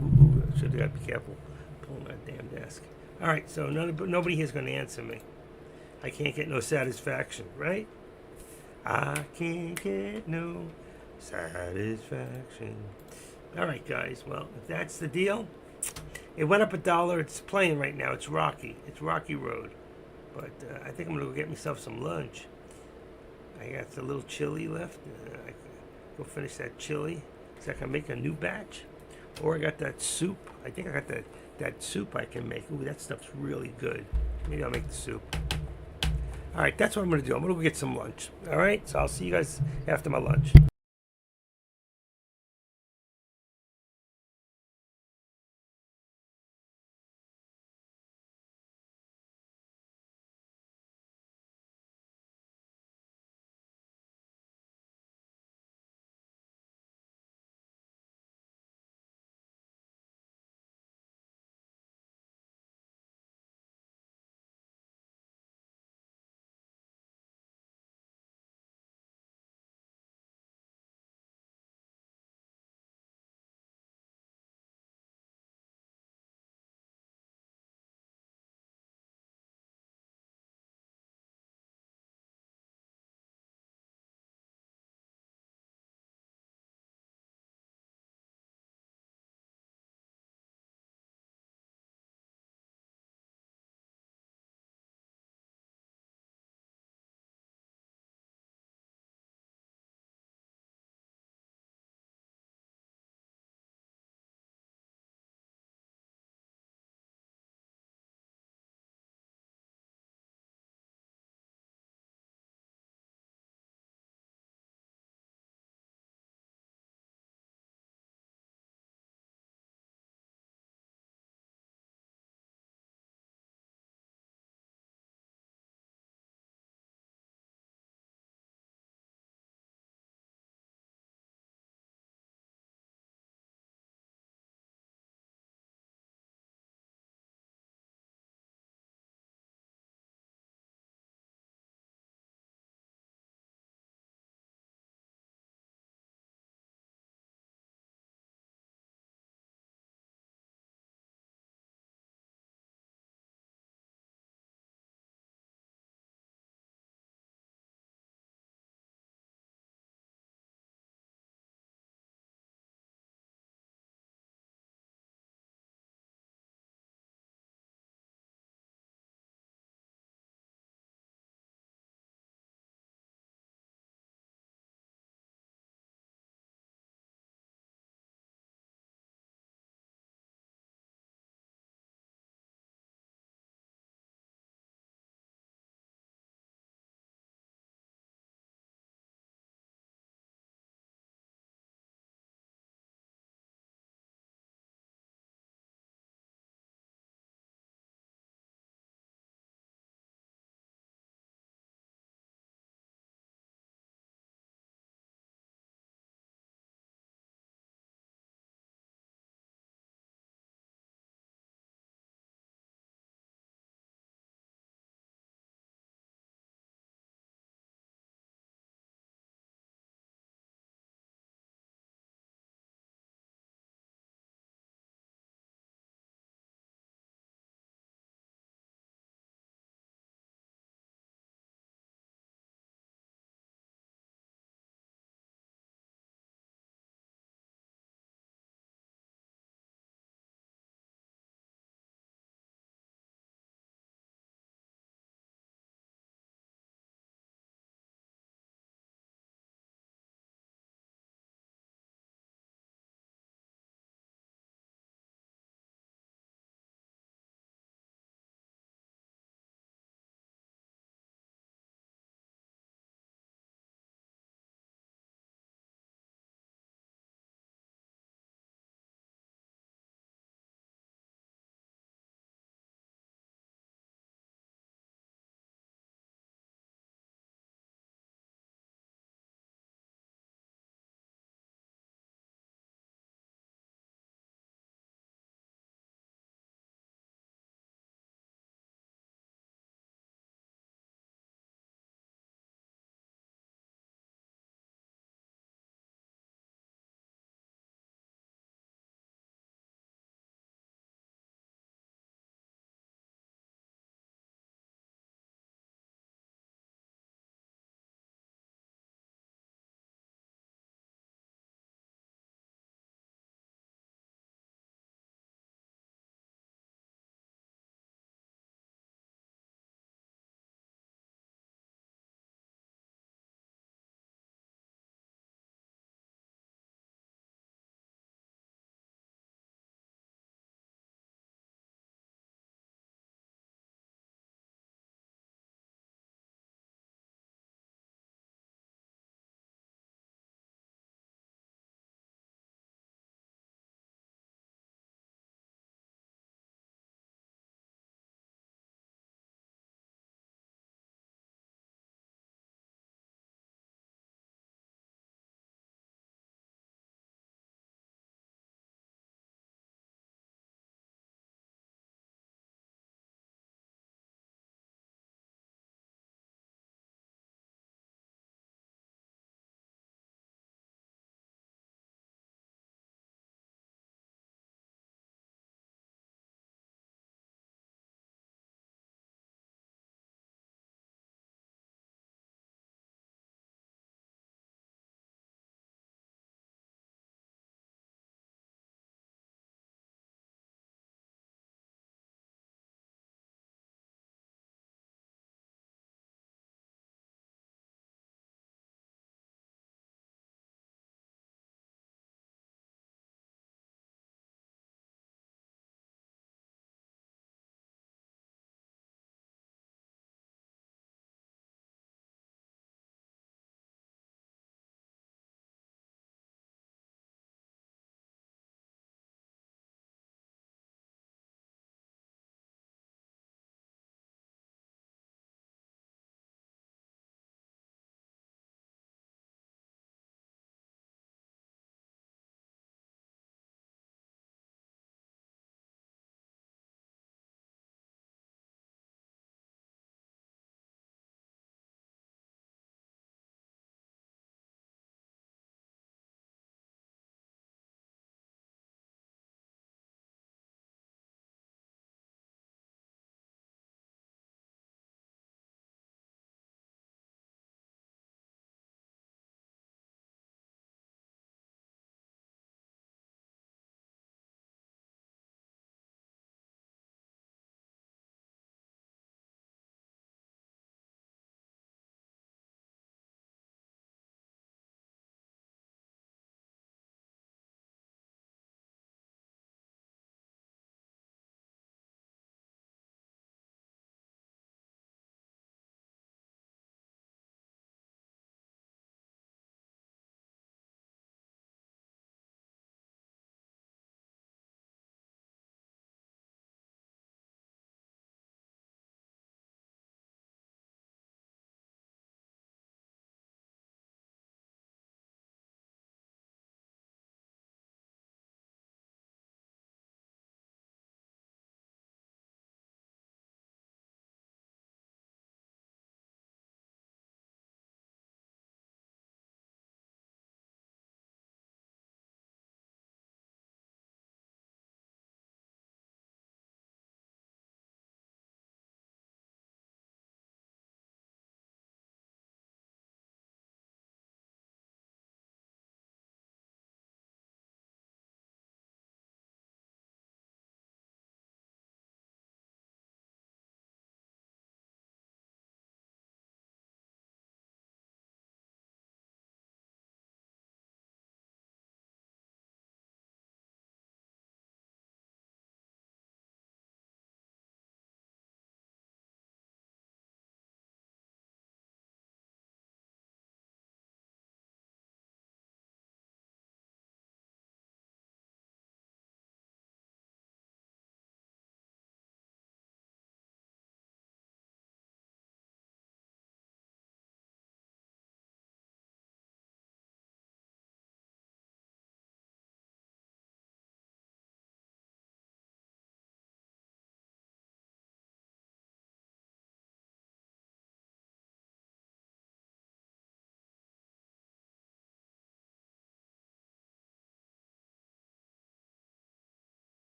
should have got to be careful pulling that damn desk. Alright, so nobody here's gonna answer me. I can't get no satisfaction, right? I can't get no satisfaction. Alright guys, well, if that's the deal, it went up $1. It's playing right now. It's rocky. It's Rocky Road. But I think I'm gonna go get myself some lunch. I got a little chili left. I can go finish that chili. So I can make a new batch. Or I got that soup. I think I got that soup I can make. Ooh, that stuff's really good. Maybe I'll make the soup. All right, that's what I'm going to do. I'm going to go get some lunch. All right, so I'll see you guys after my lunch.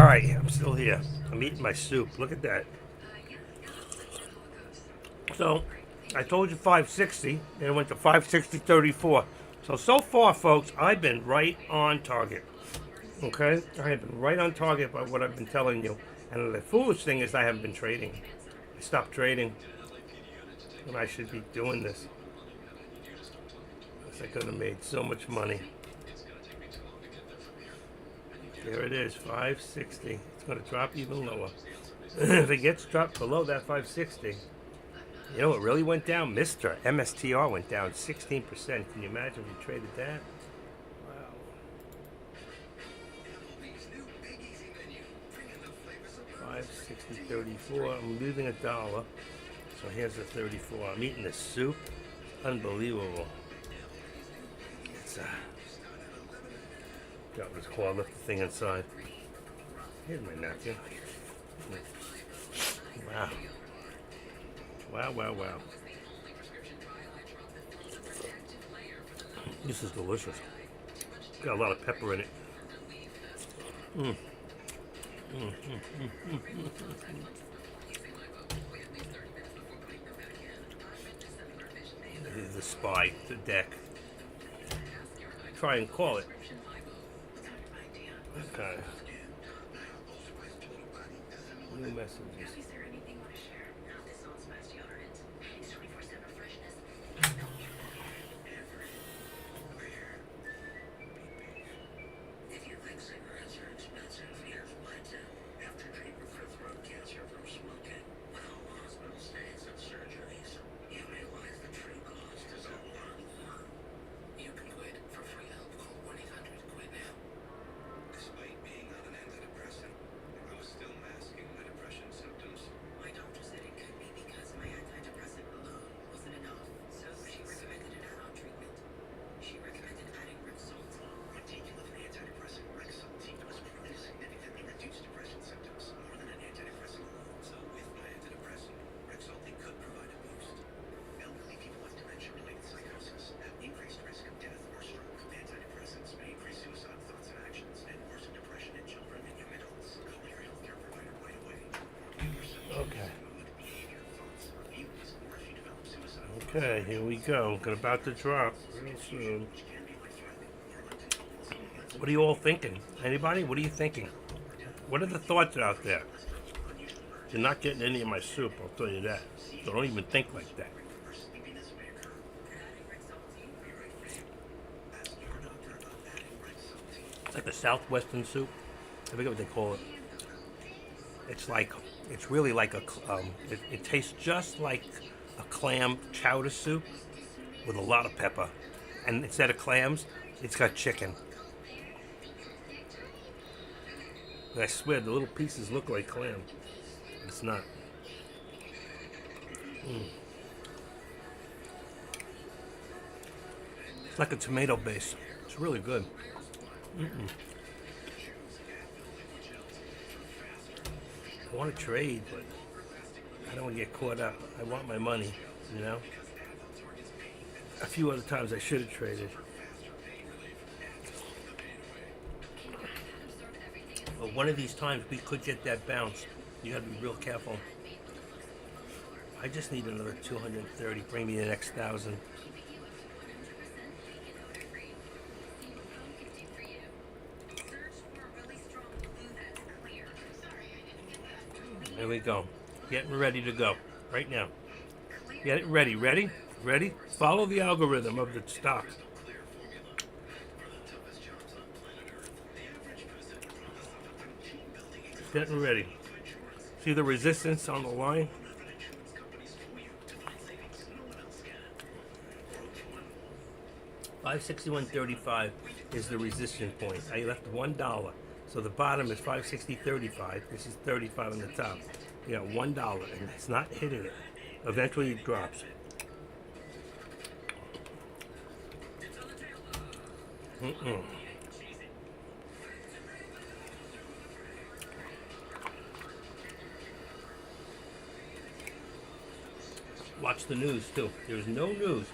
right, I'm still here. I'm eating my soup. Look at that. So, I told you 560, and it went to 560.34. So far, folks, I've been right on target. Okay? I have been right on target by what I've been telling you. And the foolish thing is I haven't been trading. I stopped trading. And I should be doing this. I could have made so much money. There it is, 560. It's going to drop even lower. If it gets dropped below that 560, you know what really went down? MSTR went down 16%. Can you imagine if you traded that? Wow. 560.34. I'm losing $1. So here's the 34. I'm eating the soup. Unbelievable. It's got this claw, lift the thing inside. Here's my napkin. Wow. Wow, wow, wow. This is delicious. Got a lot of pepper in it. This is the spy, the deck. Try and call it. Okay. New messages. Okay, here we go. About to drop real soon. What are you all thinking? Anybody? What are you thinking? What are the thoughts out there? You're not getting any of my soup, I'll tell you that. So don't even think like that. It's like a southwestern soup. I forget what they call it. It's really like it tastes just like a clam chowder soup with a lot of pepper. And instead of clams, it's got chicken. But I swear, the little pieces look like clam. It's not. It's like a tomato base. It's really good. I want to trade, but I don't want to get caught up. I want my money, you know? A few other times I should have traded. But one of these times we could get that bounce. You got to be real careful. I just need another 230. Bring me the next 1,000. There we go. Getting ready to go right now. Get it ready. Ready? Ready? Follow the algorithm of the stock. Getting ready. See the resistance on the line? $561.35 is the resistance point. I left $1. So the bottom is $560.35. This is 35 on the top. You got $1 and it's not hitting it. Eventually it drops. Watch the news too. There's no news.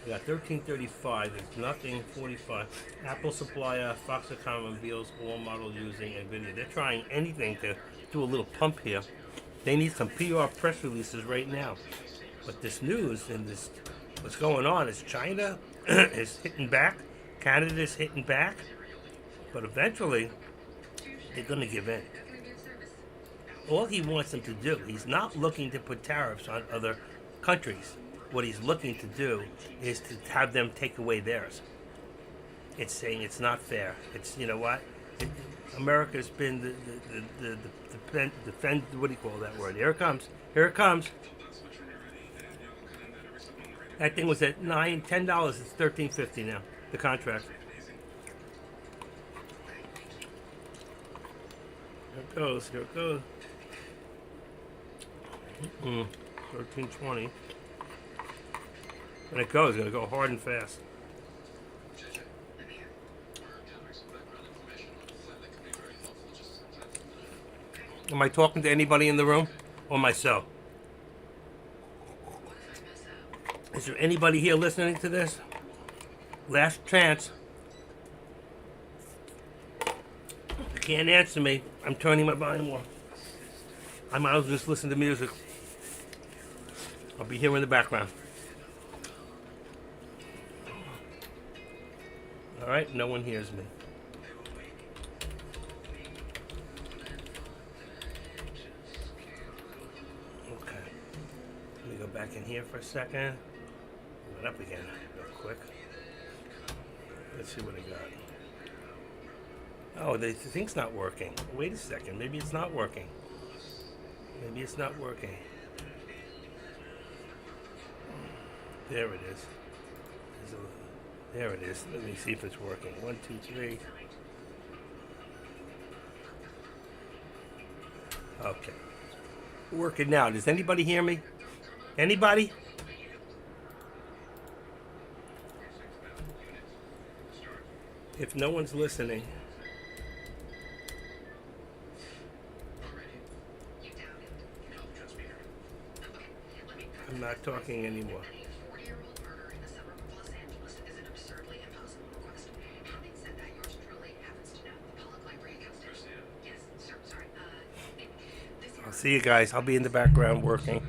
We got 1335. There's nothing 45. Apple supplier, Foxconn reveals all model using NVIDIA. They're trying anything to do a little pump here. They need some PR press releases right now. But this news and this, what's going on is China is hitting back, Canada is hitting back, but eventually they're going to give in. All he wants them to do, he's not looking to put tariffs on other countries. What he's looking to do is to have them take away theirs. It's saying it's not fair. It's, you know what? America's been the defend, what do you call that word? Here it comes. Here it comes. That thing was at $10. It's $13.50 now. The contract. Here it goes. Here it goes. 13.20. When it goes, it's gonna go hard and fast. Am I talking to anybody in the room or myself? Is there anybody here listening to this? Last chance. You can't answer me. I'm turning my volume off. I might as well just listen to music. I'll be here in the background. All right, no one hears me. Okay. Let me go back in here for a second. Pull it up again real quick. Let's see what I got. Oh, the thing's not working. Wait a second. Maybe it's not working. Maybe it's not working. There it is. There it is. Let me see if it's working. 1, 2, 3. Okay. Working now. Does anybody hear me? Anybody? If no one's listening. I'm not talking anymore. I'll see you guys. I'll be in the background working.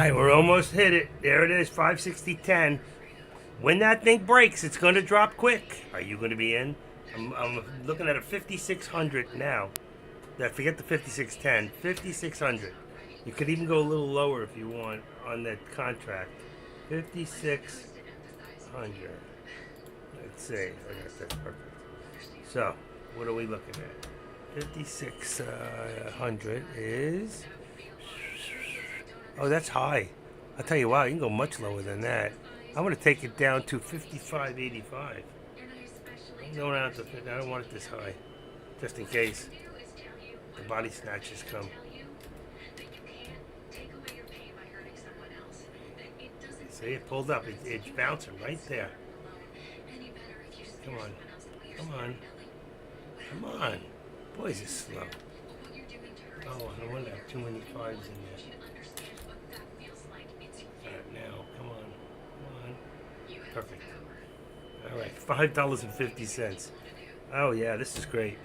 right, we're almost hit it. There it is, 560.10. When that thing breaks, it's going to drop quick. Are you going to be in? I'm looking at a 5,600 now. Yeah, forget the 5610. 5,600. You could even go a little lower if you want on that contract. 5,600. Let's see. I guess that's perfect. So, what are we looking at? 5,600 is. Oh, that's high. I'll tell you what, you can go much lower than that. I'm going to take it down to 55.85. I'm going out to. I don't want it this high, just in case the body snatchers come. See, it pulled up. It's bouncing right there. Come on. Come on. Come on. Boys, it's slow. Oh, no wonder I have too many fives in there. Now, come on. Come on. Perfect. All right, $5.50. Oh, yeah, this is great.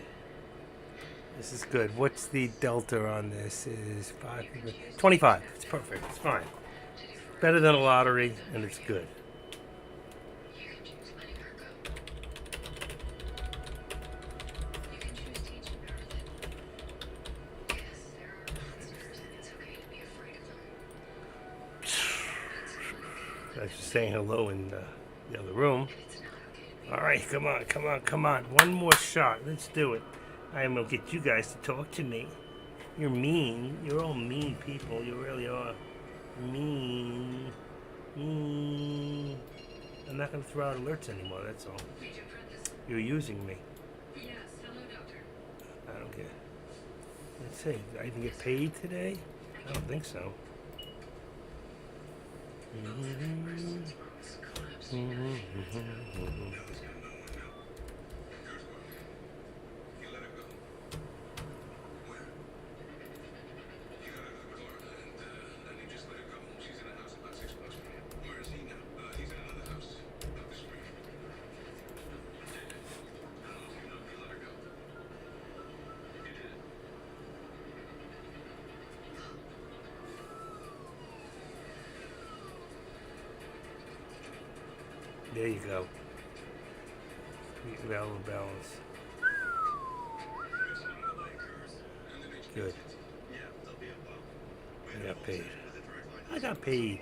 This is good. What's the delta on this? Is 25. It's perfect. It's fine. Better than a lottery, and it's good. I was just saying hello in the other room. All right, come on, come on, come on. One more shot. Let's do it. I am going to get you guys to talk to me. You're mean. You're all mean people. You really are. Mean. Mean. I'm not going to throw out alerts anymore, that's all. You're using me. I don't care. Let's see. Did I even get paid today? I don't think so. There you go. Available balance. Good. I got paid. I got paid,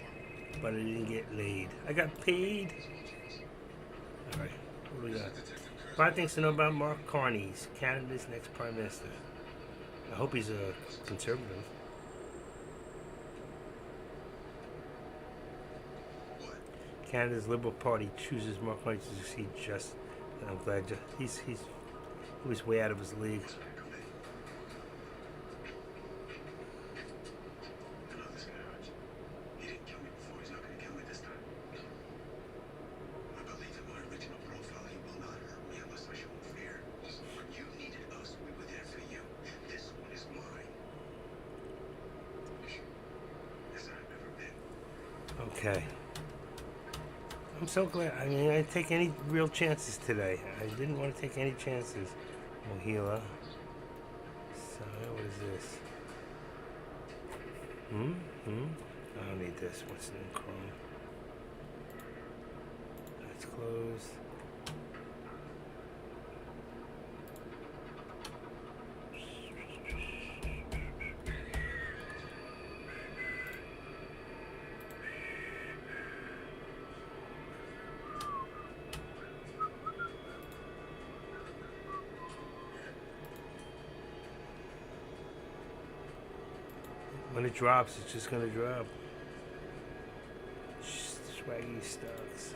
but I didn't get laid. I got paid. All right. What do we got? 5 things to know about Mark Carney, Canada's next prime minister. I hope he's a conservative. Canada's Liberal Party chooses Mark Carney to succeed just. I'm glad he was way out of his league. Okay. I'm so glad. I mean, I didn't take any real chances today. I didn't want to take any chances. Mohila. So, what is this? I don't need this. What's in Chrome? That's closed. When it drops, it's just gonna drop. Swaggy stocks.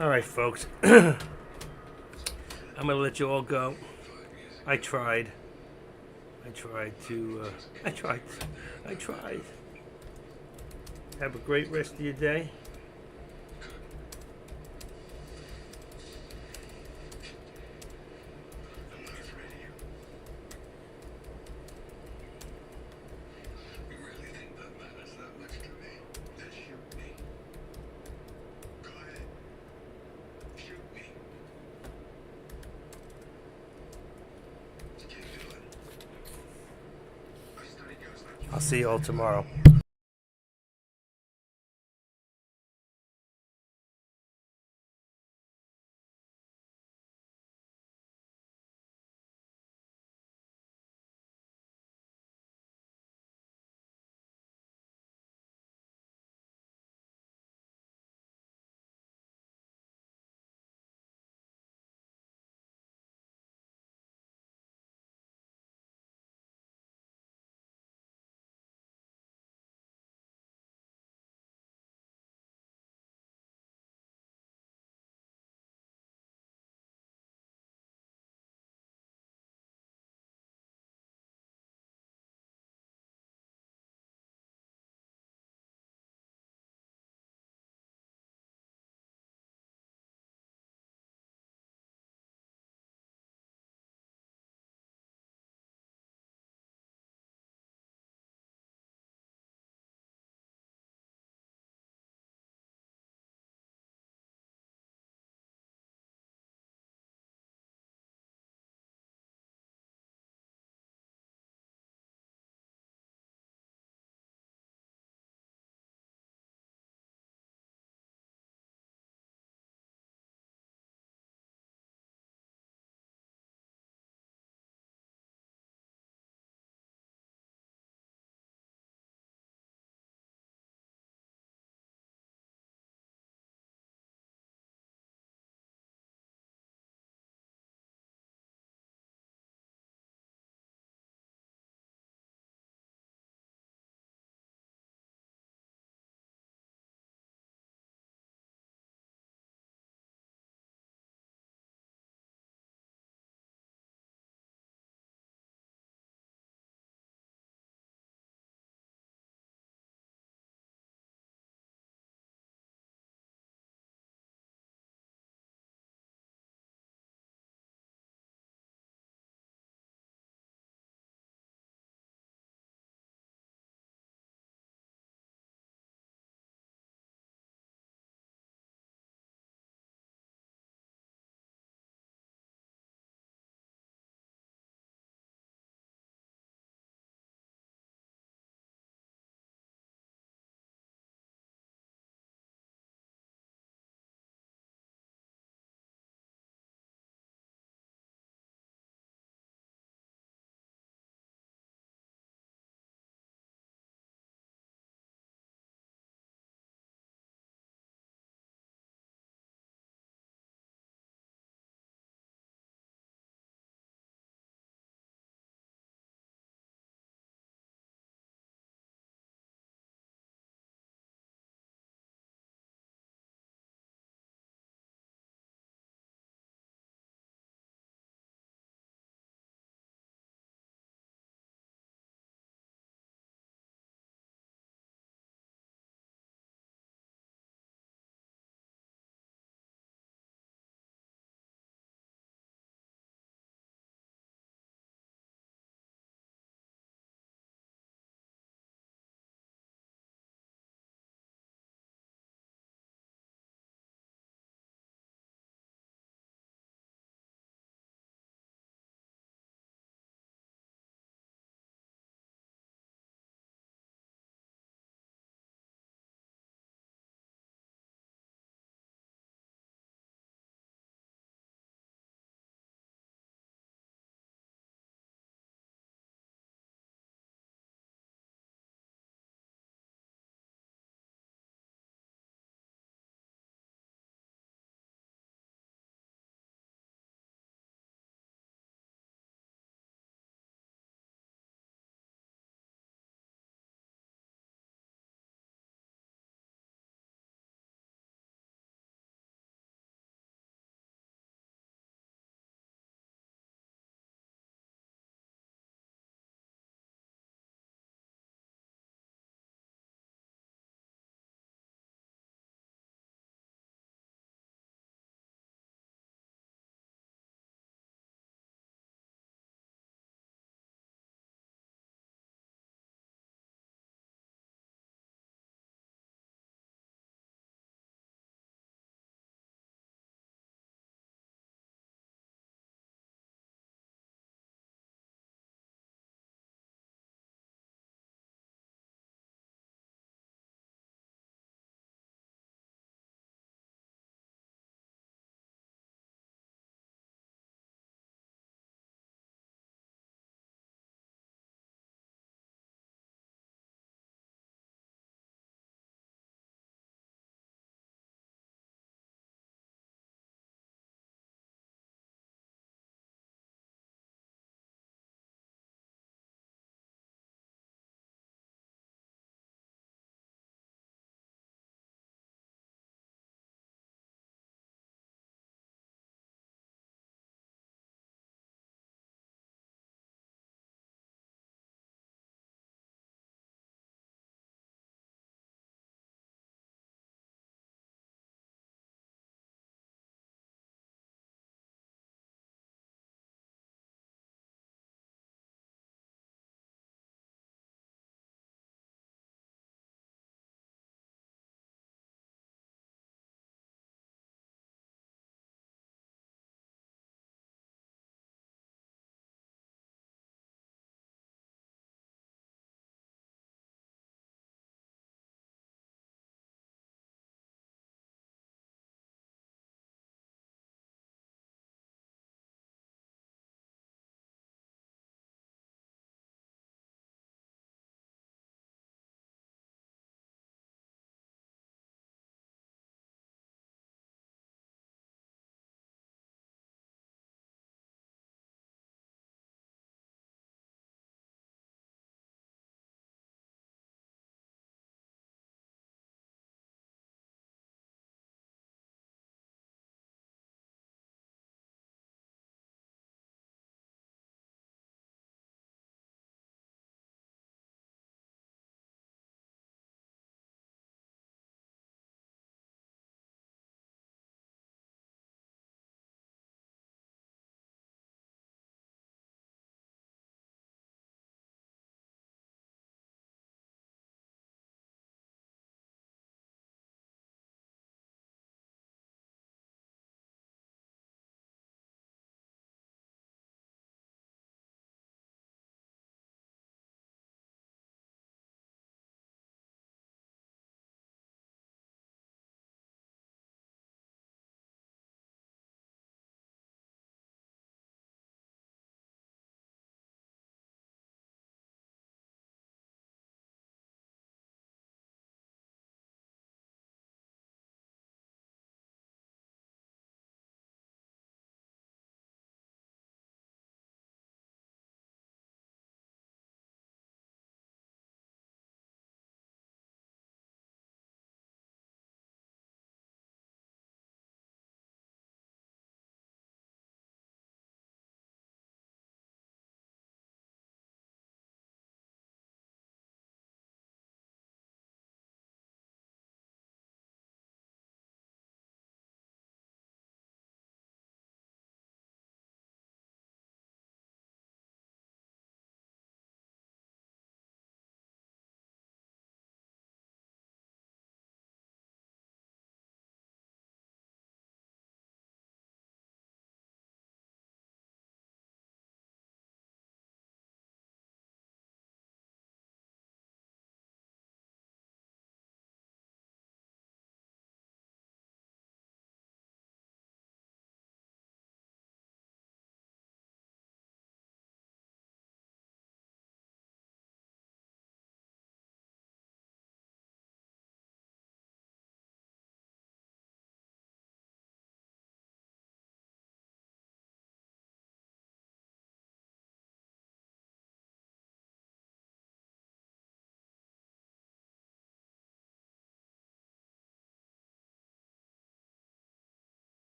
All right, folks. I'm gonna let you all go. I tried to. Have a great rest of your day. see you all tomorrow.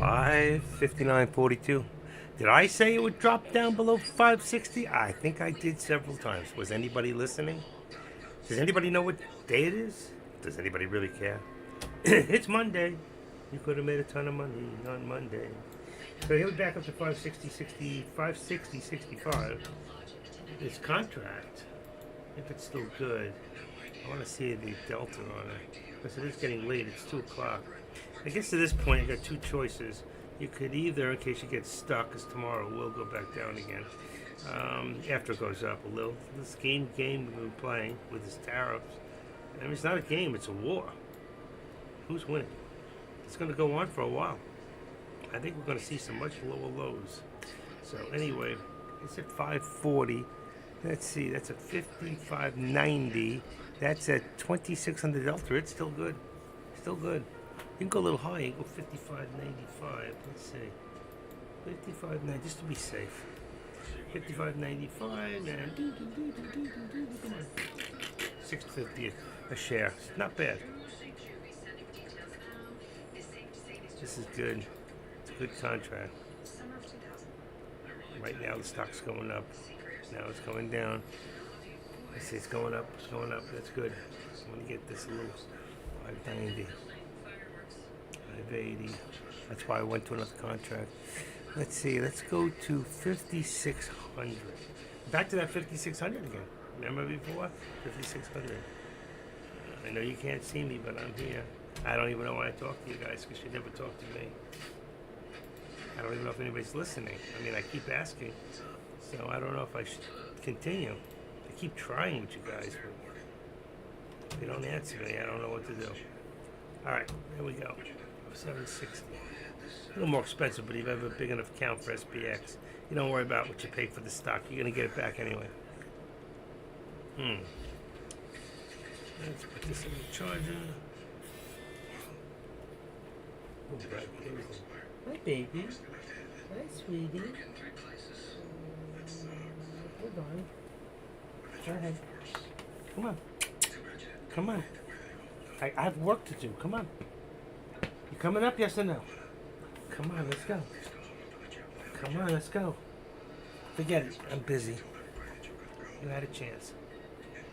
559.42. Did I say it would drop down below 560? I think I did several times. Was anybody listening? Does anybody know what day it is? Does anybody really care? It's Monday. You could have made a ton of money on Monday. So he'll be back up to 560, 65. His contract, if it's still good, I want to see the delta on it. Because it is getting late. It's 2 o'clock. I guess at this point, you got two choices. You could either, in case you get stuck, because tomorrow will go back down again, after it goes up a little. This game we've been playing with his tariffs. I mean, it's not a game, it's a war. Who's winning? It's going to go on for a while. I think we're going to see some much lower lows. So anyway, it's at 540. Let's see, that's at 55.90. That's at 2600 delta. It's still good. Still good. You can go a little higher. You can go 55.95. Let's see. 55.90, just to be safe. 55.95 and come on. 650 a share. Not bad. This is good. It's a good contract. Right now the stock's going up. Now it's going down. I see it's going up. It's going up. That's good. I want to get this a little 590. 580. That's why I went to another contract. Let's see. Let's go to 5,600. Back to that 5,600 again. Remember before? 5,600. I know you can't see me, but I'm here. I don't even know why I talk to you guys because you never talk to me. I don't even know if anybody's listening. I mean, I keep asking, so I don't know if I should continue. I keep trying with you guys, but if you don't answer me, I don't know what to do. All right, there we go. 760. A little more expensive, but if you have a big enough account for SPX, you don't worry about what you pay for the stock. You're gonna get it back anyway. Let's put this in the charger. Oh, Brad Paisley. Hi, baby. Hi, sweetie. Hold on. Go ahead. Come on. Come on. I have work to do. Come on. You coming up, yes or no? Come on, let's go. Come on, let's go. Forget it. I'm busy. You had a chance.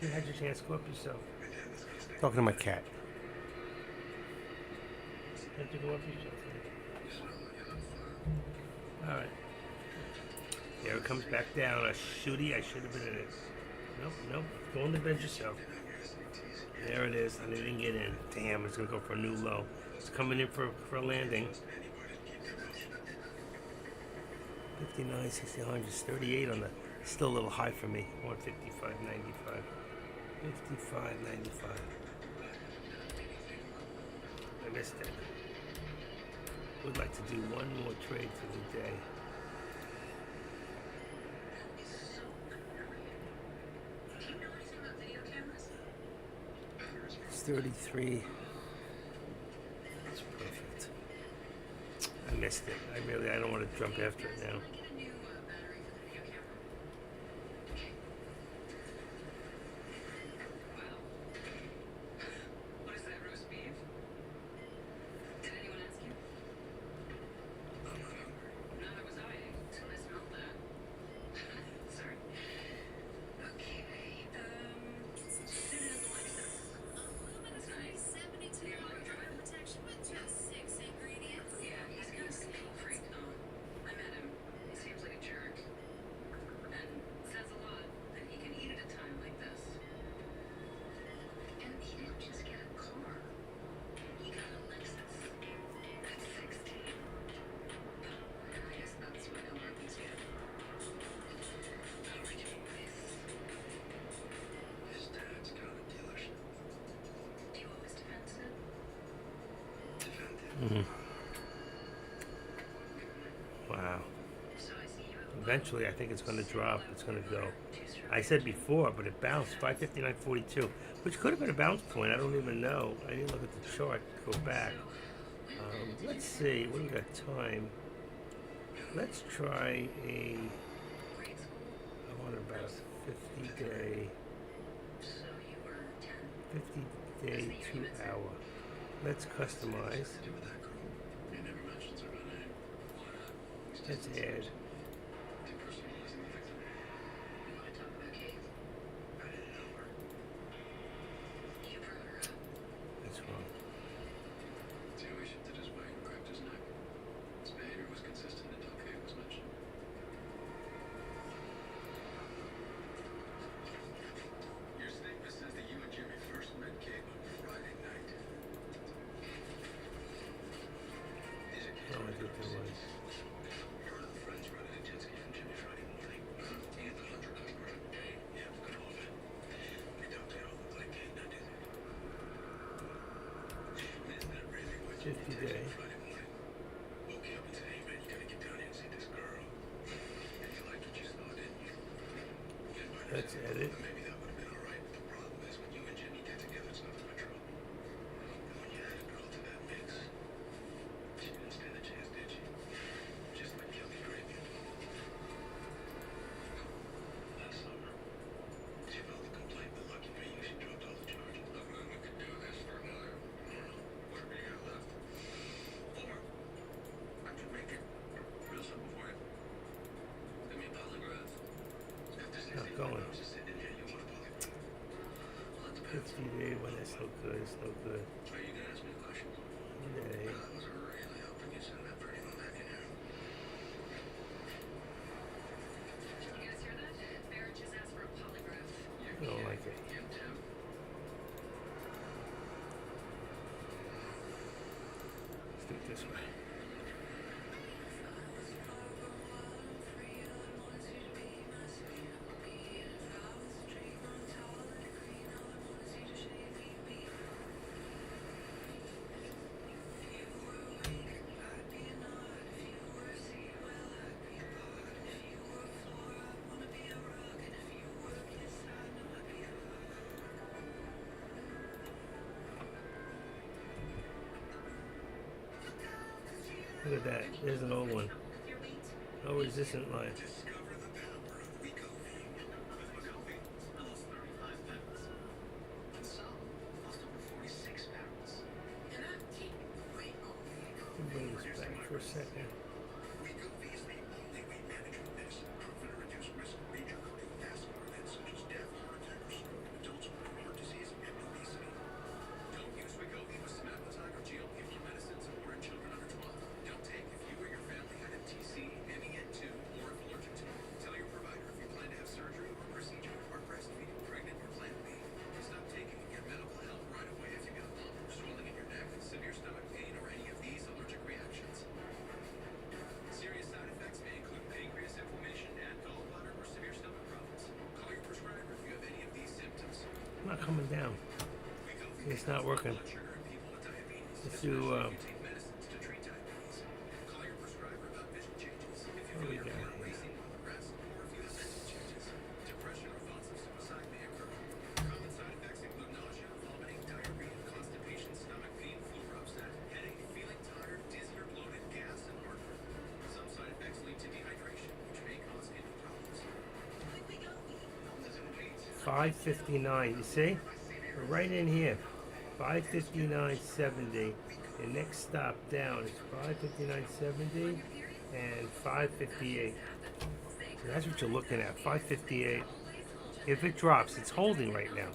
You had your chance. Go up yourself. Talking to my cat. You have to go up yourself. Alright. There it comes back down. A shooty. I should have been in it. Nope. Go on the bench yourself. There it is. And it didn't get in. Damn, it's going to go for a new low. It's coming in for a landing. 59, 60, 100, 38 on the. Still a little high for me. 155.95. 55.95. I missed it. Would like to do one more trade for the day. It's 33. That's perfect. I missed it. I don't want to jump after it now. Wow. Eventually, I think it's going to drop. It's going to go. I said before, but it bounced 559.42, which could have been a bounce point. I don't even know. I didn't look at the chart. Go back. Let's see. What do we got time? Let's try a. I want about 50-day. 50-day, 2 hour. Let's customize. Let's add. That's wrong. Your statement says that you and Jimmy first met Gabe on Friday night. No, I think there was. Heard of the friends running a jet ski from Jimmy Friday morning. He and the hunter customer. Yeah, good old man. They don't they all look like Gabe now, do they? Isn't that really what you 50 did day. Friday morning? Woke you up and said, hey man, you gotta get down here and see this girl. And you liked what you saw, didn't you? Yeah, but Let's edit. maybe that would have been alright, but the problem is when you and Jimmy get together, it's nothing but trouble. And when you add a girl to that mix, she didn't stand a chance, did she? Just like Kelly Draven. That summer, she filed a complaint, but lucky for you, she dropped all the charges. Look, man, we could do this for another, I don't know, whatever you got left. Or, I could make it real simple for you. Give me a polygraph. After 60 Not going. hours of sitting in here, you want a polygraph. Well, that 50 depends. day when it's no good, it's no good. Are you gonna ask me a question? Day. I was really hoping you'd send that pretty one back in here. You guys hear that? Barrett just asked for a polygraph. I don't like it. You too. Let's do it this way. Look at that. There's an old one. No resistant line. Discover the power of Wegovy. With Wegovy, I lost 35 pounds. And some lost over 46 pounds. And I'm taking Wegovy. Bring this back for a second. Wegovy is the only weight management medicine proven to reduce risk of major cardiovascular events such as death, heart attack, or stroke in adults with heart disease and obesity. Don't use Wegovy with semaglutide or GLP-1 medicines or in children under 12. Don't take if you or your family had MTC, MEN2, or if allergic to it. Tell your provider if you plan to have surgery or procedure, are breastfeeding, pregnant, or plan to be. Stop taking and get medical help right away if you get a lump, swelling in your neck, severe stomach pain, or any of these allergic reactions. Serious side effects may include pancreas inflammation and gallbladder or severe stomach problems. Call your prescriber if you have any of these symptoms. I'm not coming down. Wegovy It's not working. blood sugar in people with diabetes, Let's especially do, if you take medicines to treat diabetes. Call your prescriber about vision changes. If you What do feel we your got heart here? racing while at rest, or if you have mental changes. Depression or thoughts of suicide may occur. Common side effects include nausea, vomiting, diarrhea, constipation, stomach pain, flu or upset, headache, feeling tired, dizzy or bloated, gas, and heartburn. Some side effects lead to dehydration, which may cause kidney problems. Doesn't wait. 559. You see? We're right in here. 559.70. The next stop down is 559.70 and 558. So that's what you're looking at. 558. If it drops, it's holding right now.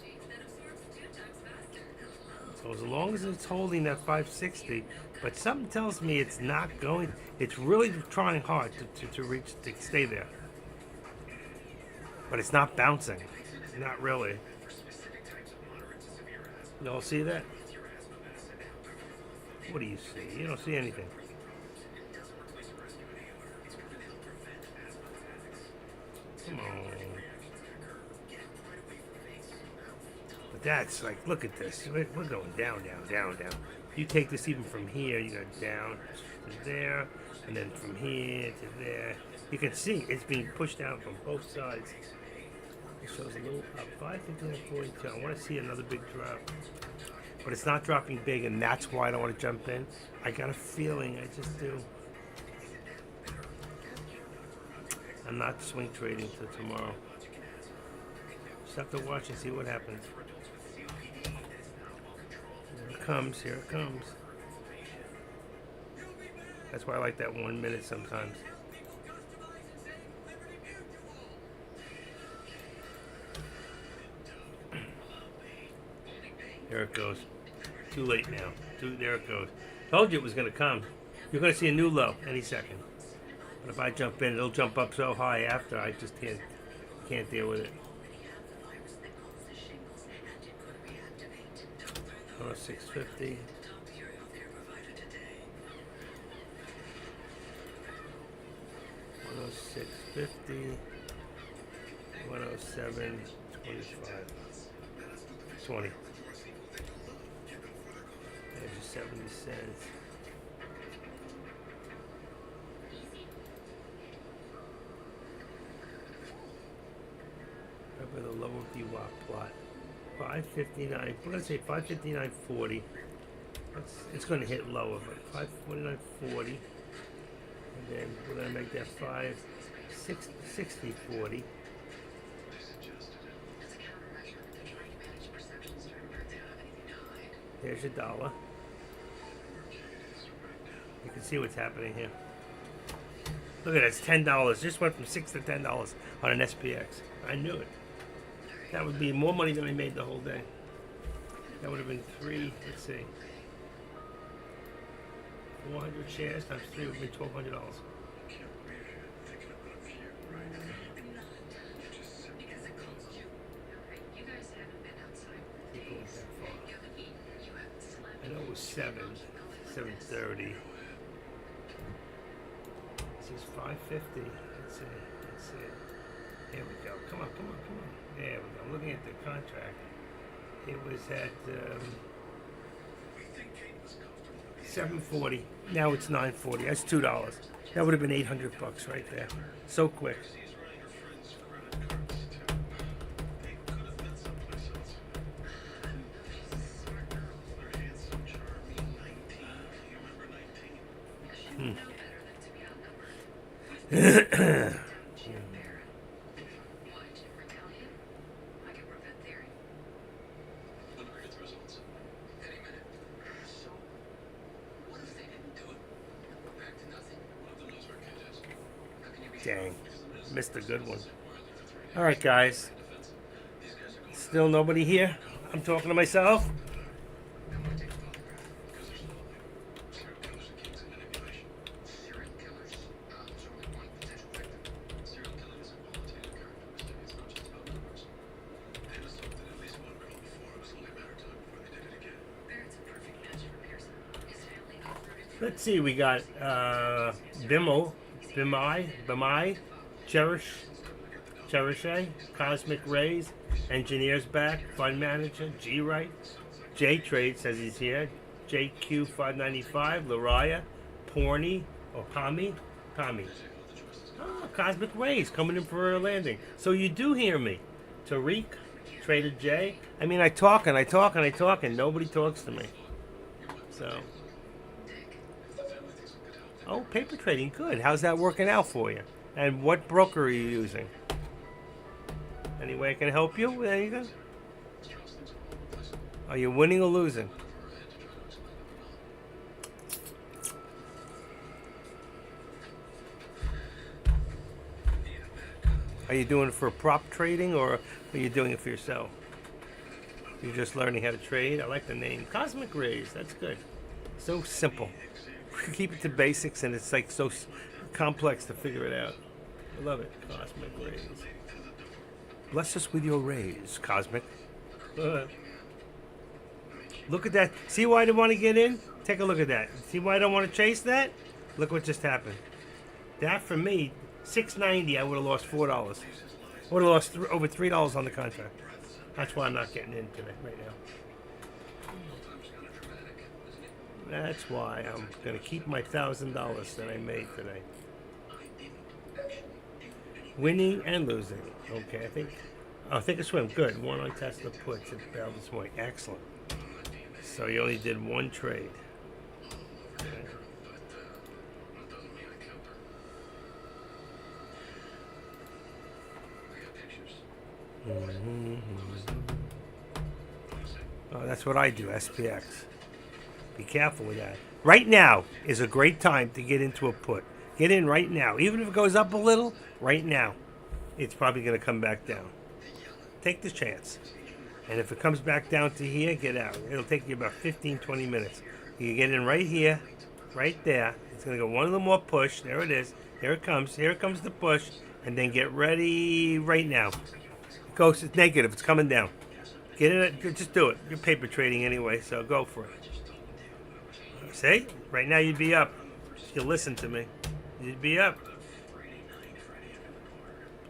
So as long as it's holding that 560, but something tells me it's not going. It's really trying hard to reach to stay there. But it's not bouncing. Not really. You all see that? What do you see? You don't see anything. Come on. But that's like, look at this. We're going down, down, down, down. You take this even from here, you go down to there, and then from here to there. You can see it's being pushed down from both sides. It shows a little up, 559.42. I want to see another big drop. But it's not dropping big, and that's why I don't want to jump in. I got a feeling, I just do. I'm not swing trading till tomorrow. Just have to watch and see what happens. Here it comes, here it comes. That's why I like that 1 minute sometimes. There it goes. Too late now. There it goes. Told you it was going to come. You're going to see a new low any second. But if I jump in, it'll jump up so high after. I just can't deal with it. 650. 106.50. 107.25. 20. There's your 70 cents. Right by the lower VWAP plot. 559. What did I say? 559.40. It's going to hit lower, but 549.40. And then we're going to make that 560.40. There's your dollar. You can see what's happening here. Look at that, it's $10. Just went from $6 to $10 on an SPX. I knew it. That would be more money than I made the whole day. That would have been let's see. 400 shares times 3 would be $1,200. You guys haven't been outside. People went that far. You haven't eaten. You haven't slept. I know it was 7:30. This is 550. Let's see. Here we go. Come on. There we go. I'm looking at the contract. It was at 740. Now it's 940. That's $2. That would have been $800 right there. So quick. Dang, missed a good one. All right, guys. Still nobody here? I'm talking to myself. Let's see, we got Bimai, Cherish, Cosmic Rays, Engineers Back, Fund Manager, G-Right, J-Trade says he's here, JQ595, Lariah, Porny, or Pami. Oh, Cosmic Rays coming in for a landing. So you do hear me. Tariq, Trader J. I mean, I talk and nobody talks to me. So... Oh, paper trading, good. How's that working out for you? And what broker are you using? Any way I can help you with anything? Are you winning or losing? Are you doing it for prop trading or are you doing it for yourself? You're just learning how to trade? I like the name. Cosmic Rays, that's good. So simple. Keep it to basics, and it's like so complex to figure it out. I love it. Cosmic Rays. Bless us with your rays, Cosmic. Look at that. See why I didn't want to get in? Take a look at that. See why I don't want to chase that? Look what just happened. That for me, $6.90. I would have lost $4. I would have lost over $3 on the contract. That's why I'm not getting in today, right now. That's why I'm going to keep my $1,000 that I made today. Winning and losing. Okay, I think a swim. Good. One on Tesla puts at Bell this morning. Excellent. So you only did one trade. Okay. Oh, that's what I do, SPX. Be careful with that. Right now is a great time to get into a put. Get in right now. Even if it goes up a little, right now, it's probably going to come back down. Take the chance. And if it comes back down to here, get out. It'll take you about 15, 20 minutes. You can get in right here, right there. It's going to go one little more push. There it is. Here it comes. Here comes the push. And then get ready right now. It goes, it's negative. It's coming down. Get in it. Just do it. You're paper trading anyway, so go for it. See? Right now you'd be up. If you listen to me, you'd be up.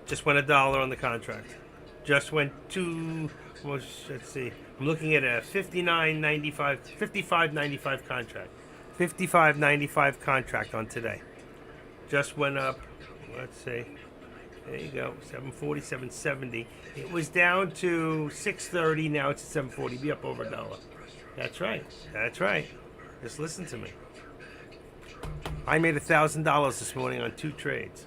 Just went $1 on the contract. Just went to, well, let's see. I'm looking at a $55.95 contract. $55.95 contract on today. Just went up. Let's see. There you go. 740, 770. It was down to 630. Now it's at 740. Be up over $1. That's right. That's right. Just listen to me. I made $1,000 this morning on 2 trades.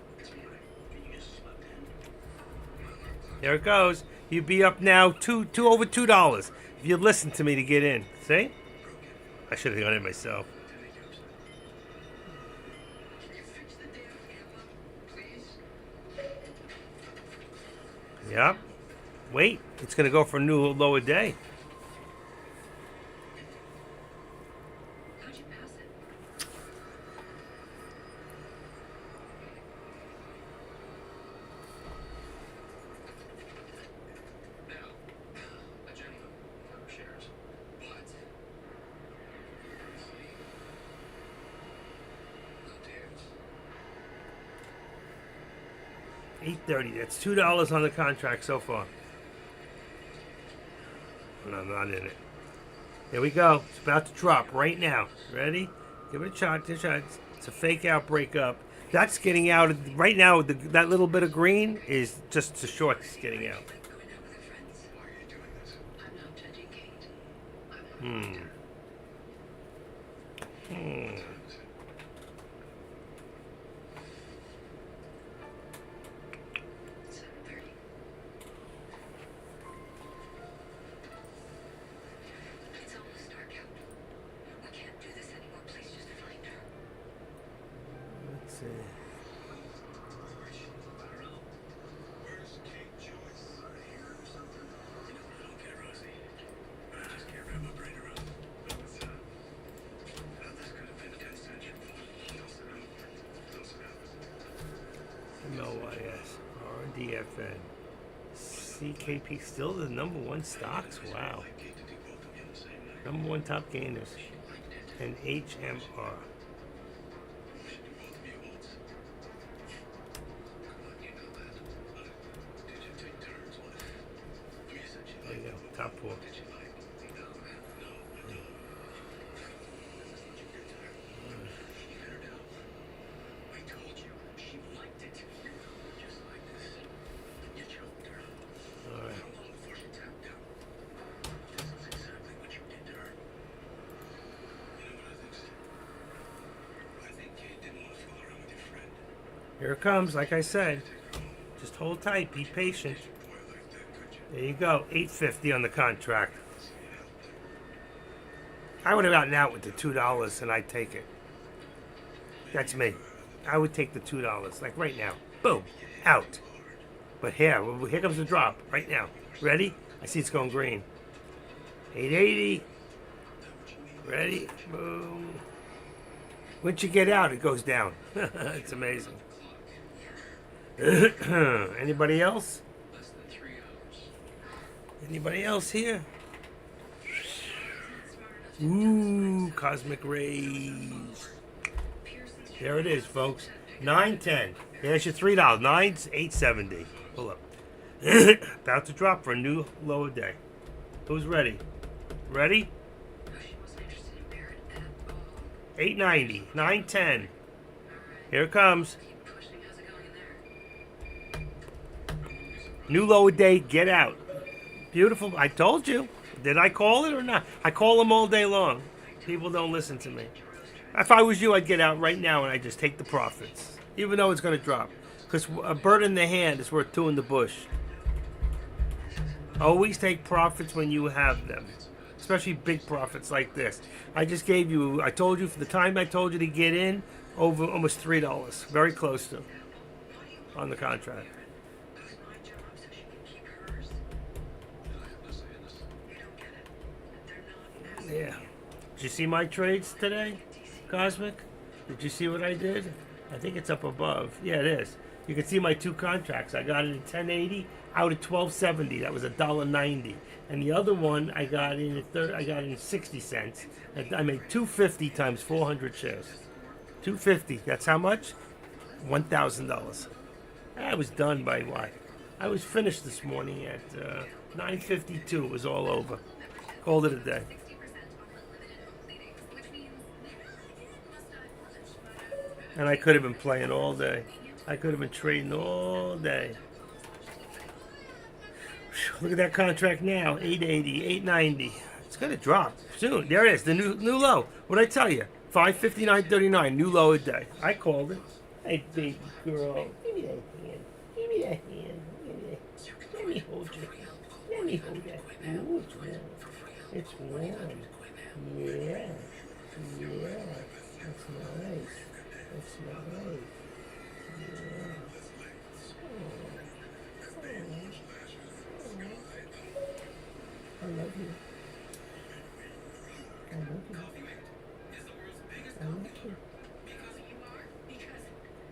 There it goes. You'd be up now over $2 if you listen to me to get in. See? I should have done it myself. Yep. Wait. It's going to go for a new lower day. How'd you pass it? Now, a genuine number of shares, but no dares. $8.30. That's $2 on the contract so far. No, I'm not in it. Here we go. It's about to drop right now. Ready? Give it a shot. It's a fake out breakup. That's getting out right now. That little bit of green is just the shorts getting out. Going out with her friends. Why are you doing this? I'm not judging Kate. Hmm. 7:30. It's almost dark out. We can't do this anymore. Please just find her. Let's see. Where's Kate Joyce? Here or something? You know, I don't care, Rosie. But I just can't wrap my brain around it. How this could have been 10 cents your fault. MOIS, RDFN, CKP, still the number 1 stocks? Wow. Number 1 top gainers. And HMR. There you go, top 4. I told you, she liked it. Just like this. You choked her. All right. How long before she tapped out? This is exactly what you did to her. You know what I think, Steve? I think Kate didn't want to fool around with your friend. Here it comes, like I said. Just hold tight, be patient. Boy like that, could you? There you go, $8.50 on the contract. I would have gotten out with the $2 and I'd take it. That's me. I would take the $2, like right now. Boom, out. But here comes the drop, right now. Ready? I see it's going green. 880. Ready? Boom. Once you get out, it goes down. It's amazing. Anybody else? Less than 3 hours. Anybody else here? Ooh, cosmic rays. There it is, folks. 9.10. There's your $3. 9's $8.70. Pull up. About to drop for a new lower day. Who's ready? Ready? She wasn't interested in Barrett at all. 8.90. 9.10. Here it comes. Keep pushing. How's it going in there? New lower day. Get out. Beautiful. I told you. Did I call it or not? I call them all day long. People don't listen to me. If I was you, I'd get out right now and I'd just take the profits, even though it's going to drop. Because a bird in the hand is worth 2 in the bush. Always take profits when you have them, especially big profits like this. I told you for the time I told you to get in, over almost $3, very close to, on the contract. That's my job, so she can keep hers. I have to say, in this Yeah. Did you see my trades today, Cosmic? Did you see what I did? I think it's up above. Yeah, it is. You can see my two contracts. I got it in 1080 out at 1270. That was $1.90. And the other one I got in I got in 60 cents. And I made 250 times 400 shares. 250. That's how much? $1,000. I was done by what? I was finished this morning at 9:52. It was all over. Called it a day. 60% on unlimited home cleanings, which means they really did must die lunch. And I could have been playing all day. I could have been trading all day. Look at that contract now, 880, 890. It's gonna drop soon. There it is, the new low. What'd I tell you? 559.39, new low a day. I called it. Hey, baby girl, give me that hand. Give me that hand. Let me hold you. Let me hold that. Ooh, it's warm. It's warm. Yeah. Yeah. That's nice. That's nice. Yeah. I love you. I love you. I love you.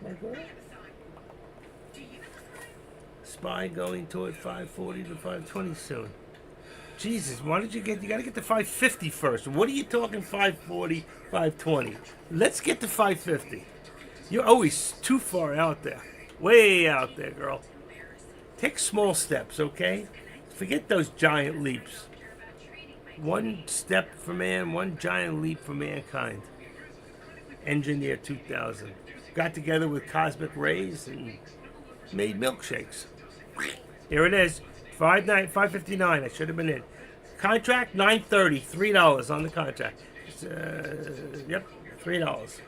My girl. SPY going toward 540 to 520 soon. Jesus, why did you gotta get to 550 first. What are you talking 540, 520? Let's get to 550. You're always too far out there. Way out there, girl. Take small steps, okay? Forget those giant leaps. One step for man, one giant leap for mankind. Engineer 2000. Got together with Cosmic Rays and made milkshakes. Here it is. 559. I should have been in. Contract $9.30. $3 on the contract. Yep, $3.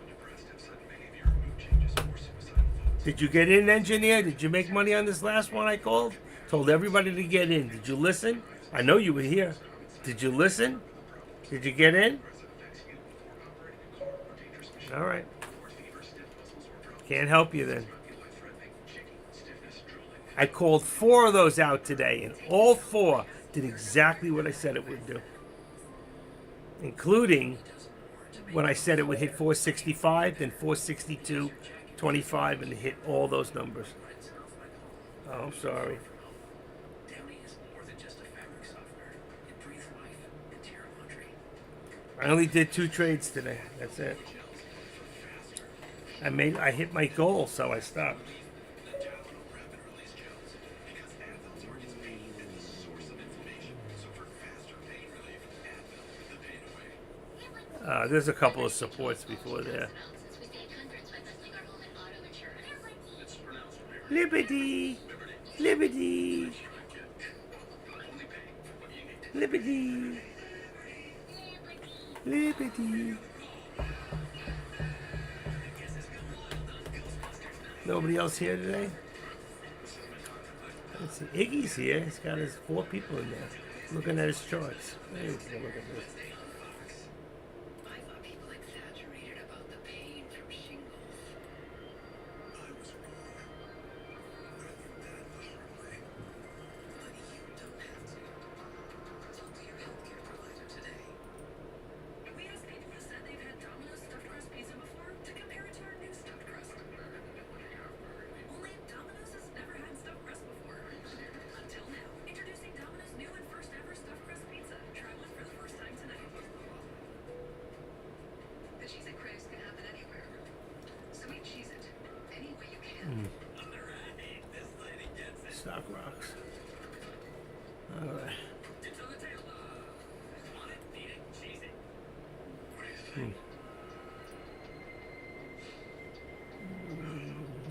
Did you get in, engineer? Did you make money on this last one I called? Told everybody to get in. Did you listen? I know you were here. Did you listen? Did you get in? All right. Can't help you then. I called 4 of those out today, and all 4 did exactly what I said it would do. Including when I said it would hit 465, then 462.25, and it hit all those numbers. Oh, I'm sorry. I only did 2 trades today. That's it. I hit my goal, so I stopped. There's a couple of supports before there. Liberty, liberty, liberty, liberty. Nobody else here today? Let's see. Iggy's here. He's got his 4 people in there. Looking at his charts. Hey, look at this. I thought people exaggerated about the pain from shingles. I was wrong. Rather than the hard way. But you don't have to. Talk to your healthcare provider today. We asked people who said they've had Domino's stuffed crust pizza before to compare it to our new stuffed crust. Only Domino's has never had stuffed crust before. Until now. Introducing Domino's new and first ever stuffed crust pizza. Try one for the first time tonight. The Cheez It craze can happen anywhere. So eat Cheez It any way you can. Stock rocks. All right. It's on the table. Want it? Need it? Cheese it.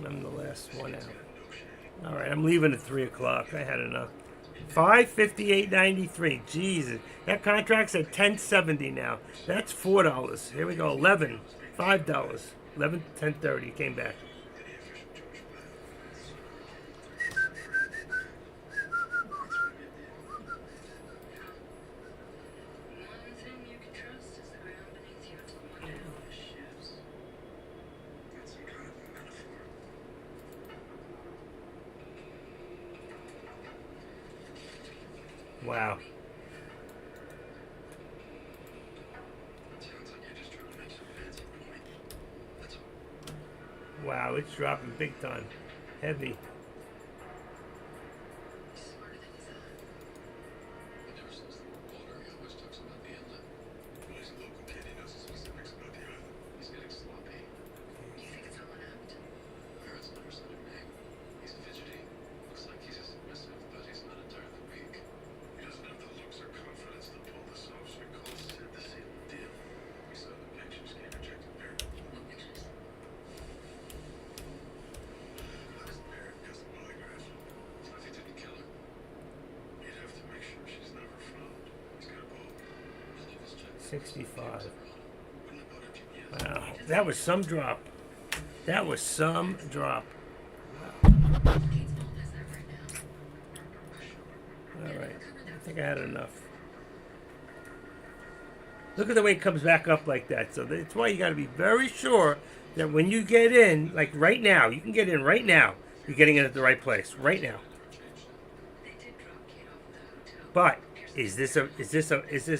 I'm the last one out. All right, I'm leaving at 3 o'clock. I had enough. 558.93. Jesus, that contract's at 10.70 now. That's $4. Here we go. 11. $5. 11. 10.30. Came back. One thing you can trust is the ground beneath your shoes. That's some kind of metaphor. Wow. Wow, it's dropping big time. Heavy. Smarter than you thought. Ever since the water, he always talks about the inlet. Well, he's a local kid. He knows the specifics about the island. He's getting sloppy. You think it's all an act? Parrots never said a name. He's fidgety. Looks like he's submissive, but he's not entirely weak. He doesn't have the looks or confidence to pull this off, so he calls Sid to seal the deal. We saw the pictures, came and checked the parrot. What pictures? How does the parrot has the polygraph? So if he didn't kill her, he'd have to make sure she's never found. He's got a boat. All of his checks. 65. Wouldn't have bought a GPS. Wow, that was some drop. That was some drop. Kate's mom has that right now. All right, I think I had enough. Look at the way it comes back up like that. So that's why you got to be very sure that when you get in, like right now, you can get in right now. You're getting in at the right place right now. They did drop Kate off at the hotel. But is this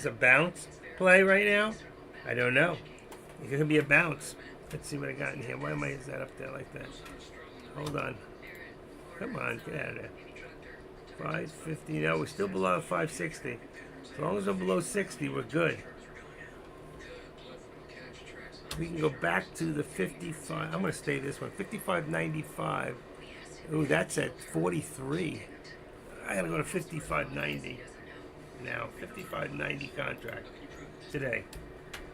a bounce play right now? I don't know. It could be a bounce. Let's see what I got in here. Why am I is that up there like that? Hold on. Come on, get out of there. 550. No, we're still below 560. As long as we're below 60, we're good. We can go back to the 55. I'm going to stay this one. 55.95. Ooh, that's at 43. I got to go to 55.90 now. 55.90 contract today.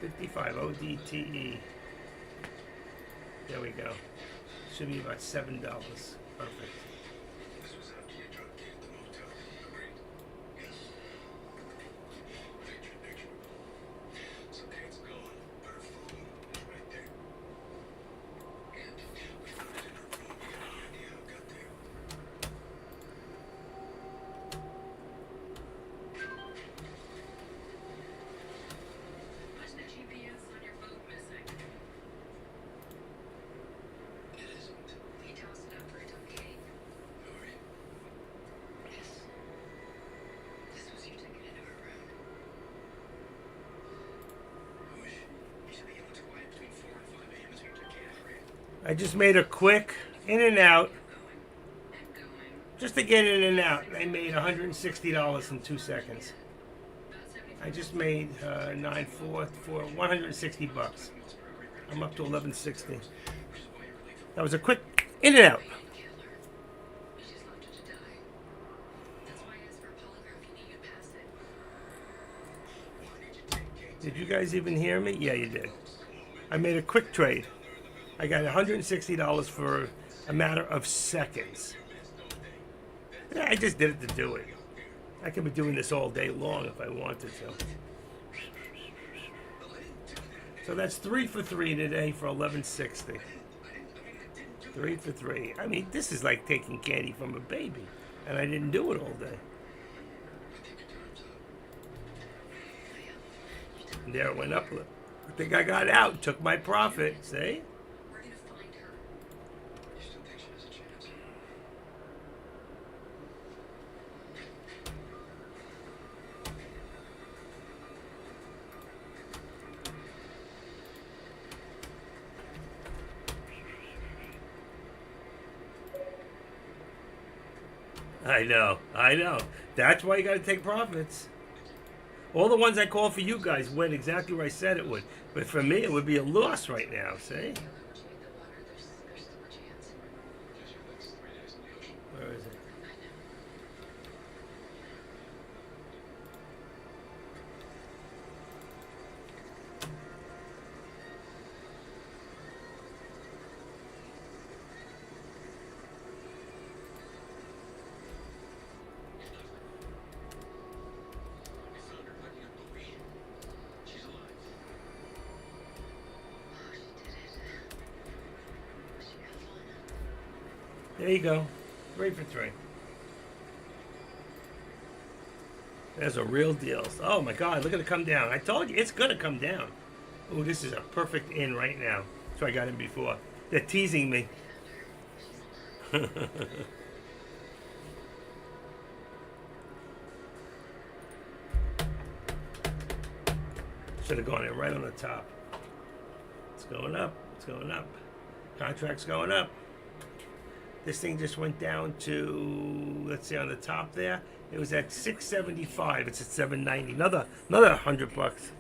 55 ODTE. There we go. Should be about $7. Perfect. This was after you dropped Kate at the motel. Agreed? Yes. Picture. So Kate's gone, but her phone is right there. And we found it in her room. We got no idea how it got there. Was the GPS on your boat missing? It isn't. He tossed it after he took Kate. Who are you? Yes. This was you taking into her room. Who is she? He said he went to quiet between 4 and 5 a.m. as he took Kate for it. I just made a quick in and out. Going. Just to get in and out. I made $160 in 2 seconds. About 75. I just made 9 4 for 160 bucks. I'm up to 1160. That was a quick in and out. Kill her. You just left her to die. That's why I asked for a polygraph. You knew you'd pass it. Did you guys even hear me? Yeah, you did. I made a quick trade. I got $160 for a matter of seconds. Yeah, I just did it to do it. I could be doing this all day long if I wanted to. So that's 3 for 3 today for 1160. 3 for 3. I mean, this is like taking candy from a baby, and I didn't do it all day. And there it went up. I think I got out, took my profit. See? We're gonna find her. You still think she has a chance? I know. That's why you got to take profits. All the ones I called for you guys went exactly where I said it would. But for me, it would be a loss right now, see? Once you hit the water, there's still a chance. Because your next 3 days in the ocean. Where is it? I know. We found her hiding a bush. She's alive. Oh, she did it. She got fun. There you go. 3 for 3. That's a real deal. Oh my God, look at it come down. I told you, it's going to come down. Oh, this is a perfect in right now. So I got in before. They're teasing me. Should have gone in right on the top. It's going up. It's going up. Contract's going up. This thing just went down to, let's see, on the top there, it was at 675. It's at 790. Another $100.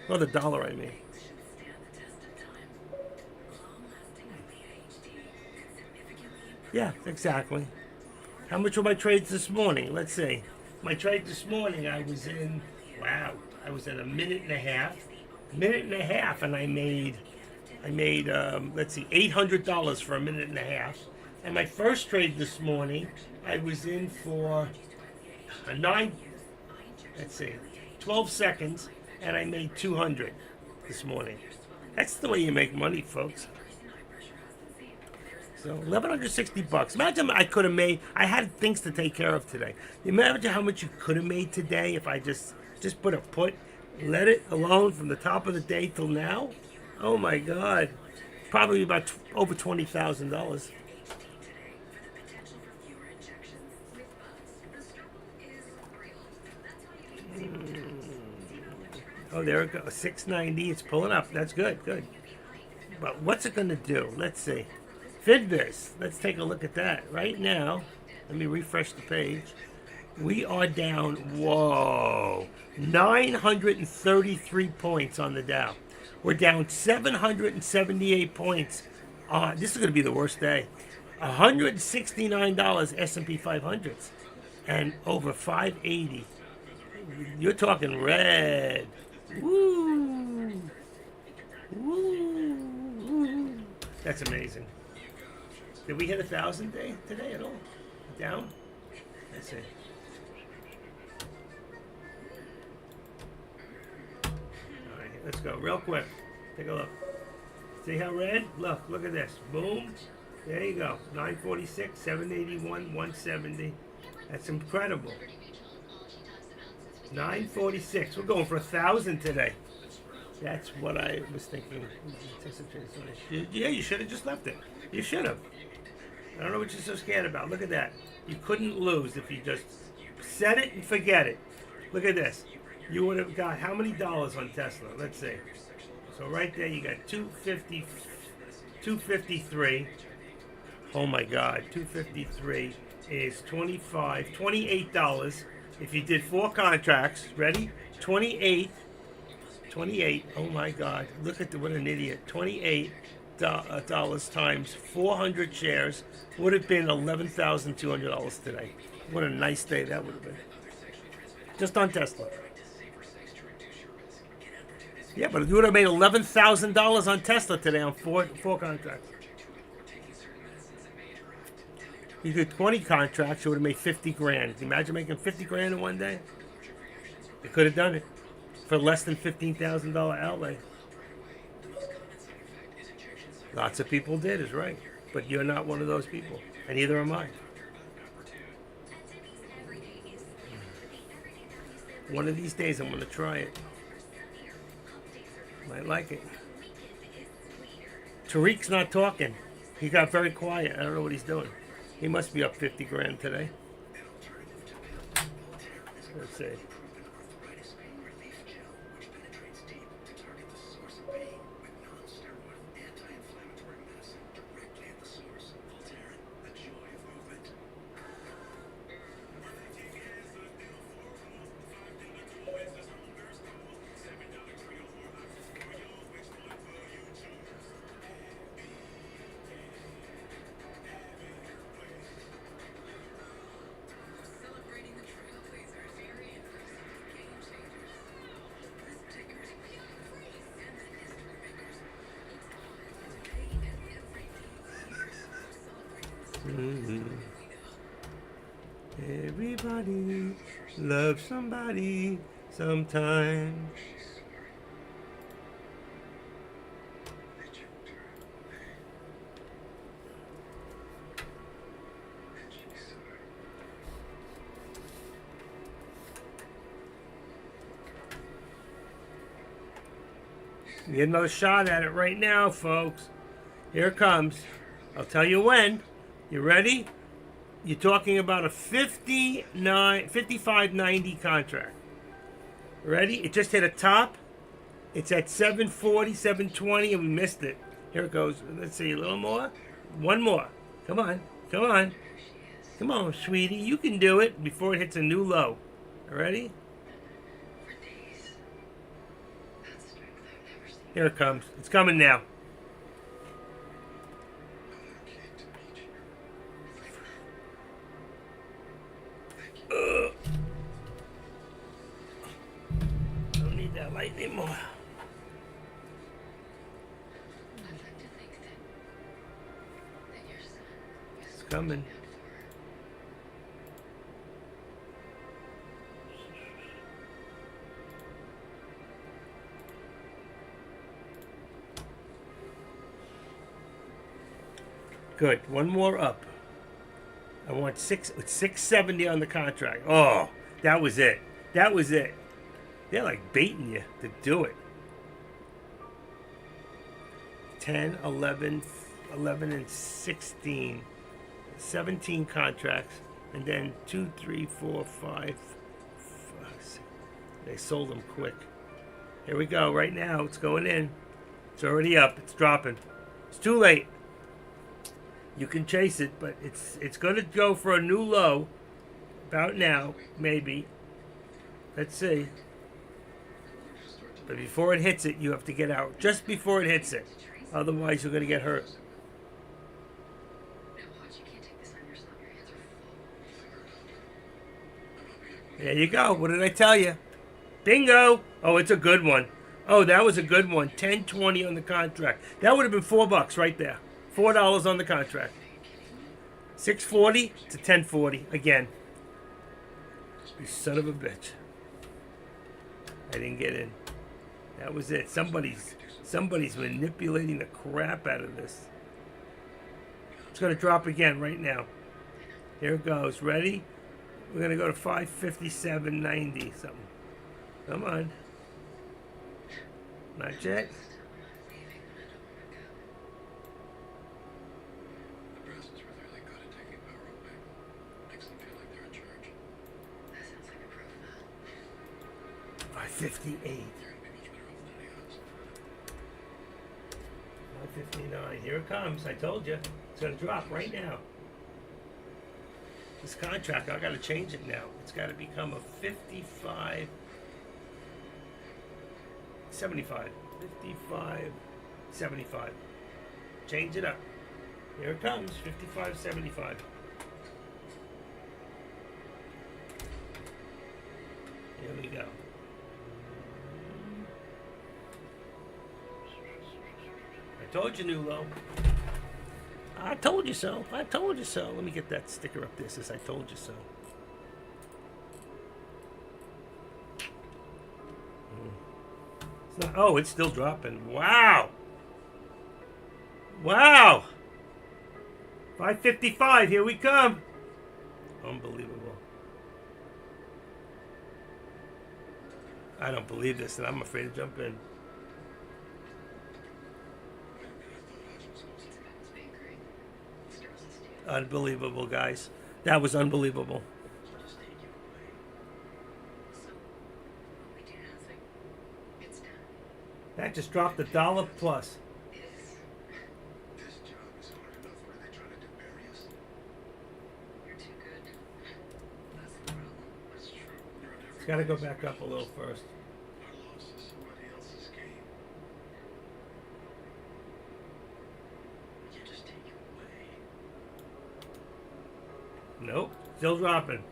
Another dollar, I mean. Stand the test of time. Long-lasting PhD could significantly improve. Yeah, exactly. How much were my trades this morning? Let's see. My trade this morning, I was in, wow, I was at a minute and a half. And I made, let's see, $800 for a minute and a half. And my first trade this morning, I was in for a 12 seconds, and I made 200 this morning. That's the way you make money, folks. So $1,160. Imagine I could have made. I had things to take care of today. Imagine how much you could have made today if I just put a put, let it alone from the top of the day till now. Oh my God, probably about over $20,000. today for the potential for fewer injections with bugs. The struggle is real. That's how you get zero. Oh, there it goes. 690. It's pulling up. That's good. Good. But what's it going to do? Let's see. Fitbis. Let's take a look at that. Right now, let me refresh the page. We are down, whoa, 933 points on the Dow. We're down 778 points. This is going to be the worst day. $169 S&P 500s and over 580. You're talking red. Woo. Woo. That's amazing. Did we hit 1,000 today at all? Down? Let's see. All right, let's go real quick. Take a look. See how red? Look at this. Boom. There you go. 946, 781, 170. That's incredible. 946. We're going for 1,000 today. That's what I was thinking. Yeah, you should have just left it. You should have. I don't know what you're so scared about. Look at that. You couldn't lose if you just set it and forget it. Look at this. You would have got how many dollars on Tesla? Let's see. So right there you got 253. Oh my God, 253 is $28 if you did 4 contracts. Ready? 28. Oh my God! Look at what an idiot! $28 times 400 shares would have been $11,200 today. What a nice day that would have been. Just on Tesla. Yeah, but you would have made $11,000 on Tesla today on four contracts. You did 20 contracts, you would have made 50 grand. Can you imagine making 50 grand in one day? You could have done it for less than $15,000 outlay. Lots of people did, is right. But you're not one of those people. And neither am I. One of these days I'm going to try it. Might like it. Tariq's not talking. He got very quiet. I don't know what he's doing. He must be up 50 grand today. Let's see. Celebrating the trailblazers, very interesting game changers. This ticker is free, and the history makers. It's today and every day. Celebrating the Everybody loves somebody sometime. Get another shot at it right now, folks. Here it comes. I'll tell you when. You ready? You're talking about a 55.90 contract. Ready? It just hit a top. It's at 740, 720, and we missed it. Here it goes. Let's see, a little more. One more. Come on. Come on. Come on, sweetie. You can do it before it hits a new low. Ready? For days. That's strength I've never seen. Here it comes. It's coming now. Ugh. Don't need that light anymore. I'd like to think that your son is It's coming. Good. One more up. I want 670 on the contract. Oh, that was it. That was it. They're like baiting you to do it. 10, 11, 11 and 16. 17 contracts. And then 2, 3, 4, 5, 6. They sold them quick. Here we go. Right now, it's going in. It's already up. It's dropping. It's too late. You can chase it, but it's going to go for a new low about now, maybe. Let's see. But before it hits it, you have to get out. Just before it hits it. Otherwise, you're going to get hurt. No, Hodge, you can't take this on yourself. Your hands are full. There you go. What did I tell you? Bingo! Oh, it's a good one. Oh, that was a good one. 10.20 on the contract. That would have been $4 right there. $4 on the contract. 6.40 to 10.40 again. You son of a bitch. I didn't get in. That was it. Somebody's manipulating the crap out of this. It's gonna drop again right now. Here it goes. Ready? We're gonna go to 557.90 something. Come on. Not yet. Nebraska's really good at taking power away. Makes them feel like they're in charge. That sounds like a profile. 558. They're gonna be much better off than any of us. 159. Here it comes. I told you. It's going to drop right now. This contract, I got to change it now. It's got to become a 55. 75. 55. 75. Change it up. Here it comes. 55. 75. Here we go. I told you, new low. I told you so. I told you so. Let me get that sticker up there. It says I told you so. It's not, oh, it's still dropping. Wow. Wow. 555. Here we come. Unbelievable. I don't believe this, and I'm afraid to jump in. It's bakery. This girl's a steal. Unbelievable, guys. That was unbelievable. Just take you away. So, we do nothing. It's done. That just dropped $1 plus. It is. This job is hard enough. What are they trying to do? Bury us? You're too good. That's the problem. That's true. You're on It's got to go back up a little first. Our loss is somebody else's game. We can't just take you away. Nope. Still dropping.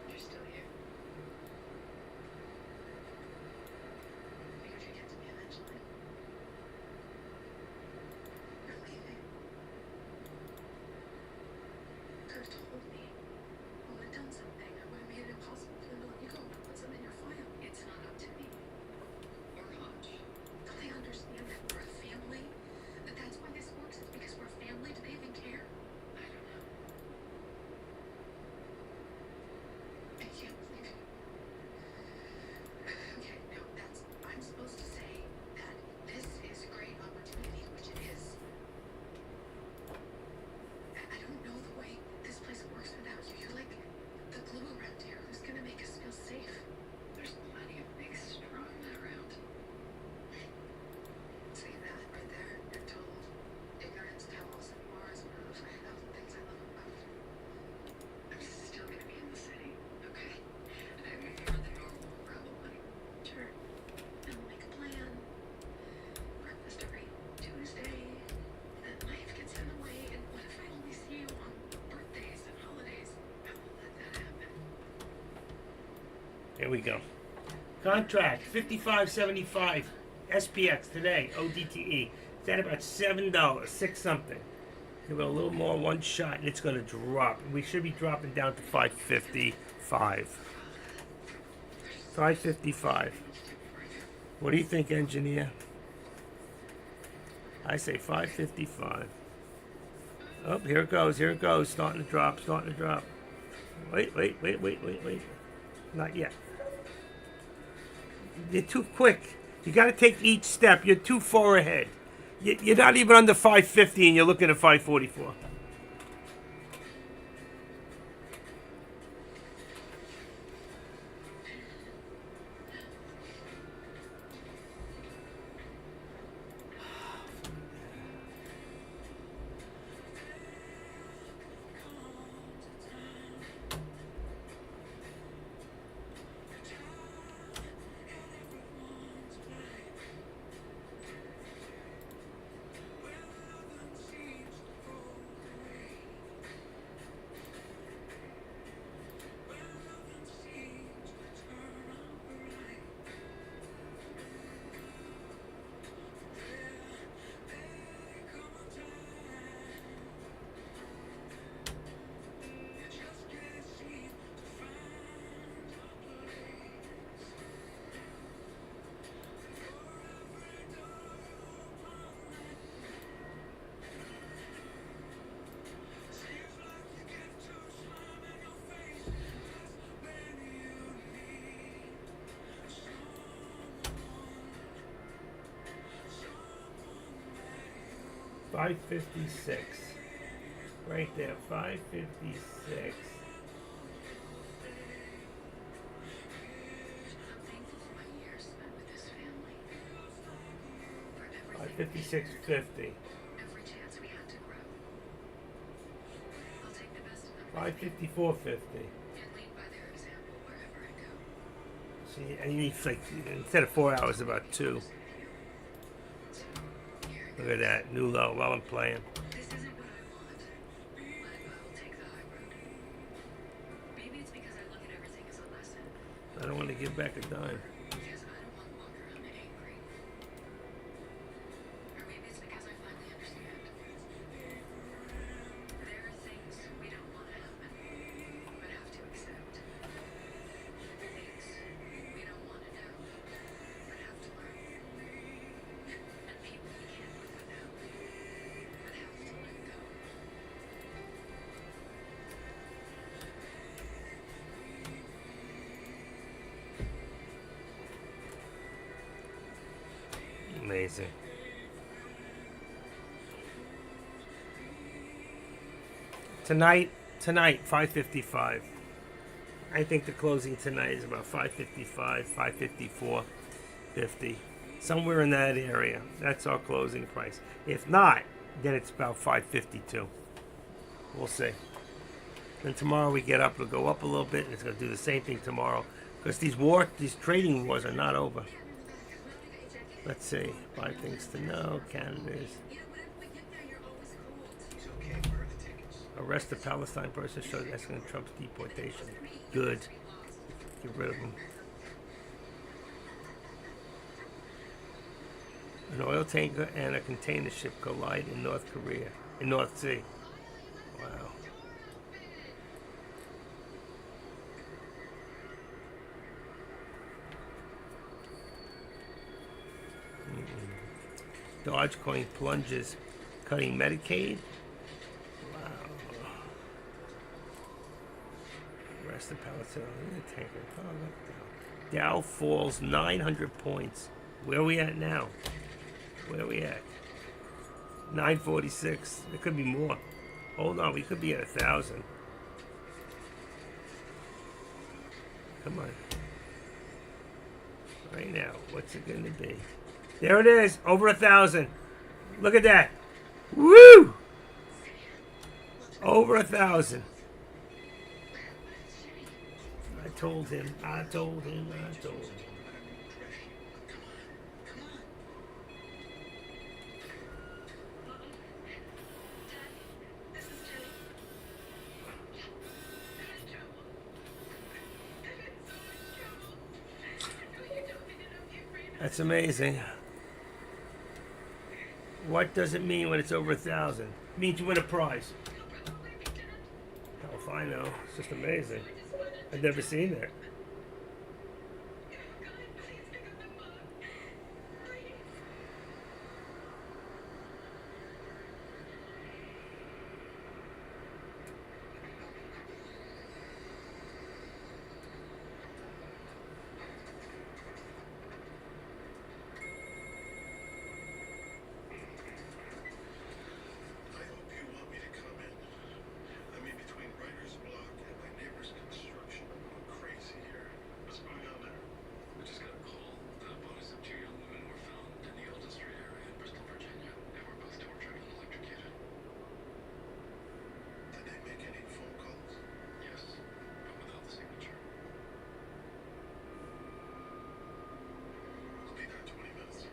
You're still here. Figured you'd get to me eventually. You're leaving. Could have told me. I would have done something. I would have made it impossible for them to let you go. Put something in your file. It's not up to me. Or Hodge. Don't they understand that we're a family? That that's why this works? It's because we're a family? Do they even care? I don't know. I can't believe it. Okay, no, I'm supposed to say that this is great on Here we go. Contract 55.75 SPX today, ODTE. It's at about $7, 6 something. Give it a little more, one shot, and it's going to drop. We should be dropping down to 555. 555. What do you think, engineer? I say 555. Oh, here it goes, here it goes. Starting to drop, starting to drop. Wait. Not yet. You're too quick. You got to take each step. You're too far ahead. You're not even under 550 and you're looking at 544. $556. Right there, $556. I'm thankful for my years spent with this family. For everything, 556.50. every chance we had to grow. I'll take the best of them 554.50. and lead by their example wherever I go. See, and you need like instead of 4 hours, about 2. Look at that, new low while I'm playing. This isn't what I want, but I'll take the high road. Maybe it's because I look at everything as a lesson, I don't want to give back a dime. because I don't want to walk around angry. Or maybe it's because I finally understand. There are things we don't want to happen, but have to accept. Things we don't want to know, but have to learn. And people we can't live without, but have to let go. Amazing. Tonight, 555. I think the closing tonight is about 555, 554.50. Somewhere in that area. That's our closing price. If not, then it's about 552. We'll see. Then tomorrow we get up, it'll go up a little bit, and it's going to do the same thing tomorrow. Because these trading wars are not over. Let's see. 5 things to know. Canada's. You know, whenever we get there, you're always cold. He's okay. Where are the tickets? Arrest a Palestine person shows escalating Trump's deportation. Good. Get rid of him. An oil tanker and a container ship collide in North Sea. Wow. Dogecoin plunges, cutting Medicaid. Wow. Rest of Palestine tanker. Oh, look down. Dow falls 900 points. Where are we at now? Where are we at? 946. It could be more. Hold on, we could be at 1,000. Come on. Right now, what's it going to be? There it is, over 1,000. Look at that. Woo! Over 1,000. I told him. This is Jenny. This is trouble. That's amazing. What does it mean when it's over 1,000? It means you win a prize. Hell if I know. It's just amazing. I've never seen that. I hope you want me to come in. I'm in between writer's block and my neighbor's construction. I'm going crazy here. What's going on there? We just got a call. The bodies of two young women were found in the Eldon Street area in Bristol, Virginia. They were both tortured and electrocuted. Did they make any phone calls? Yes, but without the signature. I'll be there in 20 minutes.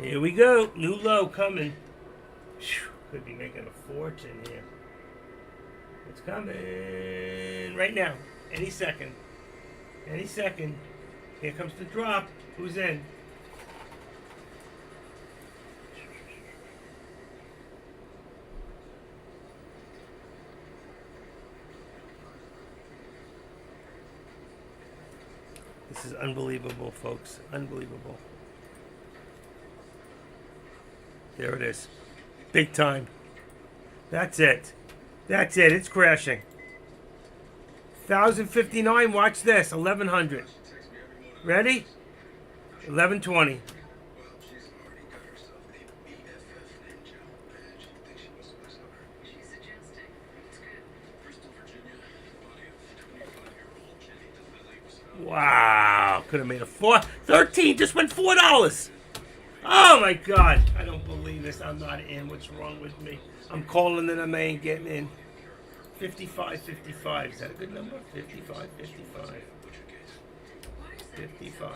Here we go. New low coming. Phew, could be making a fortune here. It's coming right now. Any second. Any second. Here comes the drop. Who's in? This is unbelievable, folks. Unbelievable. There it is. Big time. That's it. That's it. It's crashing. 1,059. Watch this. 1,100. Ready? 1,120. Well, she's already got herself a BFF ninja badge. Think she must lose on her. She's suggesting. It's good. Bristol, Virginia. The body of 25-year-old Jenny DeLilly was found. Wow. Could have made a 13. Just went $4. Oh my God. I don't believe this. I'm not in. What's wrong with me? I'm calling and I ain't getting in. 55-55. Is that a good number? 55-55. 55-55.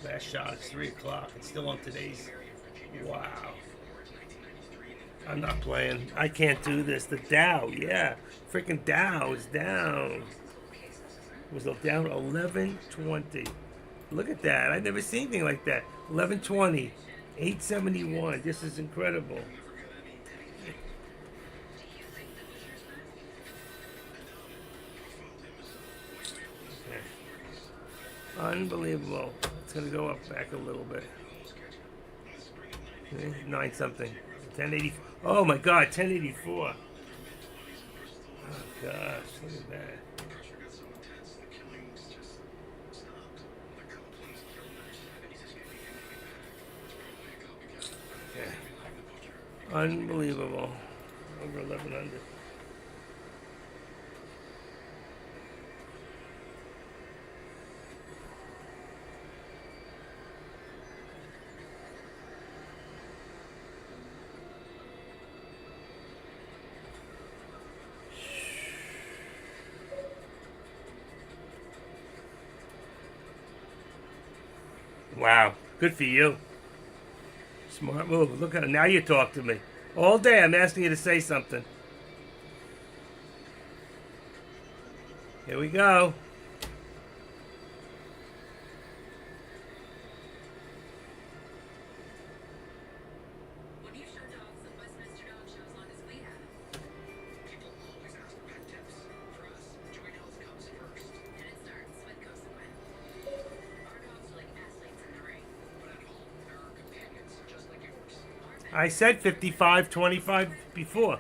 Last shot is 3 o'clock. It's still on today's. Wow. I'm not playing. I can't do this. The Dow, yeah. Freaking Dow is down. It was down 1120. Look at that. I've never seen anything like that. 1120. 871. This is incredible. Okay. Unbelievable. It's going to go up back a little bit. Okay, 9 something. 1080. Oh my God, 1084. Oh gosh, look at that. The pressure got so intense, the killings just stopped. The Copeland's killers. He's escaping anyway. Okay. Unbelievable. Over 1100. Wow, good for you. Smart move. Look at it. Now you talk to me. All day I'm asking you to say something. Here we go. When you show dogs, the Westminster Dog Show as long as we have. People always ask for pet tips. For us, Joint Health comes first. And it starts with Cosaway. Our dogs are like athletes in the ring. But at home, there are companions just like yours. I said 55-25 before.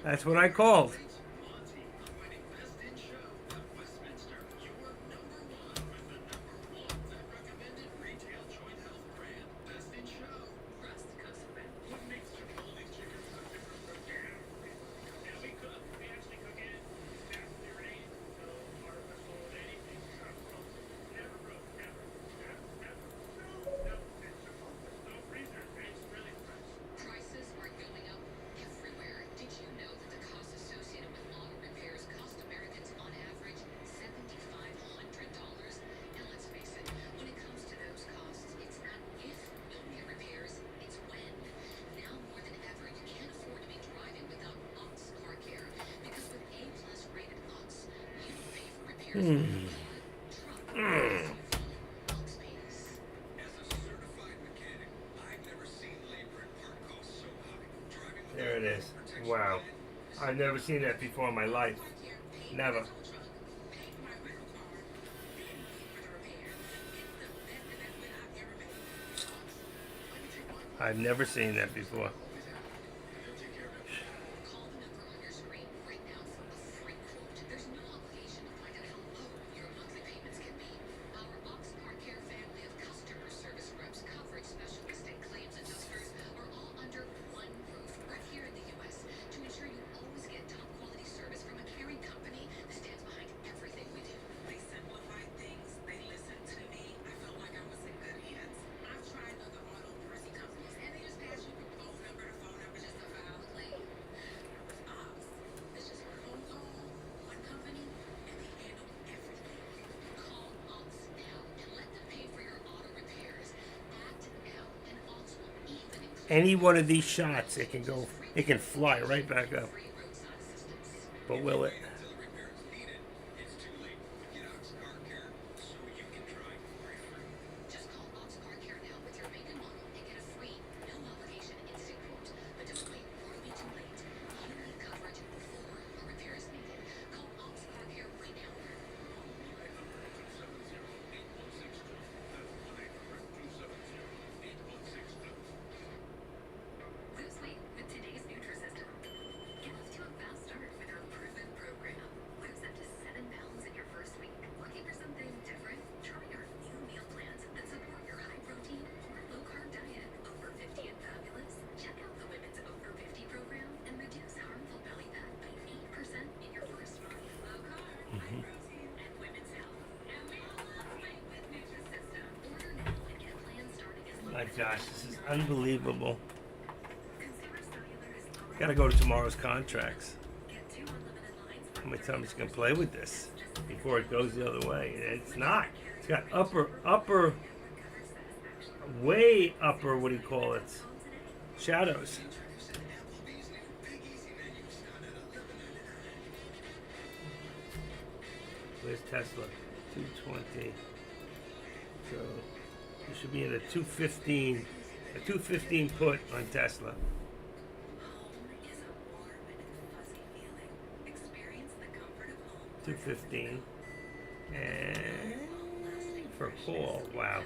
That's what I called. Monty, I'm winning Best in Show at Westminster. You're number one with the number one that recommended retail Joint Health brand. Best in Show. Rust Cosaway. What makes Chipotle's chicken so different from Jam? Yeah, we cook. We actually cook it. Fast puree. No artificial anything. Never broke. Never. No. It's Chipotle. No freezer. It's really fresh. Prices are going up everywhere. Did you know that the cost associated with As a certified mechanic, I've never seen labor and part costs so high. Driving with There it no is. protection Wow. plan, I've never seen that before in my life. Never. I've never seen that before. They'll take care of it. Call the number on your screen right now for a free quote. There's no obligation to find out how low your monthly payments can be. Our Ox Car Care family of customer service reps, coverage specialists, and claims adjusters are all under one roof right here in the U.S. to ensure you always get top quality service from a caring company that stands behind everything we do. They simplified things. They listened to me. I felt like I was in good hands. I've tried other auto parts companies, and they just pass you from phone number to phone number just to file a claim. With Ox, it's just one phone call, one company, and they handle everything. Call Ox now and let them pay for your auto repairs. Act now, and Ox will even include Any one of these shots, it can go. It can fly right back up. free roadside assistance. But will it? until the repair is needed, it's too late. Get Ox Car Care so you can drive for free. Just call Ox Car Care now with your make and model and get a free, no obligation instant quote. But don't wait for it to be too late. You need coverage before a repair is needed. Call Ox Car Care right now. 1-800-270-8162. That's 1-800-270-8162. Lose weight with today's Nutrisystem. Get off to a fast start with our proven program. Lose up to 7 pounds in your first week. Looking for something different? Try our new meal plans that support your high protein or low carb diet. Over 50 and fabulous. Check out the Women's Over 50 program and reduce harmful belly fat by 8% in your first month. Low carb, high protein, and women's health. And we all love weight with Nutrisystem. Order now and get plans starting as low My as gosh, this is unbelievable. Consumer Cellular is lower. Gotta go to tomorrow's contracts. Get 2 unlimited lines for How many times you can play with this before it goes the other way? It's not. It's got upper, way upper. What do you call it? Shadows. Applebee's new Big Easy menu started at $11.99. Where's Tesla? 220. So you should be in a 215. A 215 put on Tesla. Home is a warm and fuzzy feeling. Experience the comfort of home. 215. And for Paul, wow.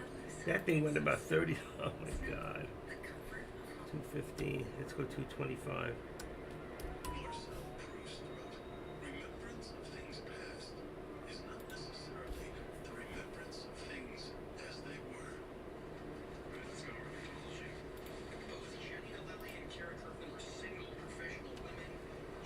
That thing went about 30. Oh my God. The comfort of home. 215. Let's go 225. Marcel Proust wrote, "Remembrance of things past is not necessarily the remembrance of things as they were." Let's go over mythology. Both Jenny Lilly and Kara Kirkman were single professional women.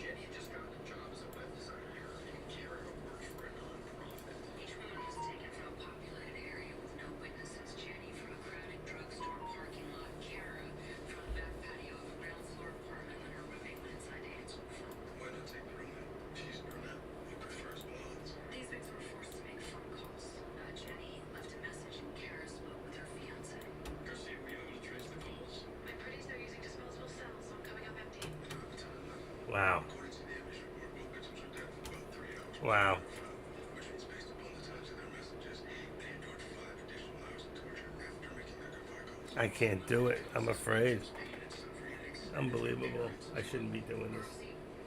Jenny had just gotten a job as a web designer, and Kara worked for a non-profit. Each one was taken from a populated area with no witnesses. Jenny from a crowded drugstore parking lot. Kara from the back patio of a ground floor apartment when her roommate went inside to answer the phone. Why not take the roommate? She's brunette. He prefers blondes. These victims were forced to make phone calls. Jenny left a message and Kara spoke with her fiance. Garcia, were you able to trace the calls? My pretties are using disposable cells, so I'm coming up empty. Wow. According to the Amish report, both victims were dead for about 3 hours. Wow. Which means based upon the times of their messages, they endured 5 additional hours of torture after making their goodbye calls. I can't do it. I'm afraid. Pain and suffering and anxiety. Unbelievable. I shouldn't be doing this.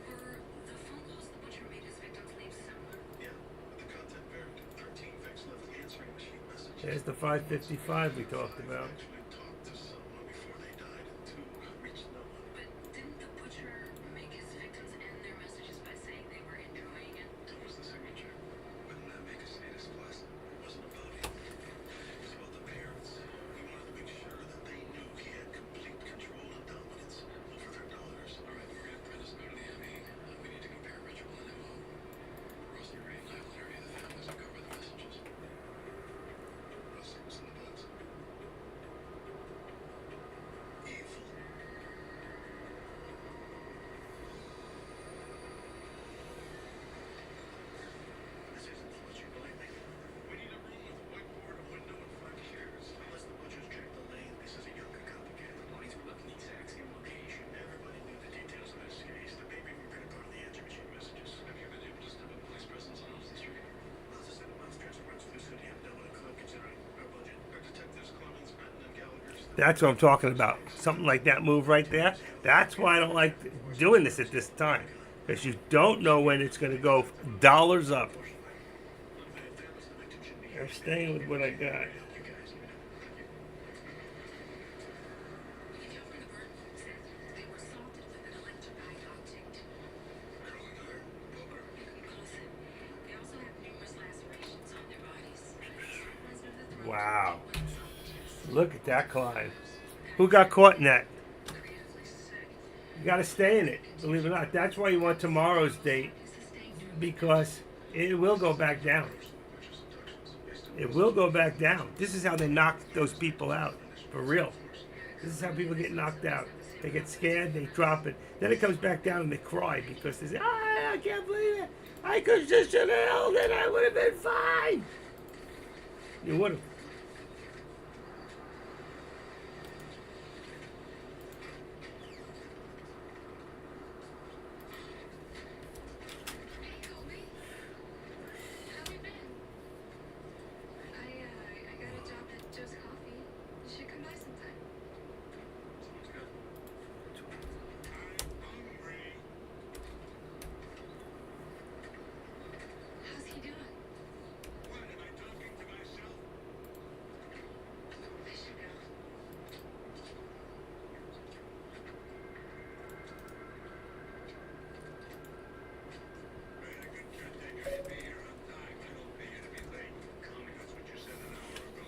Were the phone calls the butcher made his victims leave similar? Yeah, but the content varied. 13 victims left answering machine messages. There's the 555 we talked about. Actually talked to someone before they died, and 2 reached no one. But didn't the butcher make his victims end their messages by saying they were enjoying it? That was the signature. Wouldn't that make a sadist classic? It wasn't about him. It was about the parents. We wanted to make sure that they knew he had complete control and dominance over their daughters. All right, we're gonna print this go to the ME. We need to compare ritual and MO. Rosie, Ray, and I will interview the families and go over the messages. Russell was in the box. That's what I'm talking about. Something like that move right there. That's why I don't like doing this at this time. Because you don't know when it's going to go dollars up. I'm staying with what I got. We can tell from the burn wounds that they were assaulted with an electrified object. Inconclusive. They also have numerous lacerations on their bodies. Ones near the throat. Wow. Look at that climb. Who got caught in that? Creatively sick. You got to stay in it. Believe it or not. That's why you want tomorrow's date. Because it will go back down. It will go back down. This is how they knock those people out. For real. This is how people get knocked out. They get scared, they drop it. Then it comes back down and they cry because they say, I can't believe it. I could just should have held it. I would have been fine. You would have. Hey, Colby. How have you been? I got a job at Joe's Coffee. You should come by sometime. How's he doing? What, am I talking to myself? I should go. Very good caretaker. You be here on time. I don't pay you to be late. Call me, that's what you said an hour ago.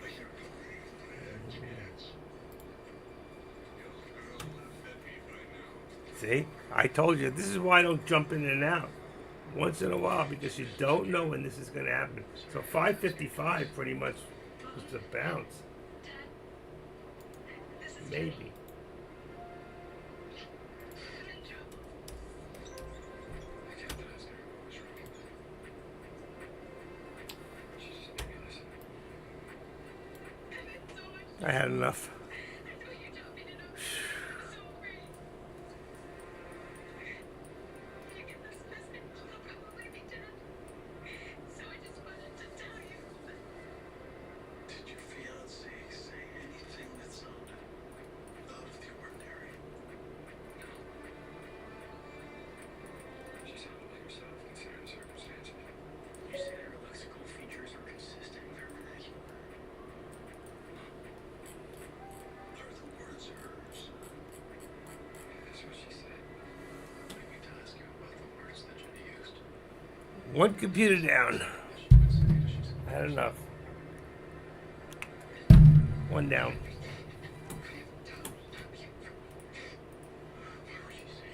I should go. Chance. The old girl would have fed me by now. See? I told you. This is why I don't jump in and out. Once in a while because you don't know when this is going to happen. So 5:55 pretty much was the bounce. Maybe. I had enough. Did your fiancé say anything that sounded out of the ordinary? She sounded like herself, considering the circumstances. You said her lexical features are consistent with her vernacular. Are the words hers? That's what she said. I need to ask you about the words that Jenny used. One computer down. She would say she said, I had enough. One down. why would she say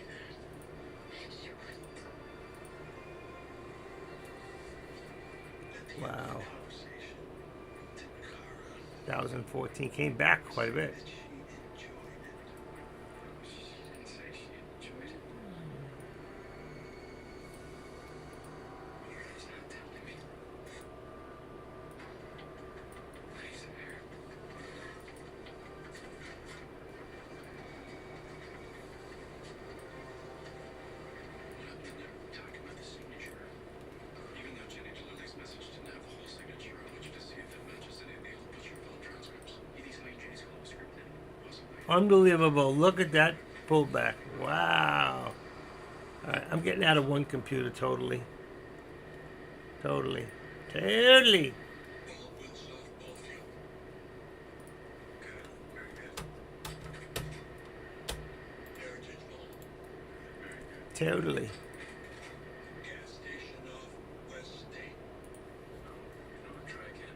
that? Wow. Conversation. Did Kara 2014 came back quite a bit. that she enjoyed it? She didn't say she enjoyed it. You guys not telling me. Nice hair. Talking about the signature. Even though Jenny Delilly's message didn't have the whole signature, I want you to see if it matches any of the old butcher phone transcripts. You think somebody Jenny's call was scripted? Possibly. Unbelievable. Look at that pullback. Wow. All right, I'm getting out of one computer totally. Totally. Totally. All will solve both you. Good. Very good. Heritage Mall. Very good. Totally. Gas station off West State. No, try again.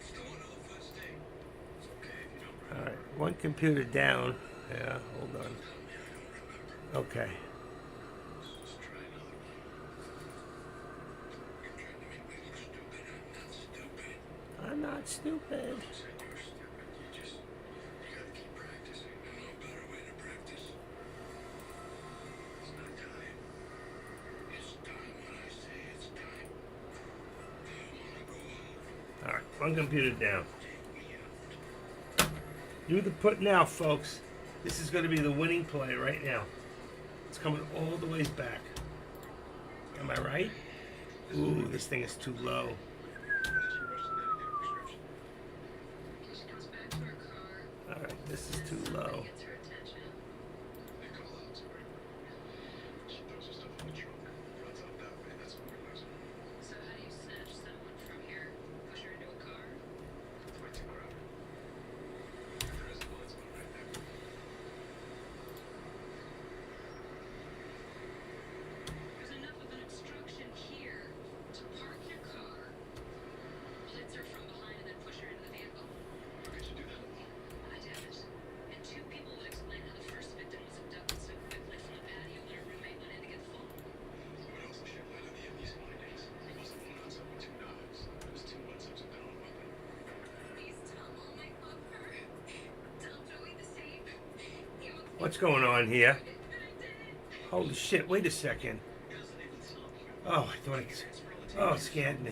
Still on off West State. It's okay if you don't All right, one computer down. Yeah, hold on. Okay. Let's try another one. You're trying to make me look stupid. I'm I'm not stupid. not stupid. You said you were stupid. You gotta keep practicing. I know a better way to practice. It's not time. It's time when I say it's time. Do you want to go out? All right, one computer down. Take me out. Do the put now, folks. This is going to be the winning play right now. It's coming all the ways back. Am I right? Ooh, this thing is too low. She rushed in there to get a prescription. She goes back to her car. All right, this is too low. Gets her attention. They call out to her. She throws her stuff in the trunk, runs out that way. That's organized. So how do you snatch someone from here? Push her into a car? It's way too crowded. There is a blind spot right there. There's enough of an obstruction here to park your car, blitz her from behind, and then push her into the vehicle. How could you do that alone? I doubt it. And two people would explain how the first victim was abducted so quickly from the patio when her roommate went in to get the phone. What else is she light in the these findings? It wasn't one outside with 2 knives. It was 2 ones upside down weapon. Please tell Mom I love her. Tell Joey the same. He wants What's going on here? me, but I didn't. Holy shit! Wait a second. Oh, I thought it. Oh, it scared me.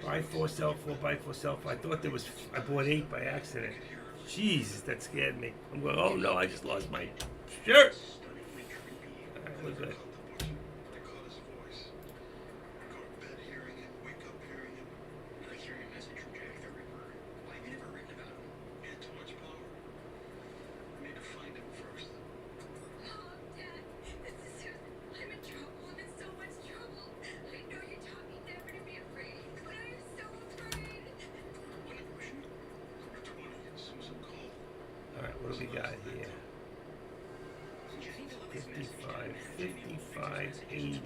5-4 cell 4 by 4 cell 4. I thought there was. I bought 8 by accident. Jesus, that scared me. I'm going. Oh no! I just lost my shirt. All right, we're good. They caught his voice. Go to bed hearing it, wake up hearing it. I hear a message from Jack the Ripper. Why have you never written about him? He had too much power. We need to find him first. Mom, Dad, this is Susan. I'm in trouble. I'm in so much trouble. I know you taught me never to be afraid, but I am so afraid. When it was shoot, number 20, Susan Cole. All right, what do we got here? 55, 55, 80,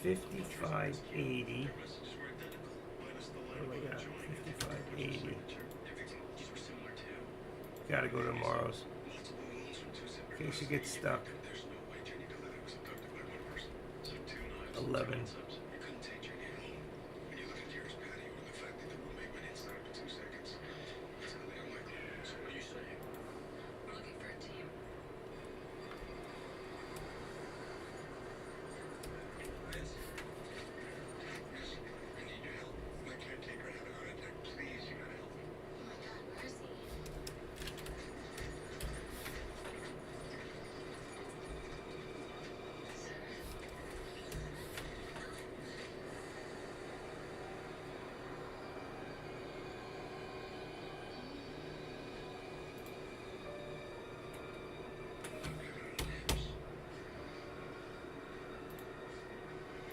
55, 80. Messages were identical, minus the What line do we got? about joining. 55, 80. Their victimologies were similar too. Gotta go to tomorrow's. Multiple wounds from 2 separate In case you guns. get stuck. There's no way Jenny Delaney was abducted by one person. So 2 knives. 11. You couldn't take Jenny home. When you look at Jerry's patio and the fact that the roommate went inside for 2 seconds, it's highly unlikely. So what are you saying? We're looking for a team. Yes. Yes, I need your help. My caretaker had a heart attack. Please, you gotta help me. Oh my God, where is he?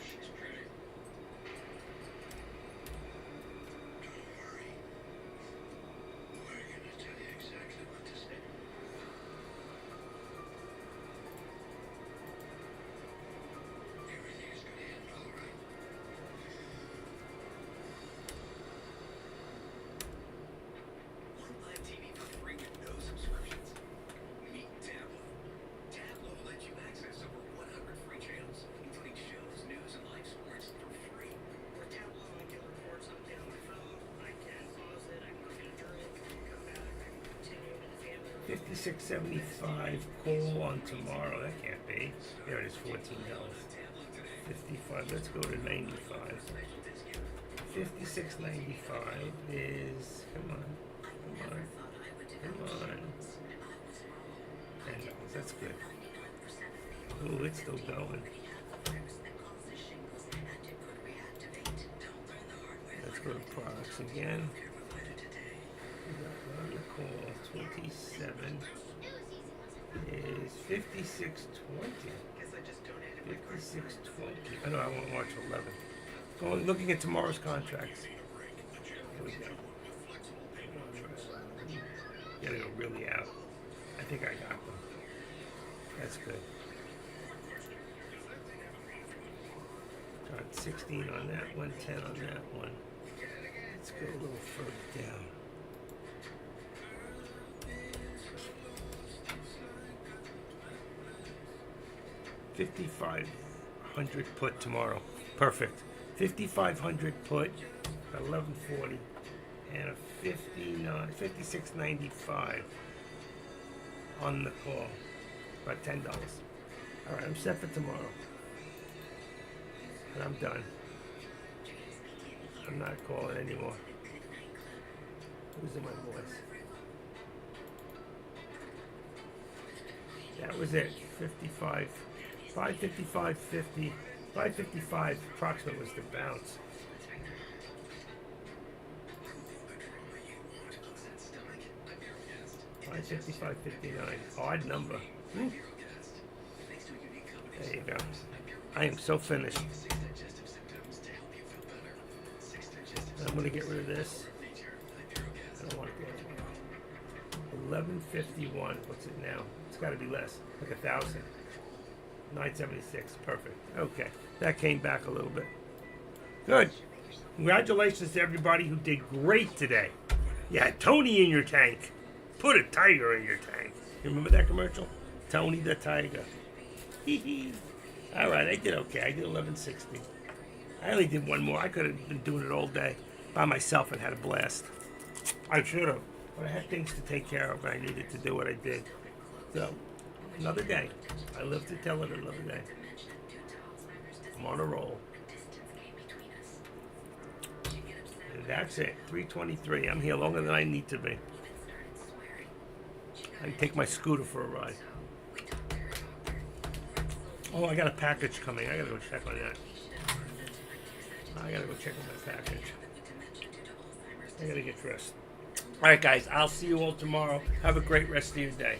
She's pretty. Don't worry. We're gonna tell you exactly what to say. Everything's gonna end all right. One live TV for free with no subscriptions. Meet Tablo. Tablo lets you access over 100 free channels, including shows, news, and live sports for free. With Tablo, I get reports updated on my phone. I can pause it. I can look at a drink. I can come back. I can continue to the family. 56.75 call on tomorrow. That can't be. There it is, $14. Tablo today. 55. Let's go to 95. Special discount. 56.95 is. Come on. Come on. Come on. $10. That's good. Ooh, it's still going. Let's go to products again. We got on the call. 27 is 56.20. Guess I just donated my card. 56.20. I know I won't watch 11. So I'm looking at tomorrow's contracts. Here we go. Gotta go really out. I think I got them. That's good. Got 16 on that one, 10 on that one. Let's go a little further down. $5,500 put tomorrow. Perfect. 5,500 put, 1140, and a 56.95 on the call. About $10. All right, I'm set for tomorrow, and I'm done. I'm not calling anymore. Losing my voice. That was it. 55, 555, 50, 555 approximate was the bounce. That stomach, I've never guessed. 550, 559. Odd number. Hmm. There you go. I am so finished. I'm going to get rid of this. I don't want to get it. 1151. What's it now? It's got to be less. Like 1,000. 976. Perfect. Okay. That came back a little bit. Good. Congratulations to everybody who did great today. You had Tony in your tank. Put a tiger in your tank. You remember that commercial? Tony the Tiger. Hee hee. All right, I did okay. I did 1160. I only did one more. I could have been doing it all day by myself and had a blast. I should have, but I had things to take care of and I needed to do what I did. So, another day. I live to tell it another day. I'm on a roll. And that's it. 3:23. I'm here longer than I need to be. I can take my scooter for a ride. Oh, I got a package coming. I gotta go check on that. I gotta go check on my package. I gotta get dressed. Alright guys, I'll see you all tomorrow. Have a great rest of your day.